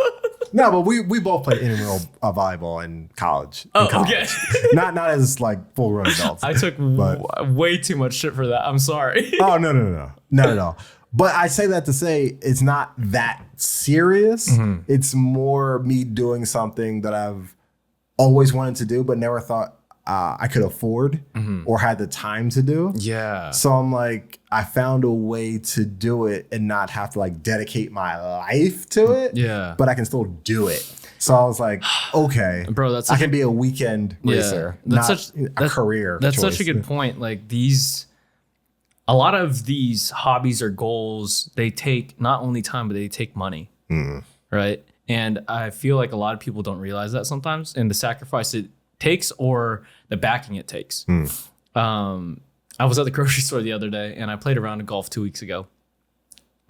No, but we both played intramural volleyball in college.
Okay.
not as like full grown adults.
I took way too much shit for that. I'm sorry.
Oh, no. Not at all. But I say that to say it's not that serious. Mm-hmm. It's more me doing something that always wanted to do, but never thought I could afford or had the time to do.
Yeah.
So I'm like, I found a way to do it and not have to like dedicate my life to it.
Yeah.
But I can still do it. So I was like, okay,
bro,
I can be a weekend racer, not a career.
That's
choice.
such a good point. Like a lot of these hobbies or goals, they take not only time, but they take money. Right. And I feel like a lot of people don't realize that sometimes, and the sacrifice it takes or the backing it takes. I was at the grocery store the other day and I played a round of golf 2 weeks ago.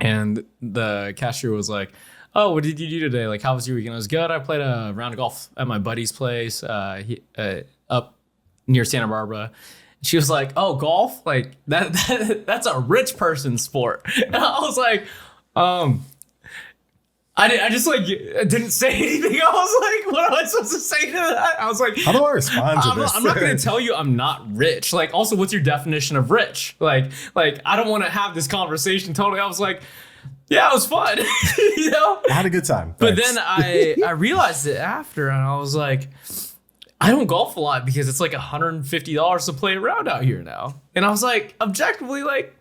And the cashier was like, "Oh, what did you do today? Like, how was your weekend?" I was good. I played a round of golf at my buddy's place up near Santa Barbara. She was like, "Oh, golf? Like that's a rich person's sport." And I was like, I just like didn't say anything. I was like, what am I supposed to say to that? I was like,
how do I respond to this?
I'm not going to tell you I'm not rich. Like, also, what's your definition of rich? Like I don't want to have this conversation totally. I was like, yeah, it was fun. You know?
I had a good time.
But then I realized it after, and I was like, I don't golf a lot because it's like $150 to play around out here now. And I was like, objectively, like,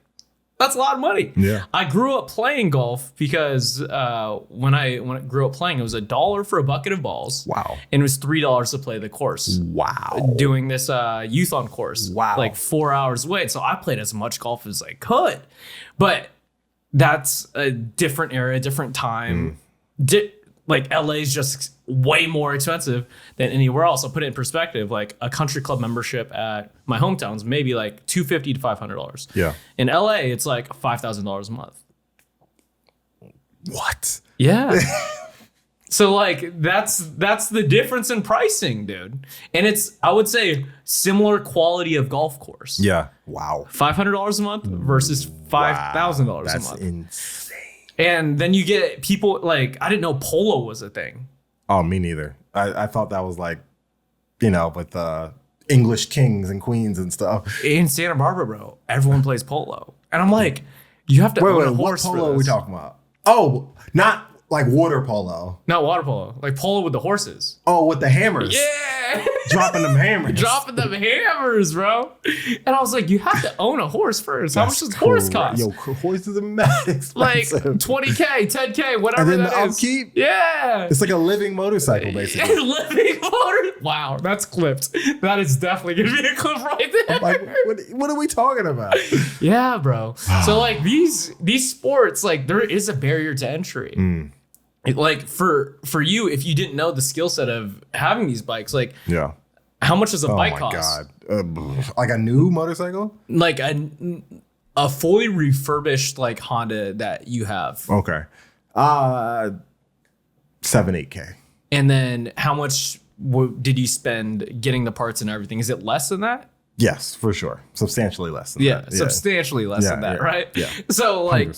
that's a lot of money.
Yeah.
I grew up playing golf because when I grew up playing, it was $1 for a bucket of balls.
Wow.
And it was $3 to play the course.
Wow.
Doing this youth on course.
Wow.
Like 4 hours away. So I played as much golf as I could. But that's a different era, different time. Like LA is just way more expensive than anywhere else. I'll put it in perspective. Like a country club membership at my hometown's maybe like $250 to $500.
Yeah.
In LA, it's like $5,000 a month.
What?
Yeah. So like that's the difference in pricing, dude. And it's, I would say, similar quality of golf course.
Yeah. Wow.
$500 a month versus $5,000 a month.
That's insane.
And then you get people like, I didn't know polo was a thing.
Oh, me neither. I thought that was like, you know, with English kings and queens and stuff.
In Santa Barbara, bro, everyone plays polo. And I'm like, you have to own a horse
what
for
polo are we
this.
talking about? Oh, not like water polo.
Not water polo, like polo with the horses.
Oh, with the hammers.
Yeah.
Dropping them hammers.
Dropping them hammers, bro. And I was like, you have to own a horse first. How much does horse cost?
Yo, horses are mad expensive.
Like $20K, $10K, whatever
and then
that
the
is.
upkeep.
Yeah.
It's like a living motorcycle, basically.
Living motor. Wow, that's clipped. That is definitely gonna be a clip right there.
I'm like, what are we talking about?
Yeah, bro. So like these sports, like there is a barrier to entry. Like for you, if you didn't know the skill set of having these bikes, like
yeah,
how much does a bike cost?
Oh my god, like a new motorcycle?
Like a fully refurbished like Honda that you have.
Okay, 7-8K.
And then how much did you spend getting the parts and everything? Is it less than that?
Yes, for sure. Substantially less than that. Yeah,
substantially less than that, right?
Yeah.
So like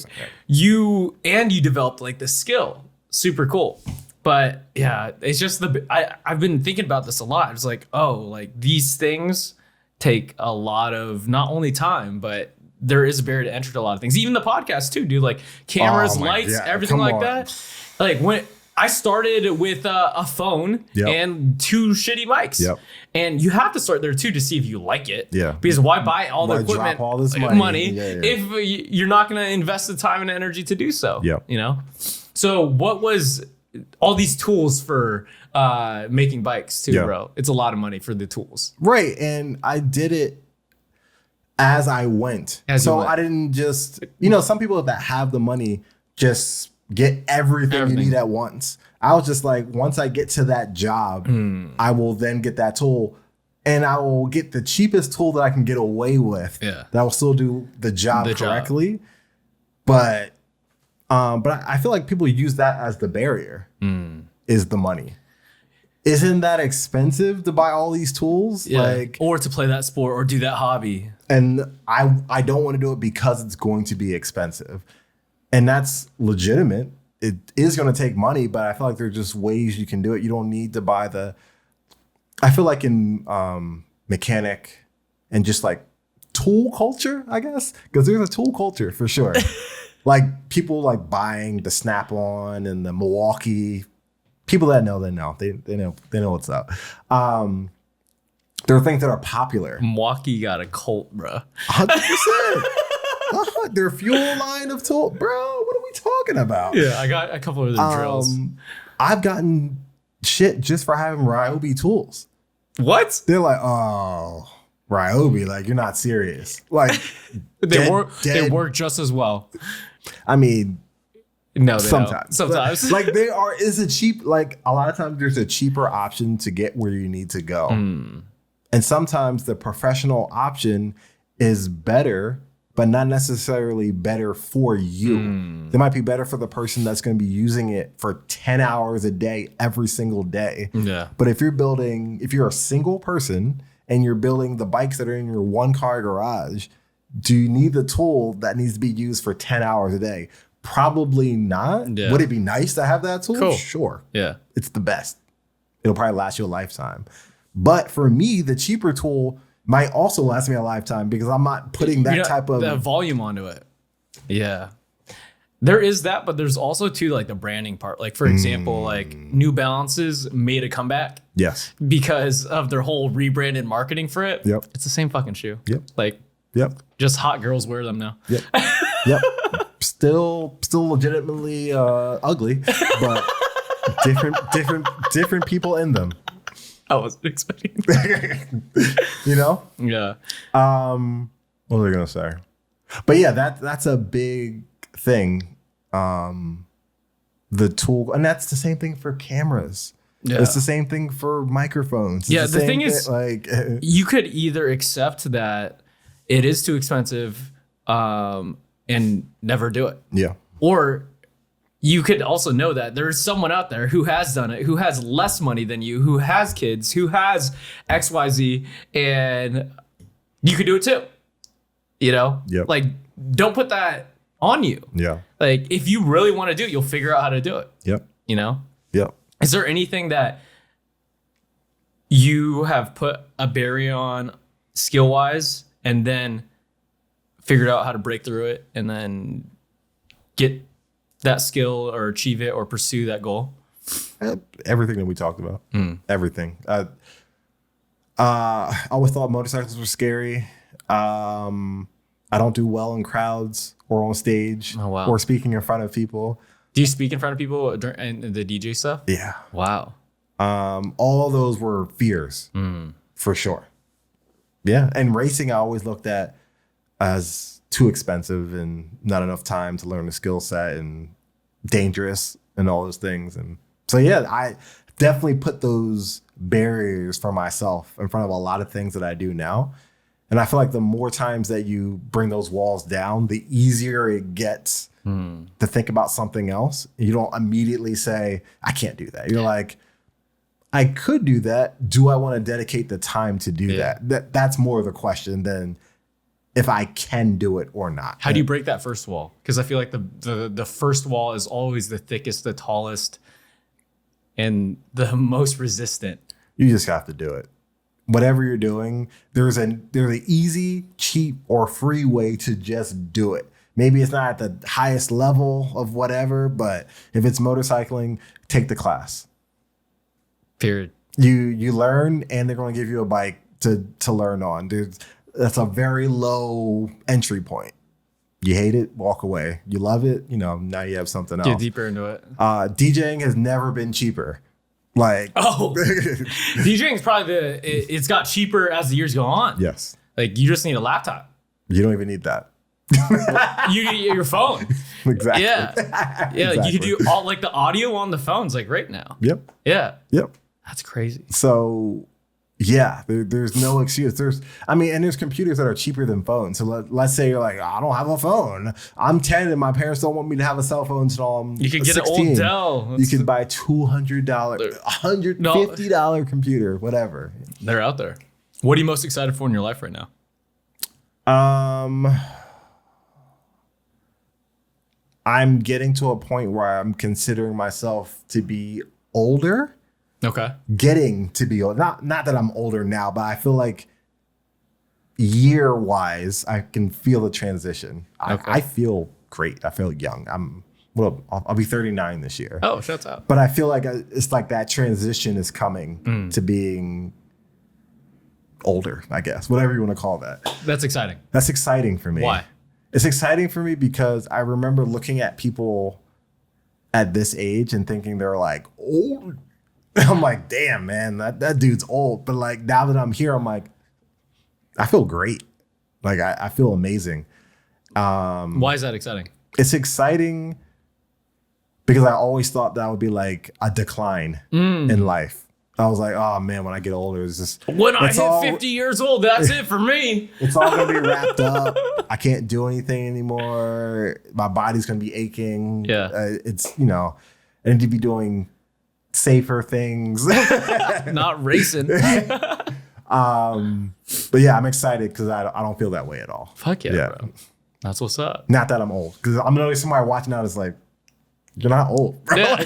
you developed like the skill. Super cool. But yeah, it's just I've been thinking about this a lot. It's like, oh, like these things take a lot of not only time, but there is a barrier to entry to a lot of things. Even the podcast too, dude. Like cameras, lights, everything like that. Like when I started with a phone and 2 shitty mics.
Yep.
And you have to start there too to see if you like it.
Yeah.
Because why buy all the equipment,
drop all this money
if you're not going to invest the time and energy to do so?
Yep.
You know? So what was all these tools for making bikes too, bro? It's a lot of money for the tools.
Right. And I did it as I went. I didn't just, you know, some people that have the money just get everything you need at once. I was just like, once I get to that job, I will then get that tool and I will get the cheapest tool that I can get away with. Yeah. That will still do the job correctly. But I feel like people use that as the barrier is the money. Isn't that expensive to buy all these tools?
Yeah.
Like,
or to play that sport or do that hobby.
And I don't want to do it because it's going to be expensive. And that's legitimate. It is going to take money, but I feel like there's just ways you can do it. You don't need to buy I feel like in mechanic and just like tool culture, I guess, because there's a tool culture for sure. Like people like buying the Snap-on and the Milwaukee People that know, they know. They know what's up. There are things that are popular.
Milwaukee got a cult, bro.
100%. Their fuel line of tool, bro. What are we talking about?
Yeah, I got a couple of the drills.
I've gotten shit just for having Ryobi tools.
What?
They're like, oh, Ryobi, like you're not serious. Like
they work just as well.
I mean,
no, they
sometimes.
don't. Sometimes.
Like they are is a cheap, like a lot of times there's a cheaper option to get where you need to go. And sometimes the professional option is better, but not necessarily better for you. They might be better for the person that's going to be using it for 10 hours a day, every single day.
Yeah.
But if you're a single person and you're building the bikes that are in your one car garage, do you need the tool that needs to be used for 10 hours a day? Probably not.
Yeah.
Would it be nice to have that tool?
Cool.
Sure.
Yeah.
It's the best. It'll probably last you a lifetime. But for me, the cheaper tool might also last me a lifetime because I'm not putting that type of
the volume onto it. Yeah. There is that, but there's also too like the branding part. Like for example, like New Balances made a comeback.
Yes.
Because of their whole rebranded marketing for it.
Yep.
It's the same fucking shoe.
Yep.
Like just hot girls wear them now.
Yep. Yep. Still legitimately ugly, but different people in them.
I wasn't expecting
You know?
Yeah.
What was I gonna say? But yeah, that's a big thing. The tool, and that's the same thing for cameras. Yeah. It's the same thing for microphones. It's
the thing is,
like
you could either accept that it is too expensive and never do it.
Yeah.
Or you could also know that there's someone out there who has done it, who has less money than you, who has kids, who has XYZ, and you could do it too. You know?
Yep.
Like, don't put that on you.
Yeah.
Like, if you really want to do it, you'll figure out how to do it.
Yep.
You know?
Yep.
Is there anything that you have put a barrier on skill-wise and then figured out how to break through it and then get that skill or achieve it or pursue that goal?
Everything that we talked about. Everything. I always thought motorcycles were scary. I don't do well in crowds or on stage or speaking in front of people.
Do you speak in front of people in the DJ stuff?
Yeah.
Wow.
All of those were fears for sure. Yeah. And racing, I always looked at as too expensive and not enough time to learn the skill set and dangerous and all those things. And so, yeah, I definitely put those barriers for myself in front of a lot of things that I do now. And I feel like the more times that you bring those walls down, the easier it gets to think about something else. You don't immediately say, I can't do that. You're like, I could do that. Do I want to dedicate the time to do that? That's more of the question than if I can do it or not.
How do you break that first wall? Because I feel like the first wall is always the thickest, the tallest, and the most resistant.
You just have to do it. Whatever you're doing, there's an easy, cheap, or free way to just do it. Maybe it's not at the highest level of whatever, but if it's motorcycling, take the class.
Period.
You learn, and they're going to give you a bike to learn on. That's a very low entry point. You hate it, walk away. You love it, now you have something else.
Get deeper into it.
DJing has never been cheaper. Like
DJing is probably it's got cheaper as the years go on.
Yes.
Like you just need a laptop.
You don't even need that.
You need your phone.
Exactly.
Yeah. Yeah. Exactly. You could do all like the audio on the phones like right now.
Yep.
Yeah.
Yep.
That's crazy.
So yeah, there's no excuse. There's computers that are cheaper than phones. So let's say you're like, I don't have a phone. I'm 10 and my parents don't want me to have a cell phone until I'm
You could get
16.
an old Dell.
You could buy $200, $150 computer, whatever.
They're out there. What are you most excited for in your life right now?
I'm getting to a point where I'm considering myself to be older.
Okay.
Getting to be old. Not that I'm older now, but I feel like year-wise, I can feel the transition. Okay. I feel great. I feel young. I'm well, I'll be 39 this year.
Oh, shuts out.
But I feel like it's like that transition is coming to being older, I guess, whatever you want to call that.
That's exciting.
That's exciting for me.
Why?
It's exciting for me because I remember looking at people at this age and thinking they're like old. I'm like, damn, man, that dude's old. But like now that I'm here, I'm like, I feel great. Like I feel amazing.
Why is that exciting?
It's exciting because I always thought that would be like a decline in life. I was like, oh man, when I get older, it's just
when I hit 50 years old, that's it for me.
It's all gonna be wrapped up. I can't do anything anymore. My body's gonna be aching.
Yeah,
it's I need to be doing safer things,
not racing.
But yeah, I'm excited because I don't feel that way at all.
Fuck yeah, bro. That's what's up.
Not that I'm old, because I'm noticing somebody watching out is like, you're not old, bro. Yeah.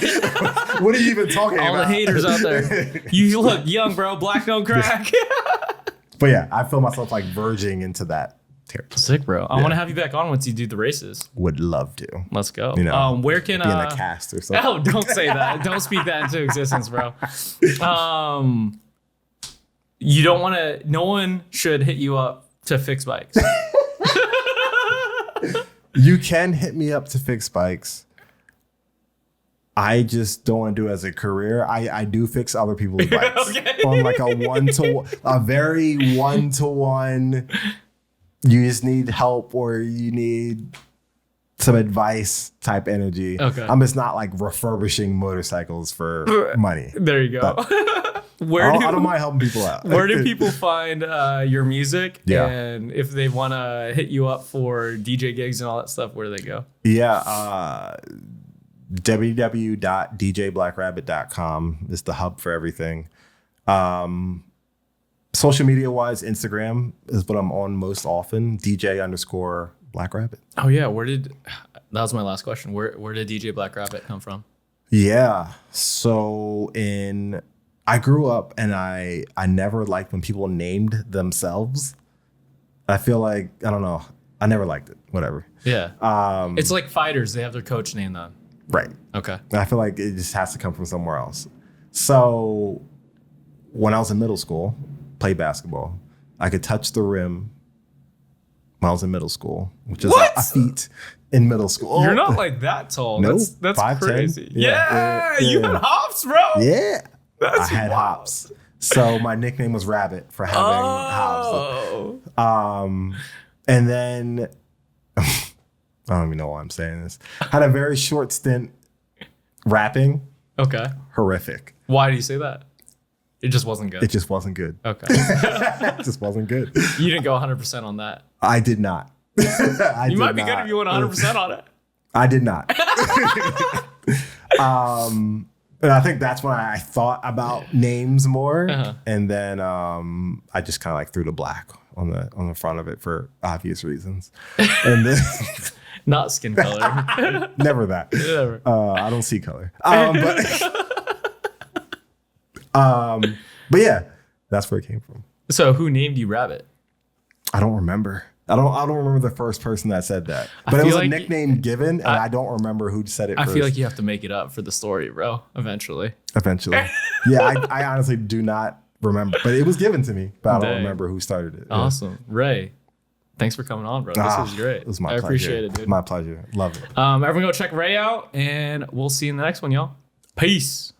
What are you even talking about?
All the haters out there. You look young, bro. Black don't crack.
But yeah, I feel myself like verging into that territory.
Sick, bro. I want to have you back on once you do the races.
Would love to.
Let's go. Where can
be in a cast or something?
Oh, don't say that. Don't speak that into existence, bro. You don't want to. No one should hit you up to fix bikes.
You can hit me up to fix bikes. I just don't want to do it as a career. I do fix other people's bikes on like a very one-to-one. You just need help or you need some advice type energy. Okay. I'm just not like refurbishing motorcycles for money.
There you go.
I don't mind helping people out.
Where do people find your music? Yeah. And if they want to hit you up for DJ gigs and all that stuff, where do they go?
Yeah. www.djblackrabbit.com is the hub for everything. Social media wise, Instagram is what I'm on most often. DJ_BlackRabbit.
Oh yeah, that was my last question. Where did DJ Black Rabbit come from?
Yeah, so I grew up and I never liked when people named themselves. I feel like I don't know. I never liked it. Whatever.
Yeah. It's like fighters; they have their coach named them.
Right.
Okay.
I feel like it just has to come from somewhere else. So when I was in middle school, played basketball, I could touch the rim when I was in middle school, which is a feat in middle school.
You're not like that tall. Nope, that's 5'10". Crazy. Yeah, you had hops, bro.
Yeah. I had hops. So my nickname was Rabbit for having hops. And then I don't even know why I'm saying this. Had a very short stint rapping.
Okay.
Horrific.
Why do you say that? It just wasn't good.
It just wasn't good.
Okay.
It just wasn't good.
You didn't go 100% on that.
I did not.
You might be good if you went 100% on it.
I did not. And I think that's when I thought about names more. Uh-huh. And then I just kind of like threw the black on the front of it for obvious reasons. And then
not skin color.
Never that. Never. I don't see color. But yeah, that's where it came from.
So who named you Rabbit?
I don't remember. I don't remember the first person that said that. But it was a nickname given, and I don't remember who said it first.
I feel like you have to make it up for the story, bro. Eventually.
Yeah, I honestly do not remember. But it was given to me, but I don't remember who started it.
Awesome. Yeah. Ray, thanks for coming on, bro. This was great.
It was my pleasure. I
appreciate it, dude.
My pleasure. Love it.
Everyone go check Ray out, and we'll see you in the next one, y'all. Peace.